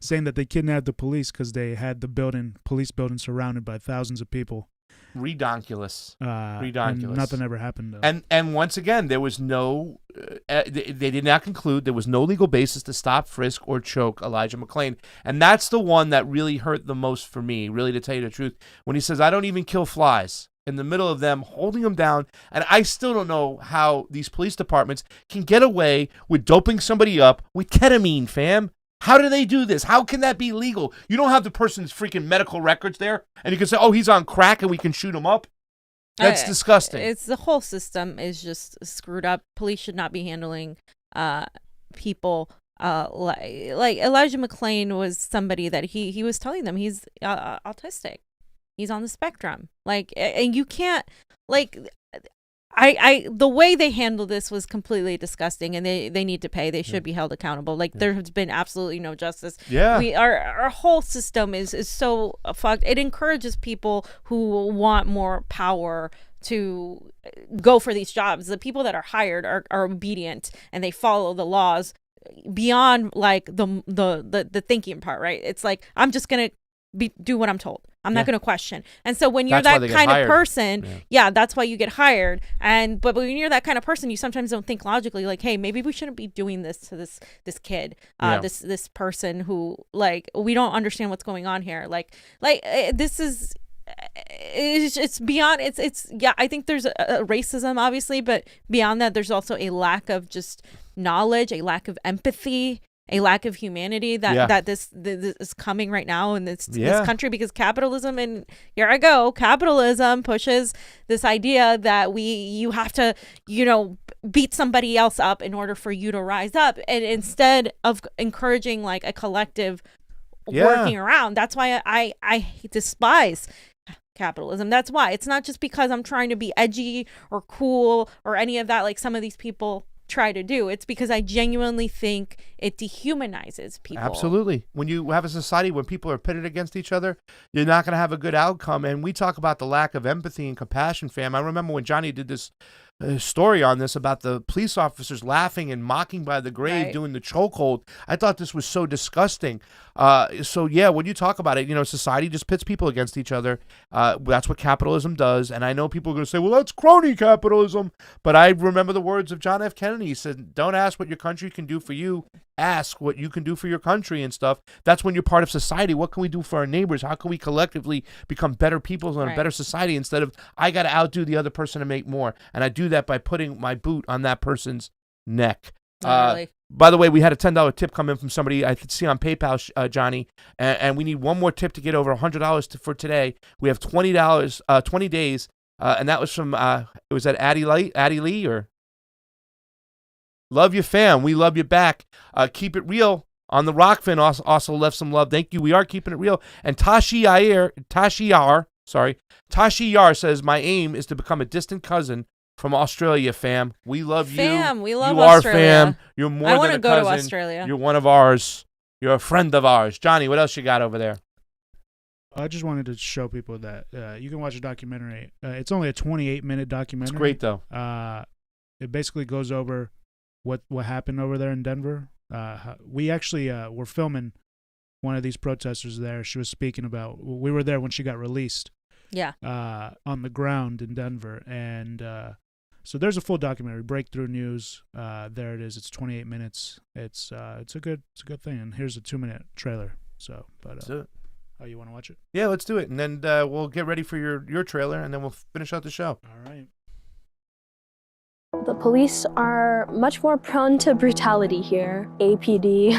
saying that they kidnapped the police because they had the police building surrounded by thousands of people. Redonkulous. And nothing ever happened though. And once again, there was no. They did not conclude there was no legal basis to stop, frisk, or choke Elijah McClain, and that's the one that really hurt the most for me. Really, to tell you the truth, when he says, "I don't even kill flies," in the middle of them holding him down, and I still don't know how these police departments can get away with doping somebody up with ketamine, fam. How do they do this? How can that be legal? You don't have the person's freaking medical records there, and you can say, "Oh, he's on crack," and we can shoot him up. That's disgusting. It's the whole system is just screwed up. Police should not be handling people like Elijah McClain was somebody that he was telling them he's autistic. He's on the spectrum. And you can't the way they handled this was completely disgusting, and they need to pay. They should be held accountable. There has been absolutely no justice. Yeah. Our whole system is so fucked. It encourages people who want more power to go for these jobs. The people that are hired are obedient and they follow the laws beyond the thinking part, right? It's like, I'm just gonna do what I'm told. I'm not going to question. And so when you're that kind of person, that's why you get hired. But when you're that kind of person, you sometimes don't think logically, like, hey, maybe we shouldn't be doing this to this kid, this person who, we don't understand what's going on here. This is, it's beyond, I think there's a racism, obviously, but beyond that, there's also a lack of just knowledge, a lack of empathy, a lack of humanity that this is coming right now in this country, because capitalism, and here I go, capitalism pushes this idea that you have to, beat somebody else up in order for you to rise up, and instead of encouraging a collective working around. That's why I despise capitalism. That's why. It's not just because I'm trying to be edgy or cool or any of that like some of these people try to do. It's because I genuinely think it dehumanizes people. Absolutely. When you have a society where people are pitted against each other, you're not going to have a good outcome. And we talk about the lack of empathy and compassion, fam. I remember when Jonny did this story on this about the police officers laughing and mocking by the grave, doing the chokehold. I thought this was so disgusting. When you talk about it, society just pits people against each other. That's what capitalism does. And I know people are going to say, well, that's crony capitalism. But I remember the words of John F. Kennedy. He said, don't ask what your country can do for you. Ask what you can do for your country and stuff. That's when you're part of society. What can we do for our neighbors? How can we collectively become better people and a better society, instead of I got to outdo the other person to make more? And I do that by putting my boot on that person's neck. Literally. By the way, we had a $10 tip come in from somebody I could see on PayPal, Johnny, and we need one more tip to get over $100 for today. We have $20, 20 days, and that was from, was that Addie Lee, or? Love you, fam. We love you back. Keep it real. On the Rokfin also left some love. Thank you. We are keeping it real. And Tashi Yar says, my aim is to become a distant cousin from Australia, fam. We love you. Fam, we love you Australia. You are fam. You're more I than a go cousin. to Australia. You're one of ours. You're a friend of ours. Johnny, what else you got over there? I just wanted to show people that you can watch a documentary. It's only a 28-minute documentary. It's great, though. It basically goes over what happened over there in Denver. We actually were filming one of these protesters there. She was speaking about, we were there when she got released. Yeah. On the ground in Denver. And so there's a full documentary, Breakthrough News. There it is. It's 28 minutes. It's a good thing. And here's a 2-minute trailer. So, but Let's do it. Oh, you want to watch it? Yeah, let's do it. And then we'll get ready for your trailer, and then we'll finish out the show. All right. The police are much more prone to brutality here. APD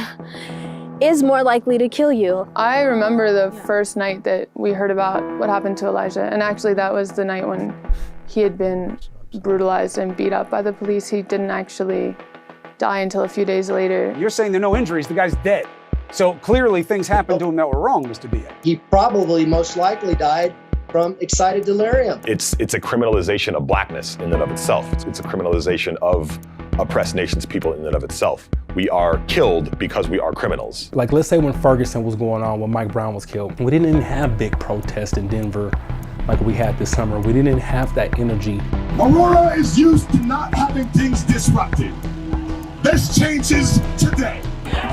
is more likely to kill you. I remember the first night that we heard about what happened to Elijah, and actually that was the night when he had been brutalized and beat up by the police. He didn't actually die until a few days later. You're saying there are no injuries, the guy's dead. So clearly things happened to him that were wrong, Mr. B. He probably most likely died from excited delirium. It's a criminalization of blackness in and of itself. It's a criminalization of oppressed nations, people in and of itself. We are killed because we are criminals. Like, let's say when Ferguson was going on, when Mike Brown was killed, we didn't have big protests in Denver like we had this summer. We didn't have that energy. Aurora is used to not having things disrupted. This changes today.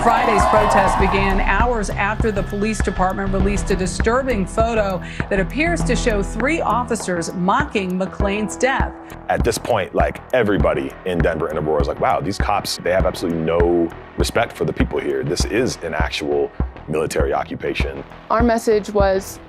Friday's protest began hours after the police department released a disturbing photo that appears to show 3 officers mocking McClain's death. At this point, like, everybody in Denver and Aurora is like, wow, these cops, they have absolutely no respect for the people here. This is an actual military occupation. Our message was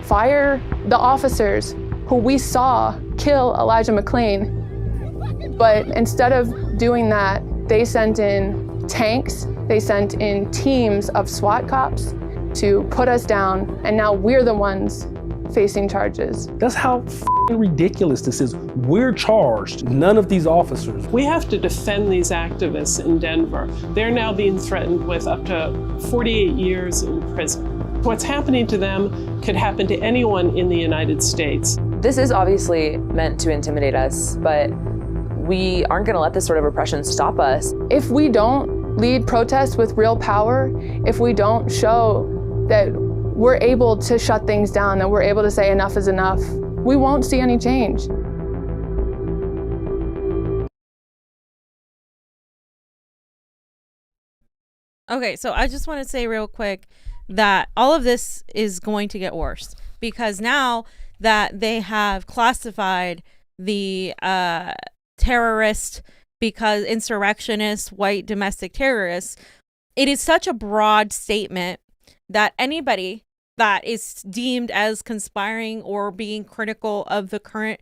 fire the officers who we saw kill Elijah McClain. But instead of doing that, they sent in tanks, they sent in teams of SWAT cops to put us down, and now we're the ones facing charges. That's how ridiculous this is. We're charged, none of these officers. We have to defend these activists in Denver. They're now being threatened with up to 48 years in prison. What's happening to them could happen to anyone in the United States. This is obviously meant to intimidate us, but we aren't going to let this sort of repression stop us. If we don't lead protests with real power, if we don't show that we're able to shut things down, that we're able to say enough is enough, we won't see any change. Okay, so I just want to say real quick that all of this is going to get worse, because now that they have classified the terrorist, because insurrectionist, white domestic terrorists, it is such a broad statement that anybody that is deemed as conspiring or being critical of the current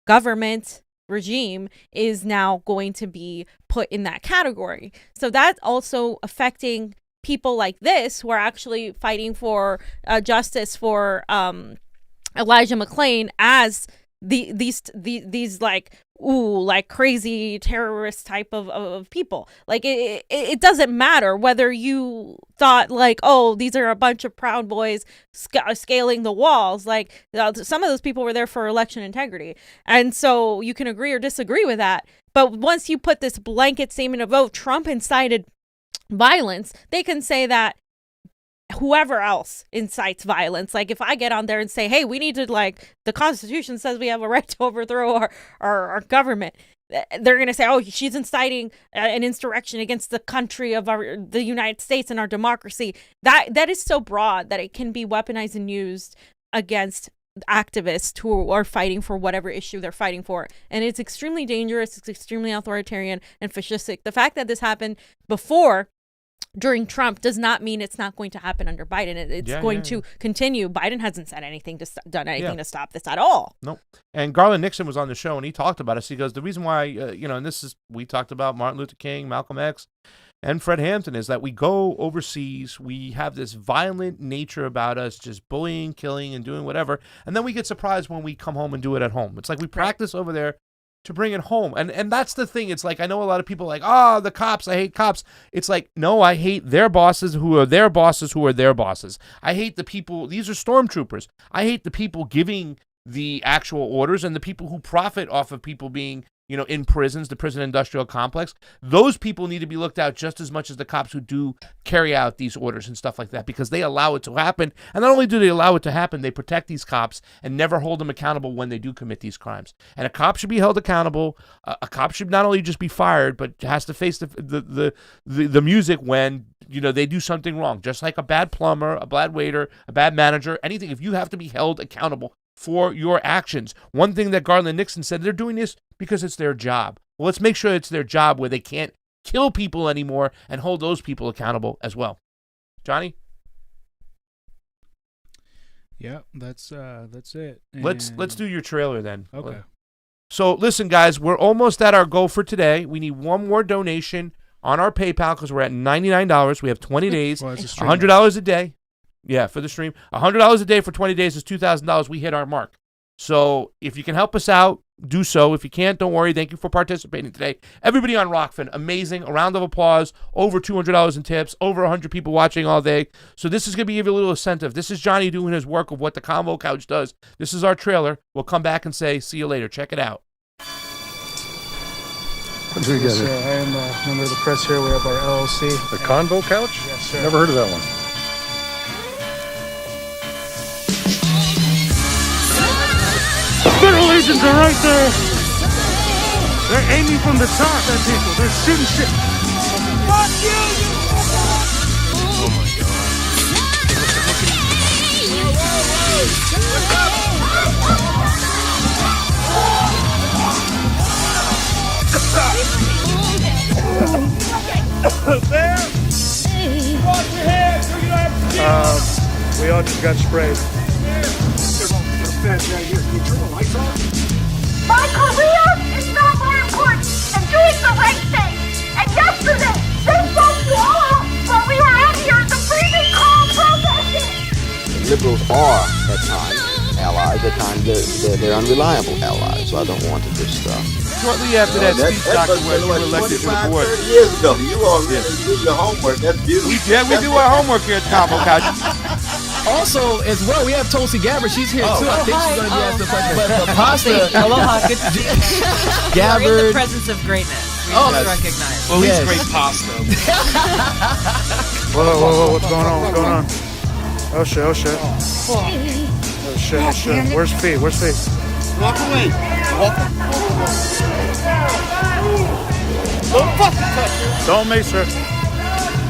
government regime is now going to be put in that category. So that's also affecting people like this who are actually fighting for justice for Elijah McClain as these like crazy terrorist type of people. Like it doesn't matter whether you thought like, oh, these are a bunch of Proud Boys scaling the walls. Like some of those people were there for election integrity, and so you can agree or disagree with that. But once you put this blanket statement of, oh, Trump incited violence, they can say that whoever else incites violence. Like if I get on there and say, hey, we need to, like, the Constitution says we have a right to overthrow our government, they're going to say, oh, she's inciting an insurrection against the country of the United States and our democracy. That is so broad that it can be weaponized and used against activists who are fighting for whatever issue they're fighting for. And it's extremely dangerous. It's extremely authoritarian and fascistic. The fact that this happened before during Trump does not mean it's not going to happen under Biden. It's going to continue. Biden hasn't said anything done anything to stop this at all. Nope. And Garland Nixon was on the show and he talked about it. He goes, the reason why, and this is, we talked about Martin Luther King, Malcolm X, and Fred Hampton, is that we go overseas, we have this violent nature about us, just bullying, killing, and doing whatever, and then we get surprised when we come home and do it at home. It's like we practice over there to bring it home. And that's the thing. It's like, I know a lot of people are like, the cops, I hate cops. It's like, no, I hate their bosses who are their bosses who are their bosses. I hate the people, these are stormtroopers. I hate the people giving the actual orders and the people who profit off of people being, in prisons, the prison industrial complex. Those people need to be looked at just as much as the cops who do carry out these orders and stuff like that, because they allow it to happen. And not only do they allow it to happen, they protect these cops and never hold them accountable when they do commit these crimes. And a cop should be held accountable. A cop should not only just be fired, but has to face the music when they do something wrong. Just like a bad plumber, a bad waiter, a bad manager, anything. If you have to be held accountable for your actions. One thing that Garland Nixon said, they're doing this because it's their job. Well, let's make sure it's their job where they can't kill people anymore and hold those people accountable as well. Johnny? Yeah, that's it. Let's do your trailer then. Okay. So listen, guys, we're almost at our goal for today. We need one more donation on our PayPal because we're at $99. We have 20 days, $100 a day. Yeah, for the stream. $100 a day for 20 days is $2,000. We hit our mark. So if you can help us out, do so. If you can't, don't worry. Thank you for participating today. Everybody on Rokfin, amazing. A round of applause. Over $200 in tips. Over 100 people watching all day. So this is going to give you a little incentive. This is Johnny doing his work of what the Convo Couch does. This is our trailer. We'll come back and say, see you later. Check it out. What do we get here? I am a member of the press here. We have our LLC. The Convo Couch? Yes, sir. Never heard of that one. Federal agents are right there. They're aiming from the top at people. They're shooting shit. Fuck you! Oh my god. There! Watch your head so you don't have to we all just got sprayed. Right here. Can you turn the lights on? My career is not more important than doing the right thing. And yesterday, they broke the law while we were out here at the freezing cold protesting. Liberals are, at times, allies. At times, they're unreliable allies. So I don't want to just... Shortly after that speech, Dr. West, you were elected to the board. 30 years ago. You all do your homework. That's beautiful. We do our homework here at Convo Couch. Also, as well, we have Tulsi Gabbard. She's here too. I think she's going to be asking questions. But Pasta, aloha, good to be Gabbard. We're in the presence of greatness. We must recognize. Well, he's great pasta. Whoa, what's going on? Oh shit. Oh shit. Where's Fee? Walk away. Don't fucking touch her. Don't mace her.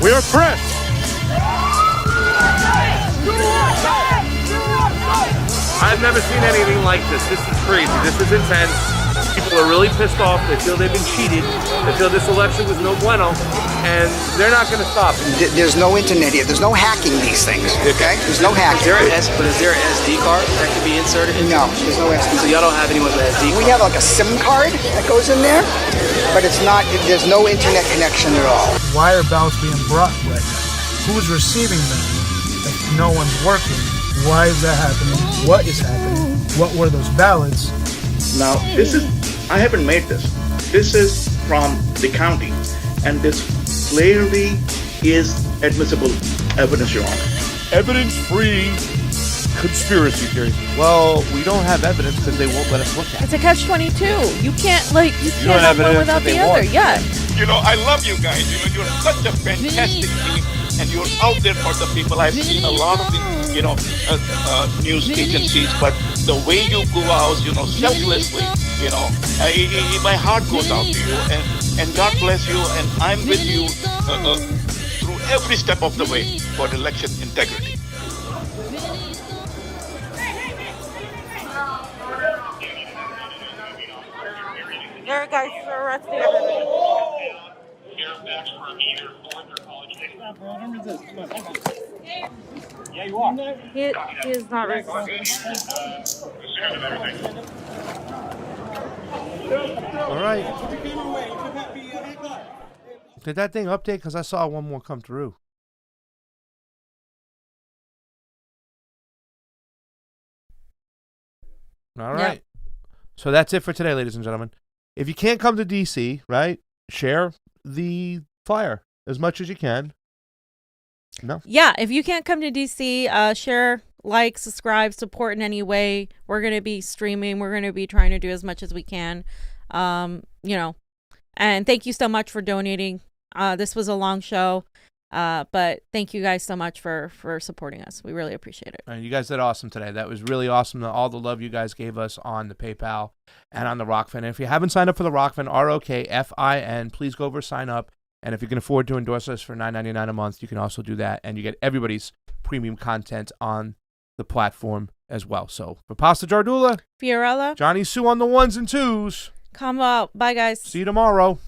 We are press. I've never seen anything like this. This is crazy. This is intense. People are really pissed off. They feel they've been cheated. They feel this election was no bueno, and they're not going to stop it. There's no internet here. There's no hacking these things. Okay? There's no hacking. Is there an SD card that can be inserted? No, there's no SD. So y'all don't have anyone with SD card? We have like a SIM card that goes in there, but it's not. There's no internet connection at all. Why are ballots being brought right now? Who's receiving them? If no one's working, why is that happening? What is happening? What were those ballots? Now, I haven't made this. This is from the county, and this clearly is admissible evidence, Your Honor. Evidence-free conspiracy theory. Well, we don't have evidence because they won't let us look at it. It's a catch-22. You can't don't have one evidence without that they the other. want. Yeah. I love you guys. You're such a fantastic team, and you're out there for the people. I've seen a lot of the, news agencies, but the way you go out, selflessly, my heart goes out to you, and God bless you, and I'm with you through every step of the way for election integrity. There, guys, arresting everybody. bro. Don't resist. Come on. Yeah, you are. He is not resisting. All right. Did that thing update? Because I saw one more come through. All right. Yep. So that's it for today, ladies and gentlemen. If you can't come to DC, right, share the flyer as much as you can. No. Yeah, if you can't come to DC, share, like, subscribe, support in any way. We're going to be streaming. We're going to be trying to do as much as we can. You know, and thank you so much for donating. This was a long show, but thank you guys so much for supporting us. We really appreciate it. You guys did awesome today. That was really awesome. All the love you guys gave us on the PayPal and on the Rokfin. And if you haven't signed up for the Rokfin, ROKFIN, please go over, sign up. And if you can afford to endorse us for $9.99 a month, you can also do that. And you get everybody's premium content on the platform as well. So for Pasta Jardula, Fiorella, Johnny Sue on the ones and twos. Come out. Bye, guys. See you tomorrow.